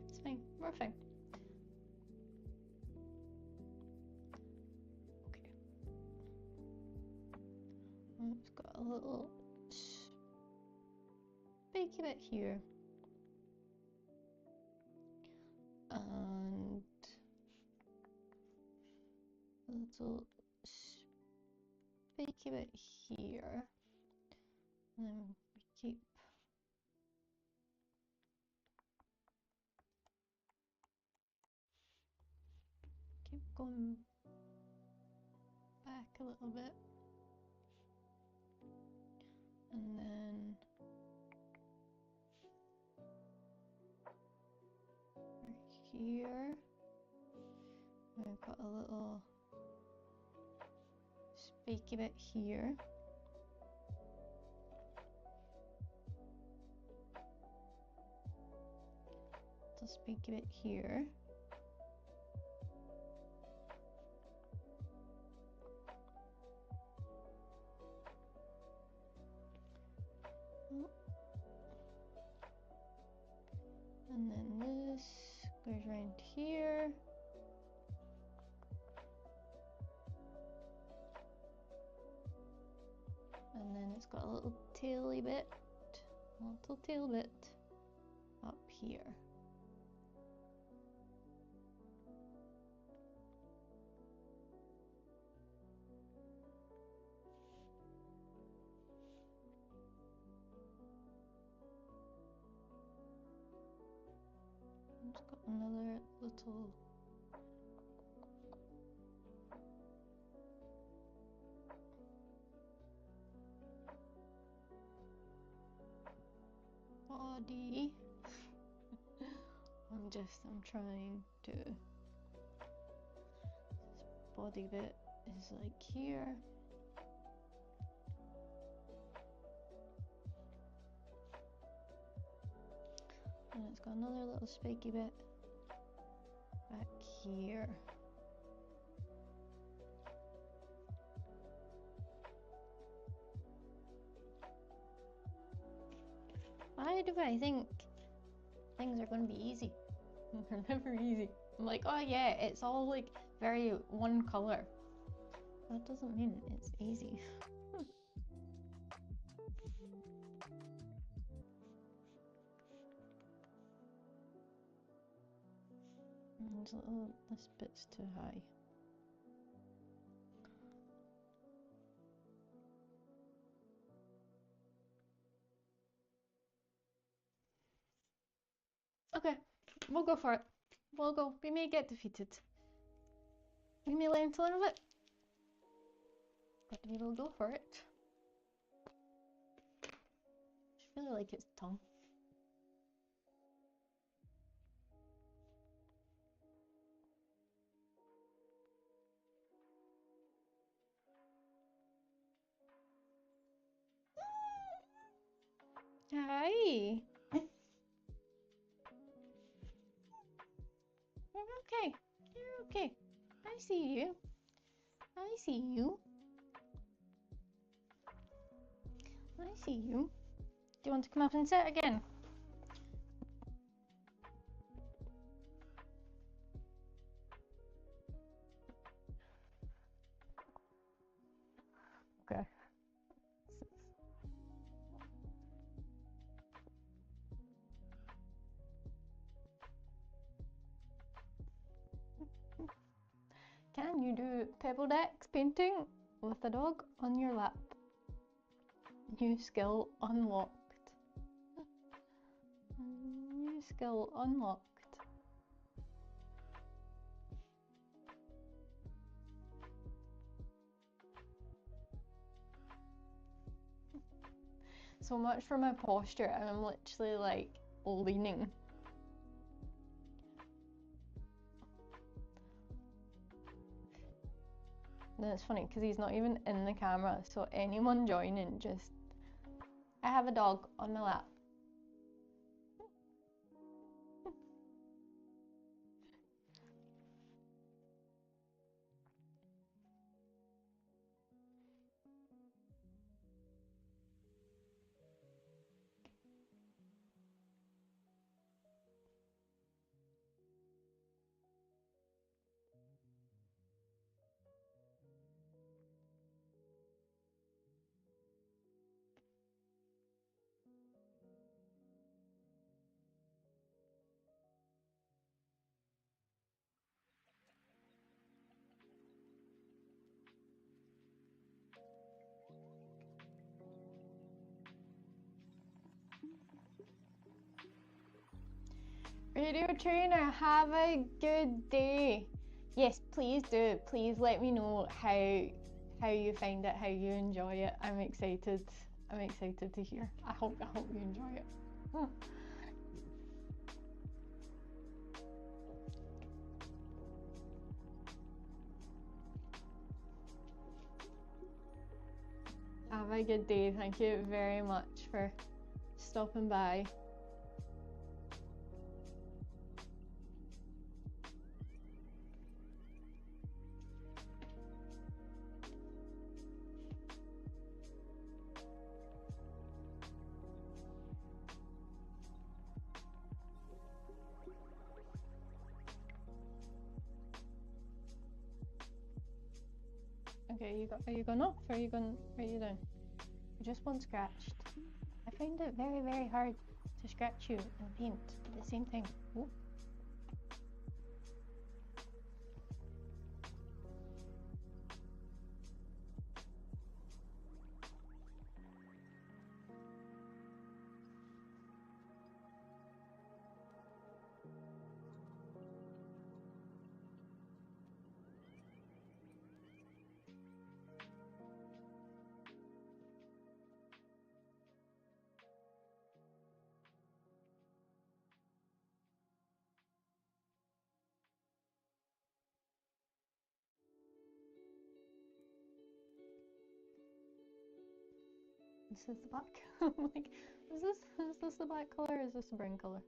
It's fine, we're fine. Okay. It's got a little spiky bit here. And a little spiky bit here. And then we keep going back a little bit. And then here we've got a little spiky bit here. Little spiky bit here. And then this goes around here. And then it's got a little taily bit, little tail bit up here. It's got another little body. I'm trying to, this body bit is like here. And it's got another little spiky bit back here. Why do I think things are going to be easy? They're never easy. I'm like, oh yeah, it's all like very one color. That doesn't mean it's easy. This bit's too high. Okay, we'll go for it. We'll go. We may get defeated. We may learn to learn of it. But we will go for it. I really like its tongue. Hi. You're okay. You're okay. I see you. I see you. I see you. Do you want to come up and sit again? Okay. Can you do Pebble Dex painting with a dog on your lap? New skill unlocked. New skill unlocked. So much for my posture, I'm literally like leaning. And it's funny because he's not even in the camera, so anyone joining just, I have a dog on my lap. Radio Trainer, have a good day. Yes, please do. Please let me know how how you find it, how you enjoy it. I'm excited. I'm excited to hear. I hope you enjoy it. Have a good day. Thank you very much for stopping by. Okay, are you going off? Or are you doing? You just one scratched. I find it very, very hard to scratch you and paint at the same time. Ooh. This is the black. I'm like, is this the black color or is this the brown color?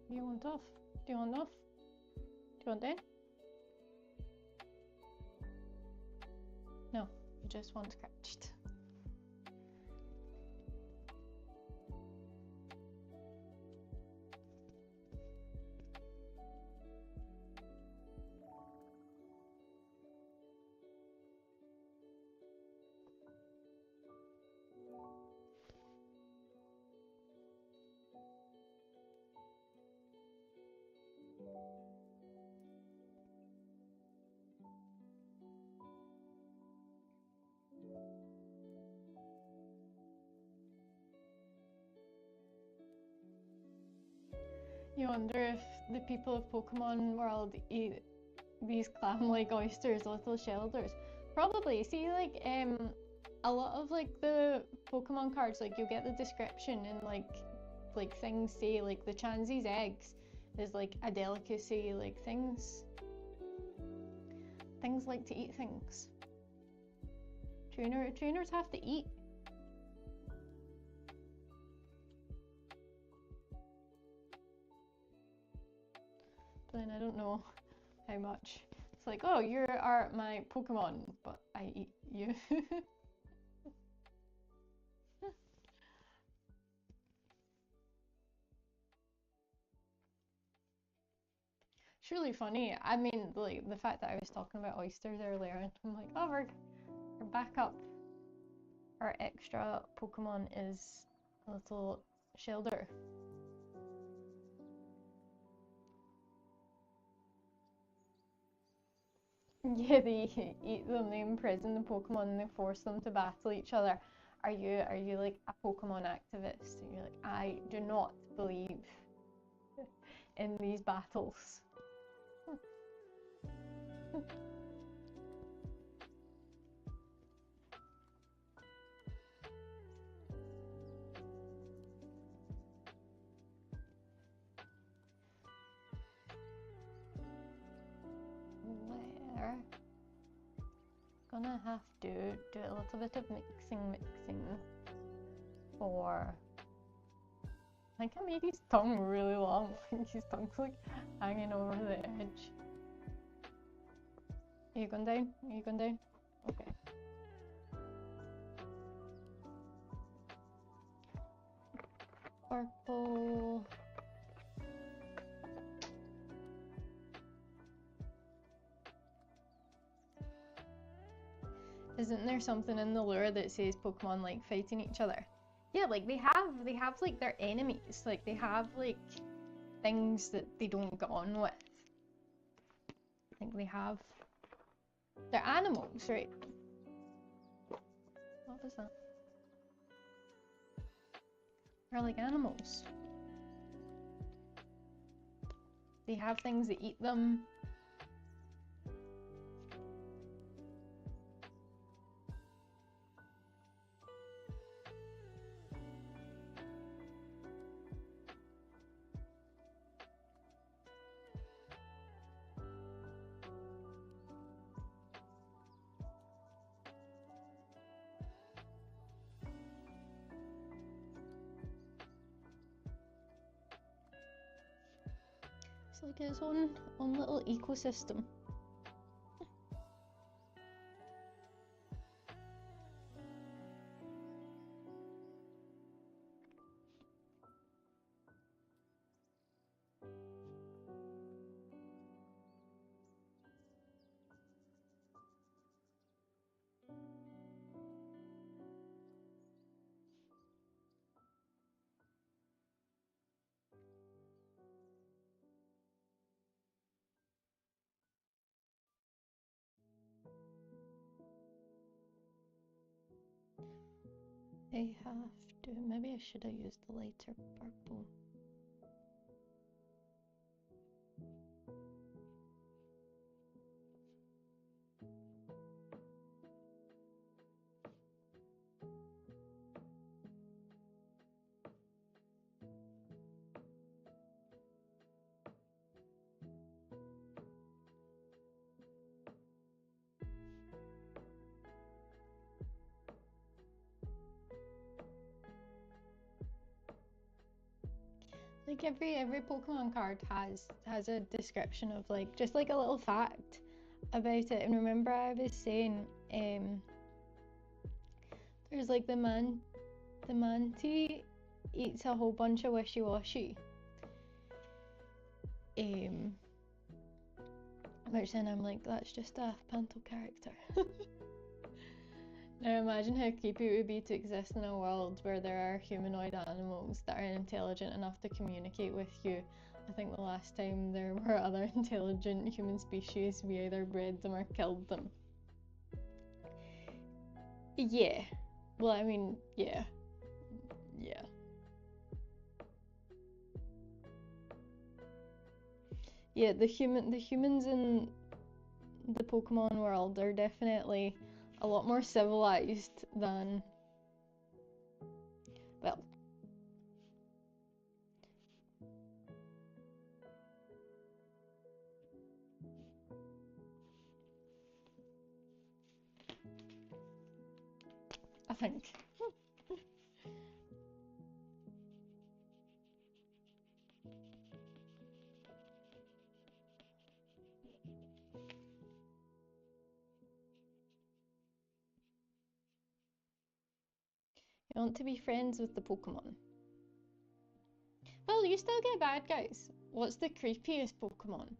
Do you want off? Do you want off? Do you want in? No, you just want scratched. You wonder if the people of Pokemon World eat these clam-like oysters, little shelters. Probably. See, like, a lot of, like, the Pokemon cards, like, you'll get the description and, like things say, like, the Chansee's eggs is, like, a delicacy, like, things like to eat things. Trainers have to eat. Then I don't know how much. It's like, oh, you are my Pokemon, but I eat you. It's really funny. I mean, like the fact that I was talking about oysters earlier, and I'm like, oh, our backup, our extra Pokemon is a little shelter. Yeah, they eat them, they imprison the Pokemon, and they force them to battle each other. Are you like a Pokemon activist? And you're like, I do not believe in these battles. Where gonna have to do a little bit of mixing for. I think I made his tongue really long. I think his tongue's like hanging over the edge. Are you going down? Are you going down? Okay. Purple. Isn't there something in the lure that says Pokemon like fighting each other? Yeah, like they have like their enemies. Like they have like things that they don't get on with. Like they have, they're animals, right? What was that? They're like animals. They have things that eat them. It's like its own little ecosystem. I have to, maybe I should have used the lighter purple. Like every Pokemon card has a description of like just like a little fact about it. And remember I was saying there's like the Manti eats a whole bunch of wishy-washy. Which then I'm like, that's just a Panto character. Now imagine how creepy it would be to exist in a world where there are humanoid animals that are intelligent enough to communicate with you. I think the last time there were other intelligent human species, we either bred them or killed them. Yeah. Well, I mean, yeah. Yeah. Yeah, the humans in the Pokemon world are definitely a lot more civilized than, well, I think. You want to be friends with the Pokemon. Well, you still get bad guys. What's the creepiest Pokemon?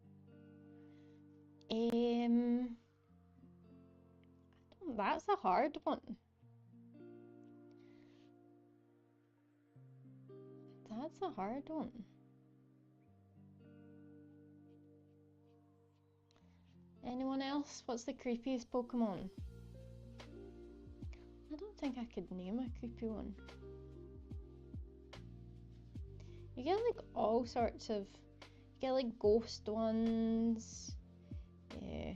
That's a hard one. That's a hard one. Anyone else? What's the creepiest Pokemon? I don't think I could name a creepy one. You get like all sorts of, you get like ghost ones. Yeah.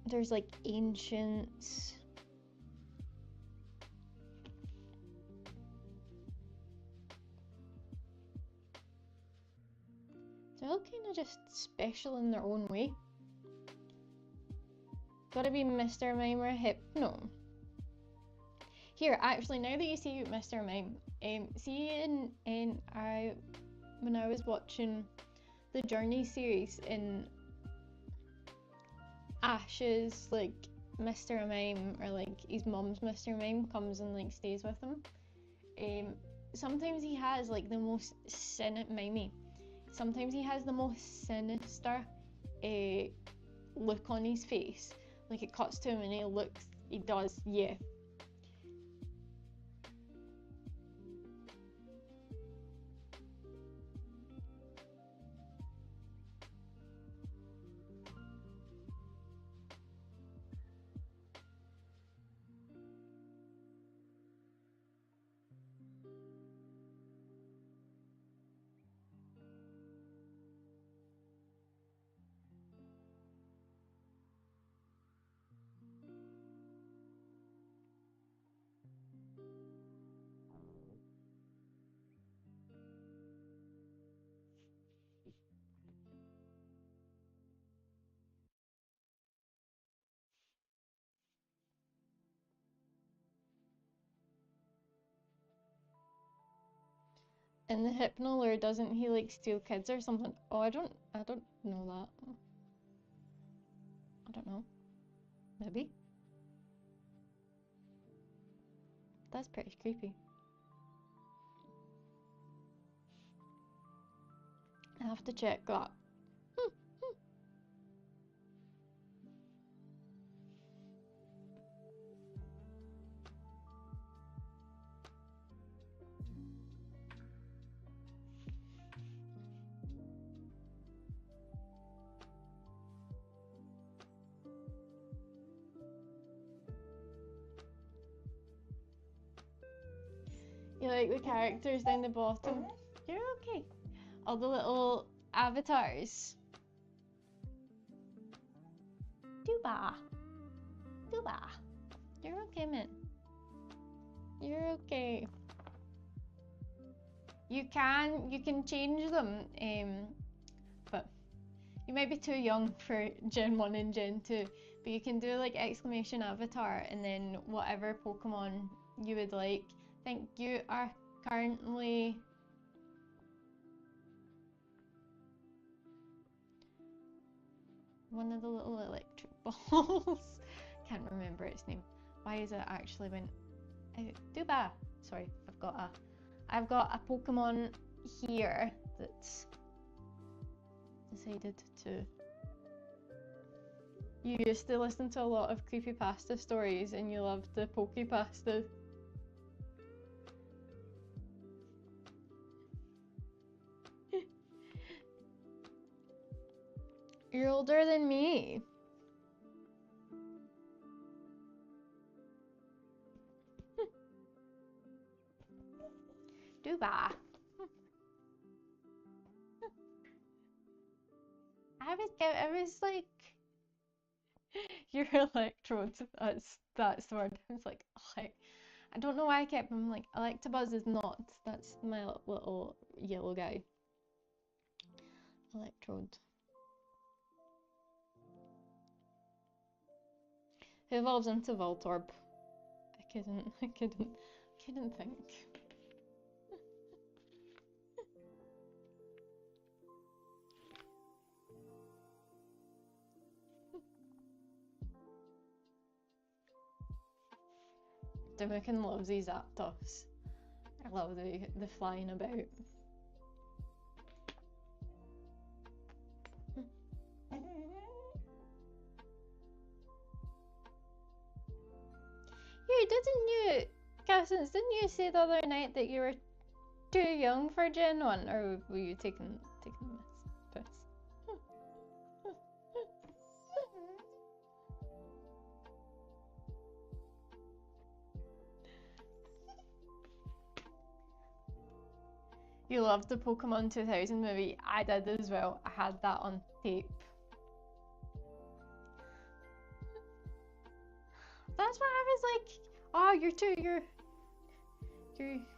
There's like ancients. They're all kind of just special in their own way. Gotta be Mr. Mime or Hypno. Here, actually, now that you see Mr. Mime, see when I was watching the Journey series in Ash's like Mr. Mime, or like his mum's Mr. Mime comes and like stays with him. Sometimes he has like the most sometimes he has the most sinister look on his face. Like it cuts to him and he does, yeah. In the Hypnolure, doesn't he like steal kids or something? Oh, I don't know that. I don't know. Maybe. That's pretty creepy. I have to check that. You like the characters down the bottom? You're okay. All the little avatars. Duba. Duba. You're okay, man. You're okay. You can change them, but you might be too young for Gen 1 and Gen 2. But you can do like exclamation avatar and then whatever Pokemon you would like. I think you are currently one of the little electric balls. Can't remember its name. Why is it actually went Duba? Sorry, I've got a Pokemon here that's decided to. You used to listen to a lot of creepypasta stories and you loved the Pokepasta. You're older than me. Duba. I was like, your electrodes. That's the word. I was like, oh, I don't know why I kept. I'm like, Electabuzz is not. That's my little yellow guy. Electrode. Who evolves into Voltorb? I couldn't think. Demican loves these Zapdos. I love the flying about. Cassins, didn't you say the other night that you were too young for Gen 1? Or were you taking the piss? You loved the Pokemon 2000 movie. I did as well. I had that on tape. That's why I was like, oh, you're Duba.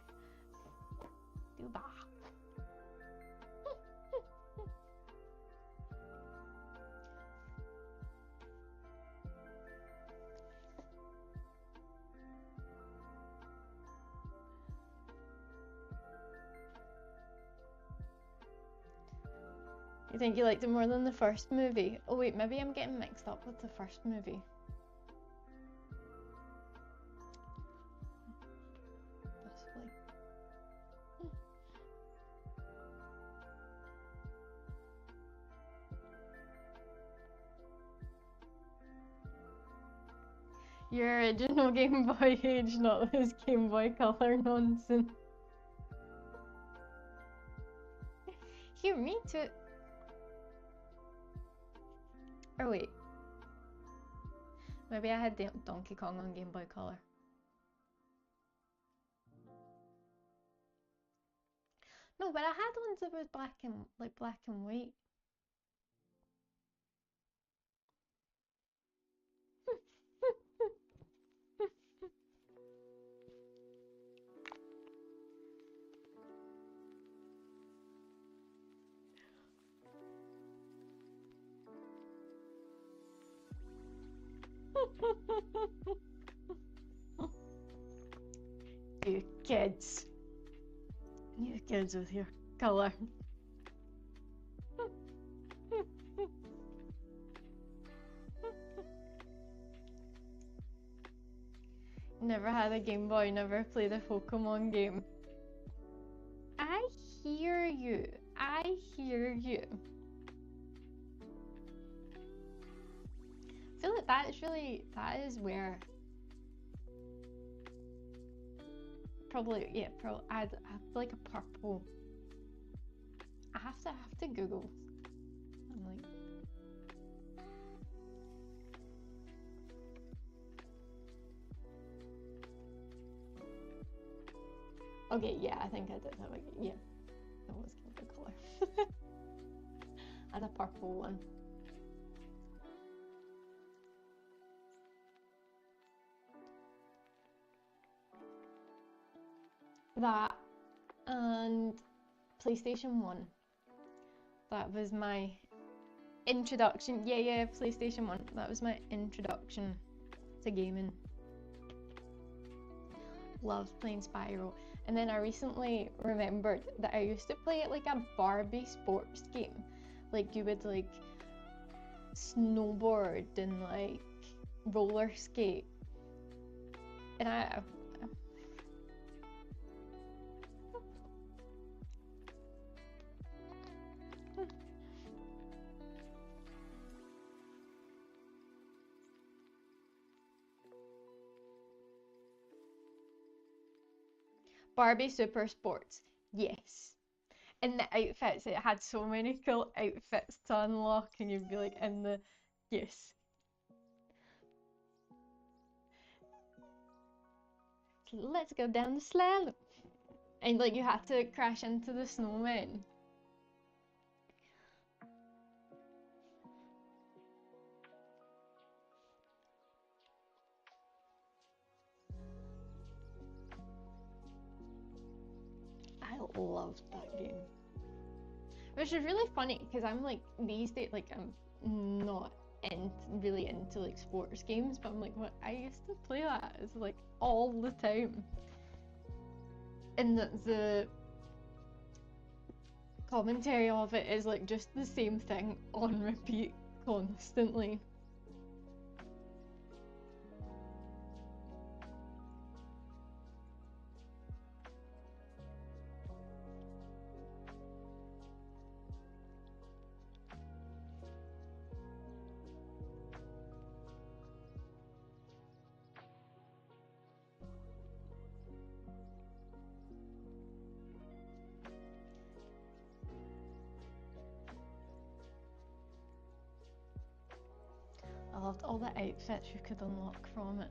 You think you liked it more than the first movie? Oh wait, maybe I'm getting mixed up with the first movie. Possibly. Your original Game Boy age, not this Game Boy Color nonsense. Here, me too. Or wait. Maybe I had Donkey Kong on Game Boy Color. No, but I had ones that was black and white. You kids. You kids with your color. Never had a Game Boy, never played a Pokemon game. I hear you. I hear you. I feel like that is where probably, yeah, I'd have like a purple. I have to Google. I'm like, okay, yeah, I think I did have a, yeah, that was kind of the color. I had a purple one. That and PlayStation 1. That was my introduction. Yeah, PlayStation 1. That was my introduction to gaming. Loved playing Spyro. And then I recently remembered that I used to play it like a Barbie sports game. Like you would like snowboard and like roller skate. And I Barbie Super Sports, yes. And the outfits, it had so many cool outfits to unlock, and you'd be like in the, yes. Let's go down the slab. And like you had to crash into the snowman. I loved that game. Which is really funny because I'm like these days, like I'm not really into like sports games, but I'm like, what? I used to play that as like all the time. And the commentary of it is like just the same thing on repeat constantly. I loved all the outfits you could unlock from it.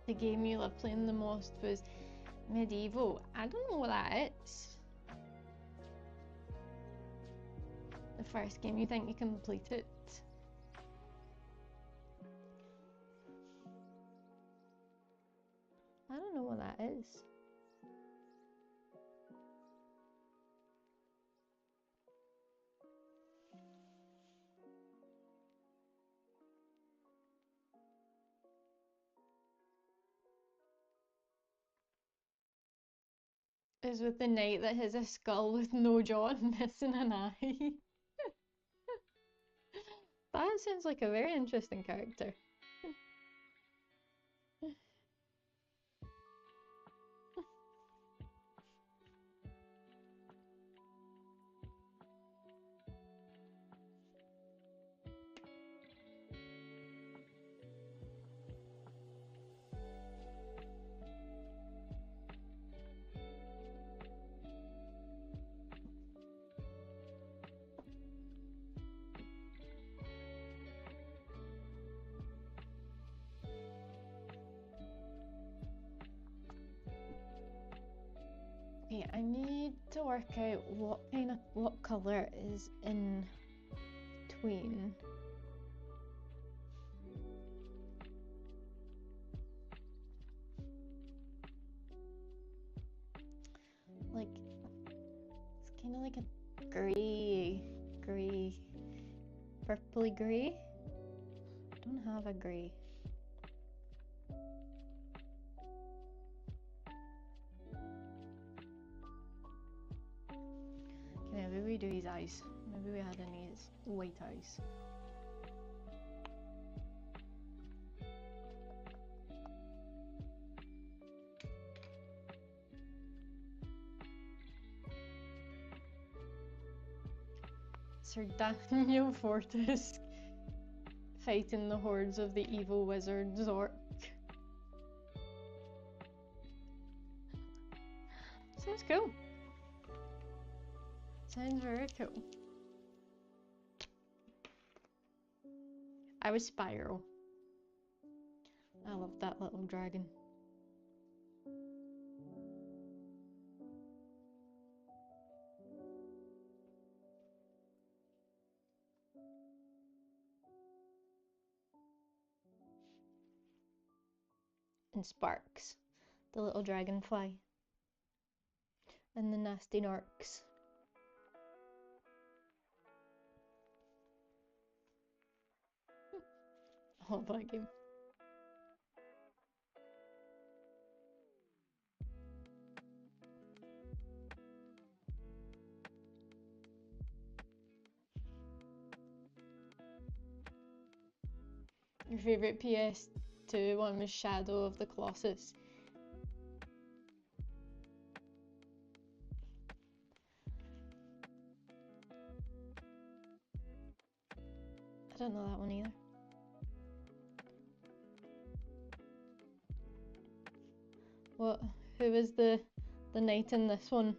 The game you loved playing the most was Medieval. I don't know what that is. The first game you think you completed. I don't know what that is. Is with the knight that has a skull with no jaw and missing an eye. That sounds like a very interesting character. Okay, I need to work out what colour is in between. Like, it's kind of like a grey, purpley grey. I don't have a grey. Okay, maybe we do his eyes. Maybe we had any white eyes. Sir Daniel Fortis fighting the hordes of the evil wizard Zork. Sounds cool. Sounds very cool. I was Spyro. I love that little dragon. And Sparks, the little dragonfly. And the nasty narcs. I love that game. Your favourite PS2 one was Shadow of the Colossus. I don't know that one either. What? Who was the knight in this one?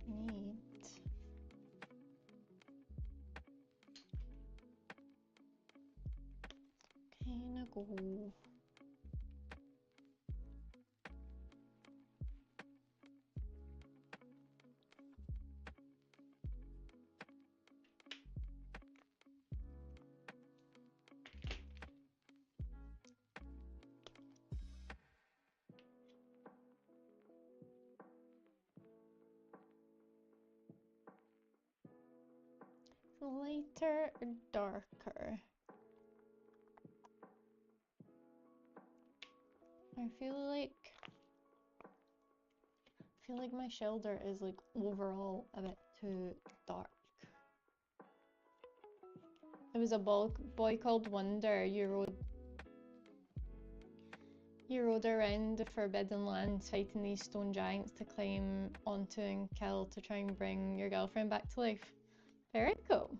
Neat. Kinda go. Lighter or darker? I feel like my shoulder is like overall a bit too dark. There was a boy called Wonder. You rode around the Forbidden Lands fighting these stone giants to climb onto and kill to try and bring your girlfriend back to life. Very cool.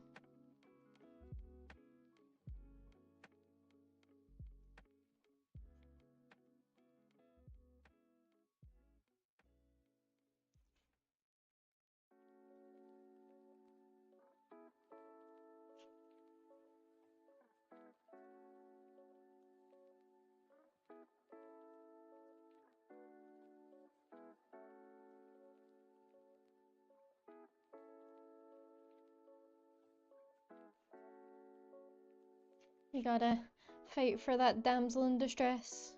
You gotta fight for that damsel in distress.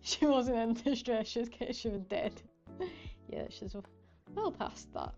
She wasn't in distress, she was dead. Yeah, she's well past that.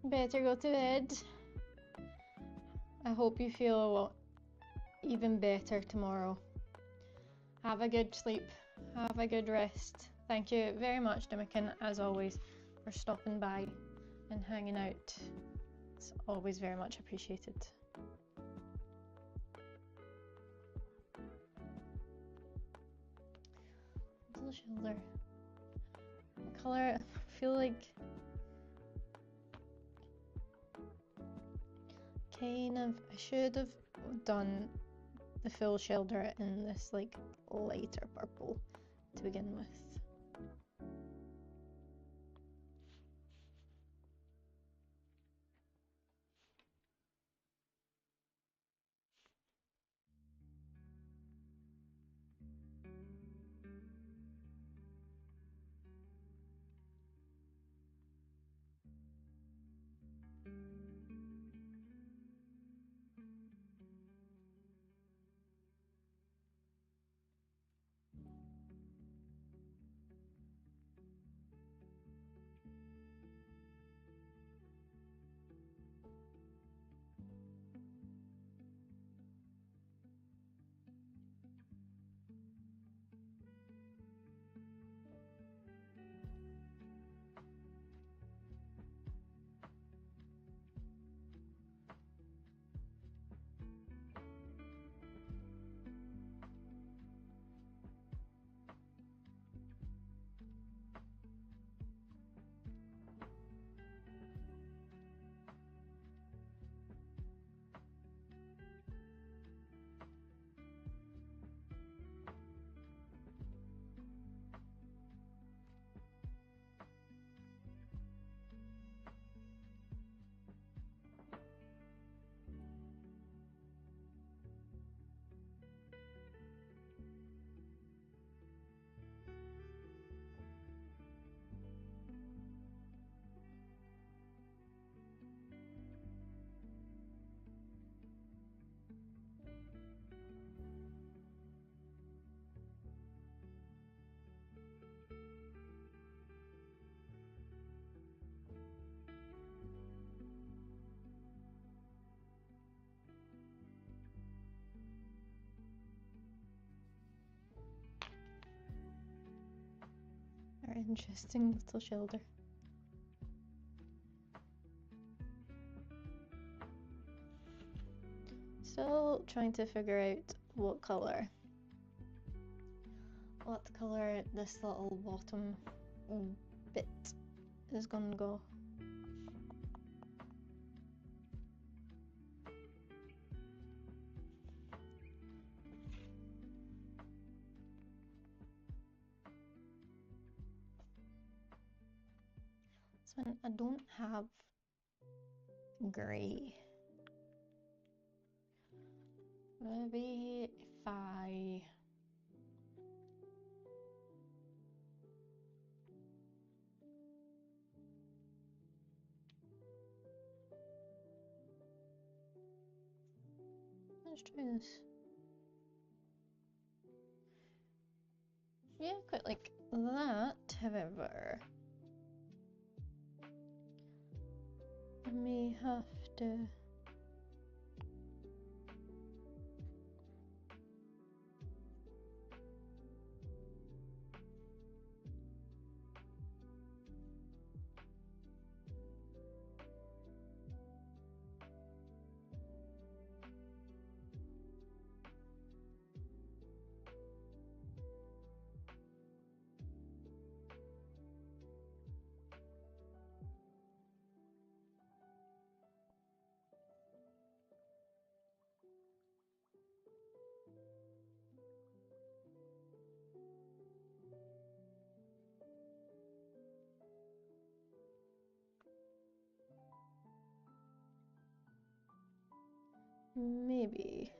Better go to bed. I hope you feel even better tomorrow. Have a good sleep. Have a good rest. Thank you very much, Dimikin, as always, for stopping by and hanging out. It's always very much appreciated. Little shoulder. What colour? I feel like kind of I should have done the full shoulder in this like lighter purple to begin with. Very interesting little shoulder. Still trying to figure out what colour this little bottom bit is gonna go. So I don't have grey. Maybe if I Let's try this. Yeah, quite like that, however. I may have to... Maybe.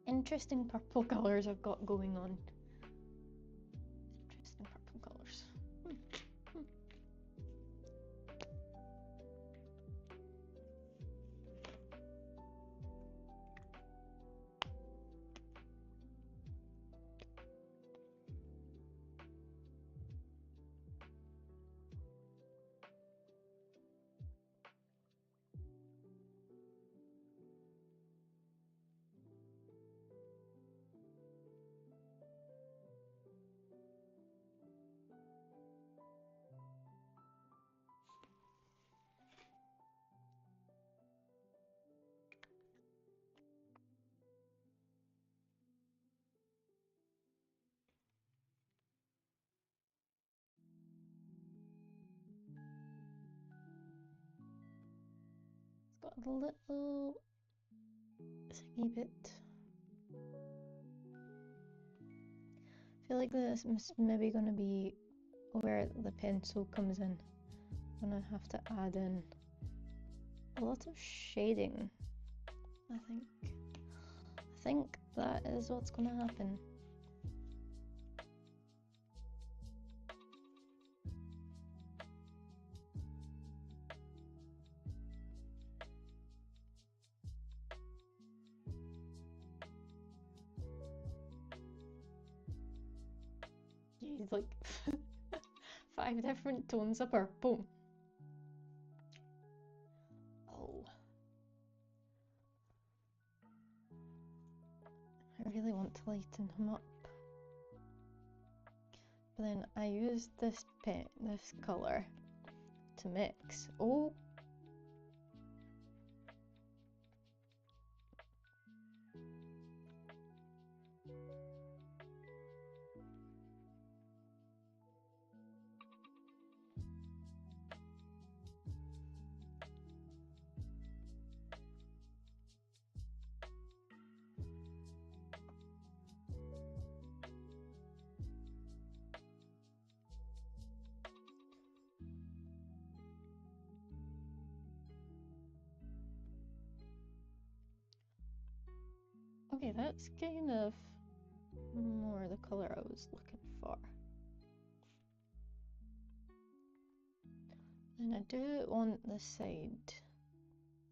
Interesting purple colours I've got going on. Interesting purple colours. Got a little thingy bit. I feel like this is maybe going to be where the pencil comes in. I'm going to have to add in a lot of shading, I think. I think that is what's going to happen. Jeez, like 5 different tones of purple. Oh. I really want to lighten him up. But then I used this colour to mix. Oh. Okay, that's kind of more the colour I was looking for. And I do want this side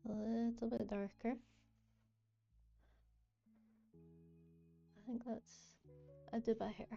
a little bit darker. I think that's a dip of hair.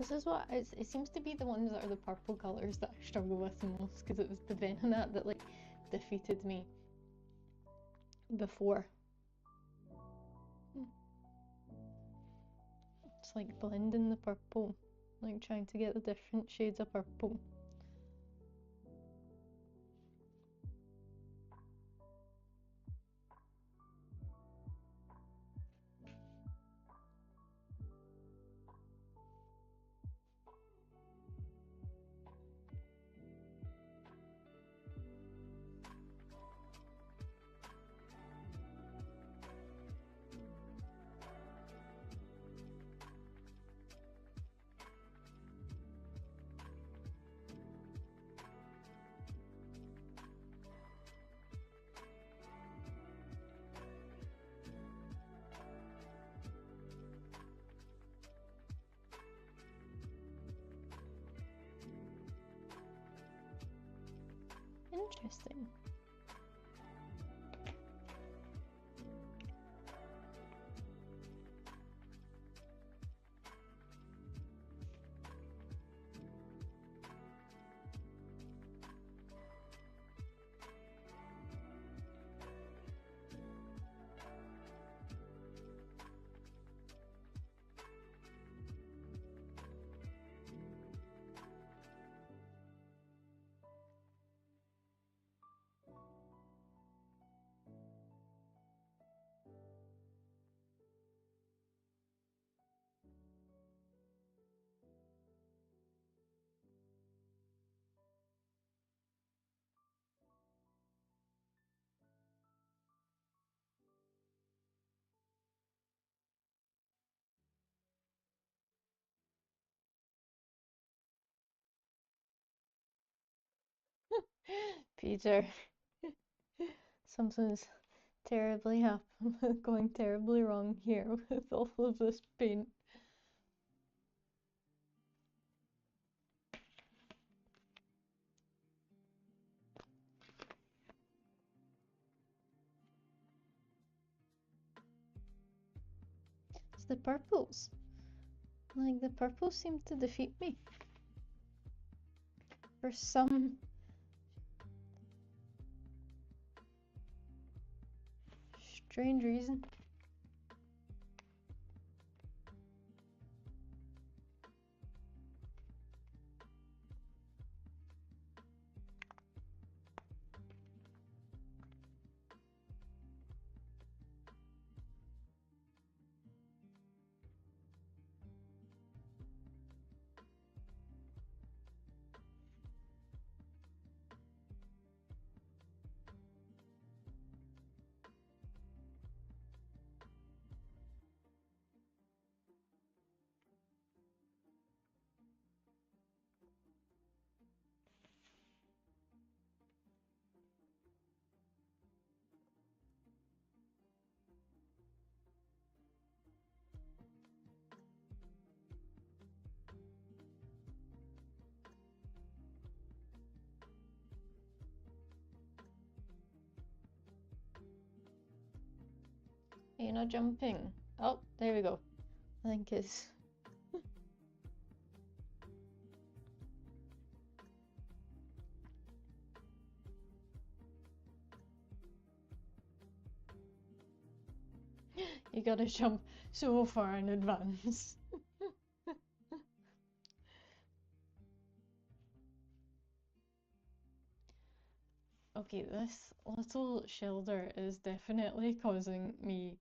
This is what it seems to be the ones that are the purple colours that I struggle with the most, because it was the Venonat that like defeated me before. It's like blending the purple, like trying to get the different shades of purple. Interesting. Peter, something's terribly going terribly wrong here with all of this paint. It's the purples. Like, the purples seem to defeat me. For some strange reason. You're not jumping. Oh, there we go. I think it's... You gotta jump so far in advance. Okay, this little shelter is definitely causing me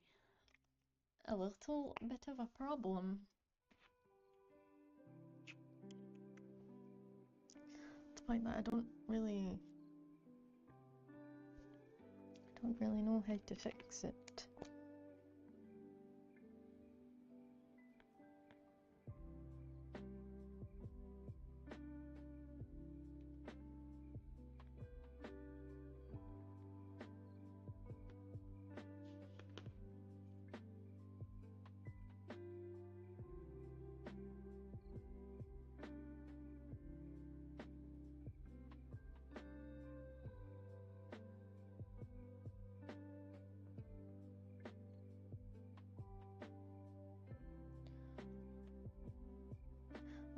a little bit of a problem. To the point that I don't really know how to fix it.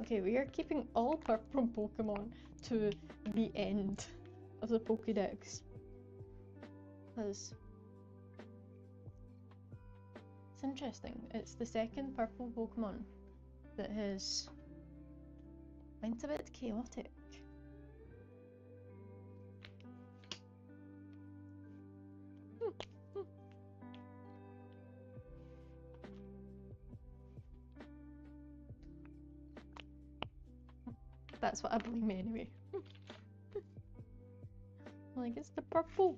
Okay, we are keeping all purple Pokemon to the end of the Pokédex. Because it's interesting. It's the second purple Pokemon that has went a bit chaotic. That's what I blame anyway. Like, it's the purple.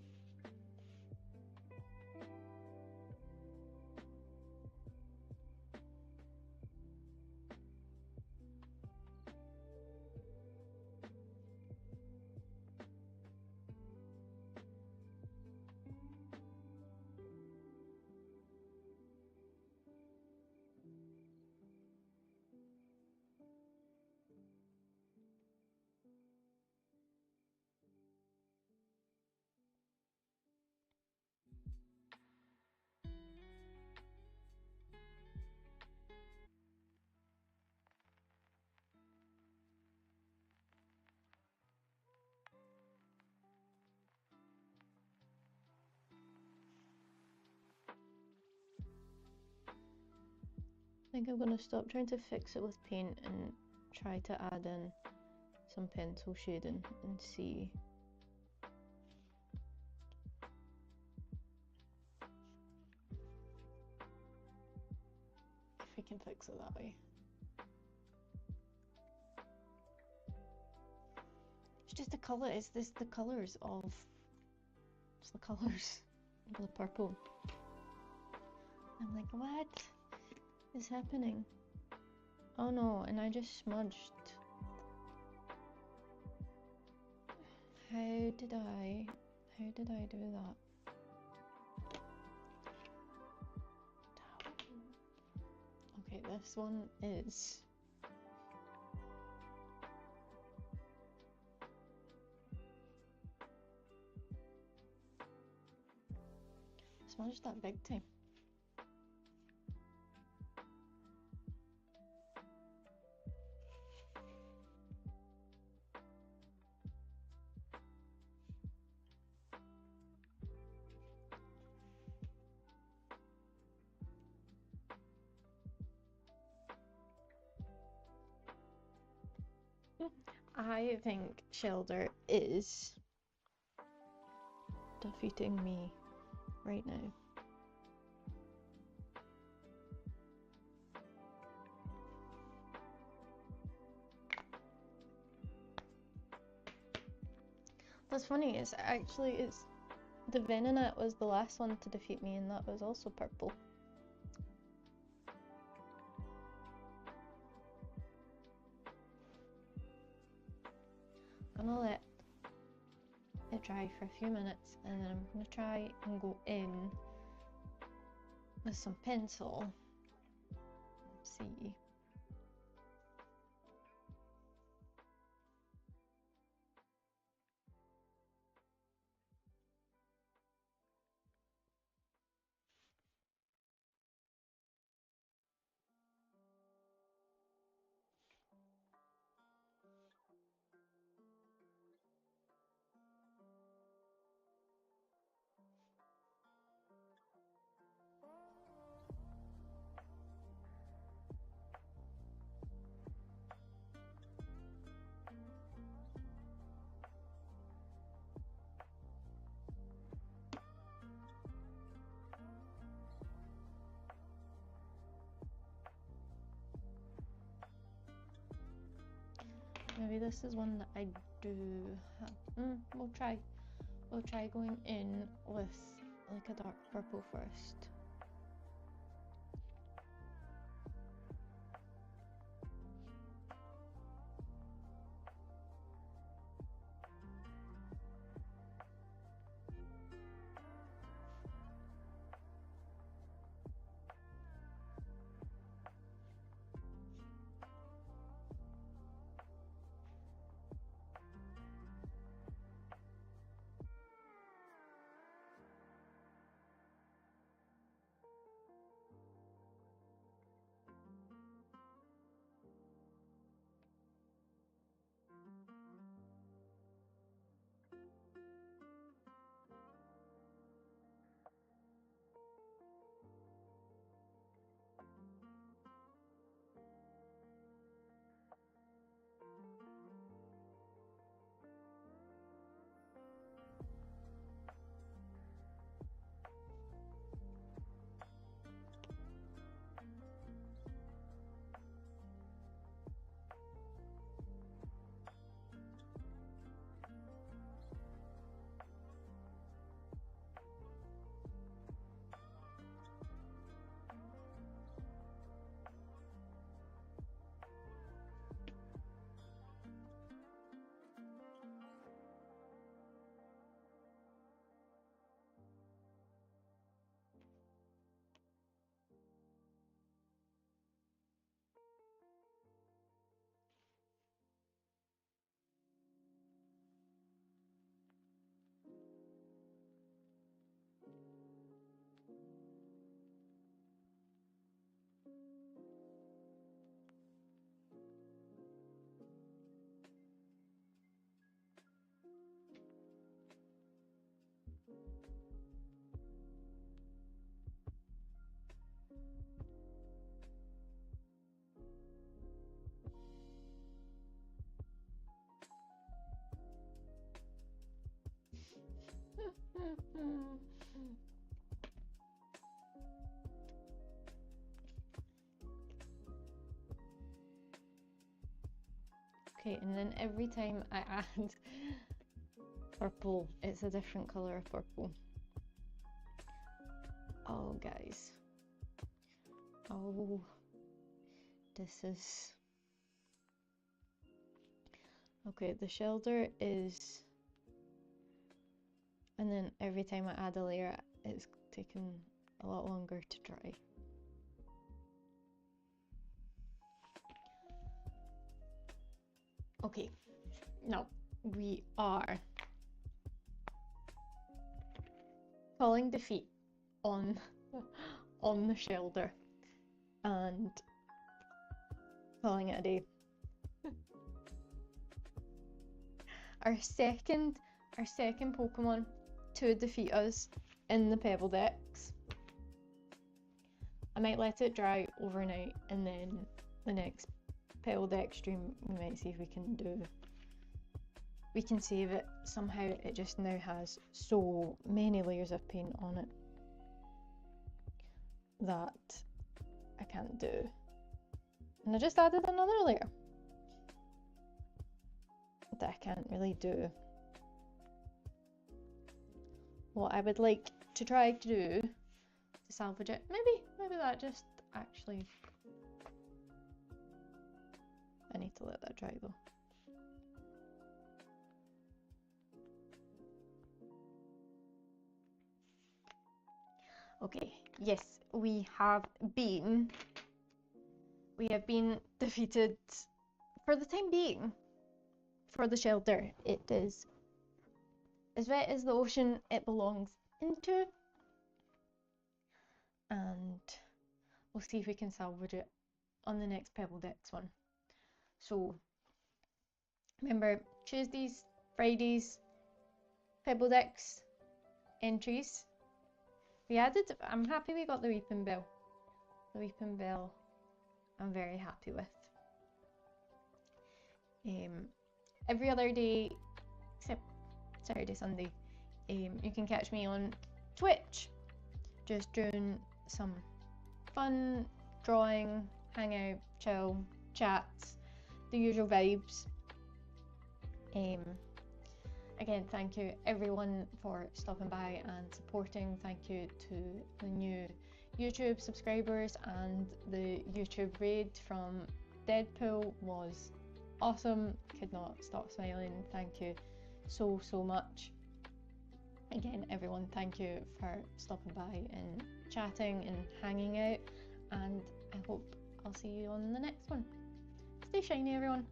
I think I'm gonna stop trying to fix it with paint and try to add in some pencil shading and see if we can fix it that way. It's just the colour, it's this the colours of it's the colours of the purple. I'm like, what is happening? Oh no, and I just smudged. How did I do that? Okay, this one is smudged that big time. I think Shelder is defeating me right now. What's funny is actually it's the Venonat was the last one to defeat me, and that was also purple. I'm gonna let it dry for a few minutes, and then I'm gonna try and go in with some pencil. Let's see. Maybe this is one that I do have. We'll try going in with like a dark purple first. Okay, and then every time I add purple, it's a different colour of purple. Oh, guys. Oh, this is... Okay, the shelter is... And then every time I add a layer, it's taking a lot longer to dry. Okay, now we are calling defeat on the shelter and calling it a day. Our second Pokemon to defeat us in the Pebble Dex. I might let it dry overnight, and then the next Pebble Dex stream we might see if we can save it somehow. It just now has so many layers of paint on it that I can't do. And I just added another layer that I can't really do. What I would like to try to do to salvage it, maybe that just actually, I need to let that dry though. Okay, yes, we have been defeated for the time being for the shelter. It is as wet as the ocean it belongs into, and we'll see if we can salvage it on the next Pebble Dex one. So remember, Tuesdays, Fridays, Pebble Dex entries. We added, I'm happy we got the Weepinbell. The Weepinbell I'm very happy with. Every other day except Saturday, Sunday, you can catch me on Twitch, just doing some fun drawing, hangout, chill, chats, the usual vibes. Again, thank you everyone for stopping by and supporting. Thank you to the new YouTube subscribers, and the YouTube raid from Deadpool was awesome. Could not stop smiling. Thank you so much. Again, everyone, thank you for stopping by and chatting and hanging out, and I hope I'll see you on the next one. Stay shiny, everyone.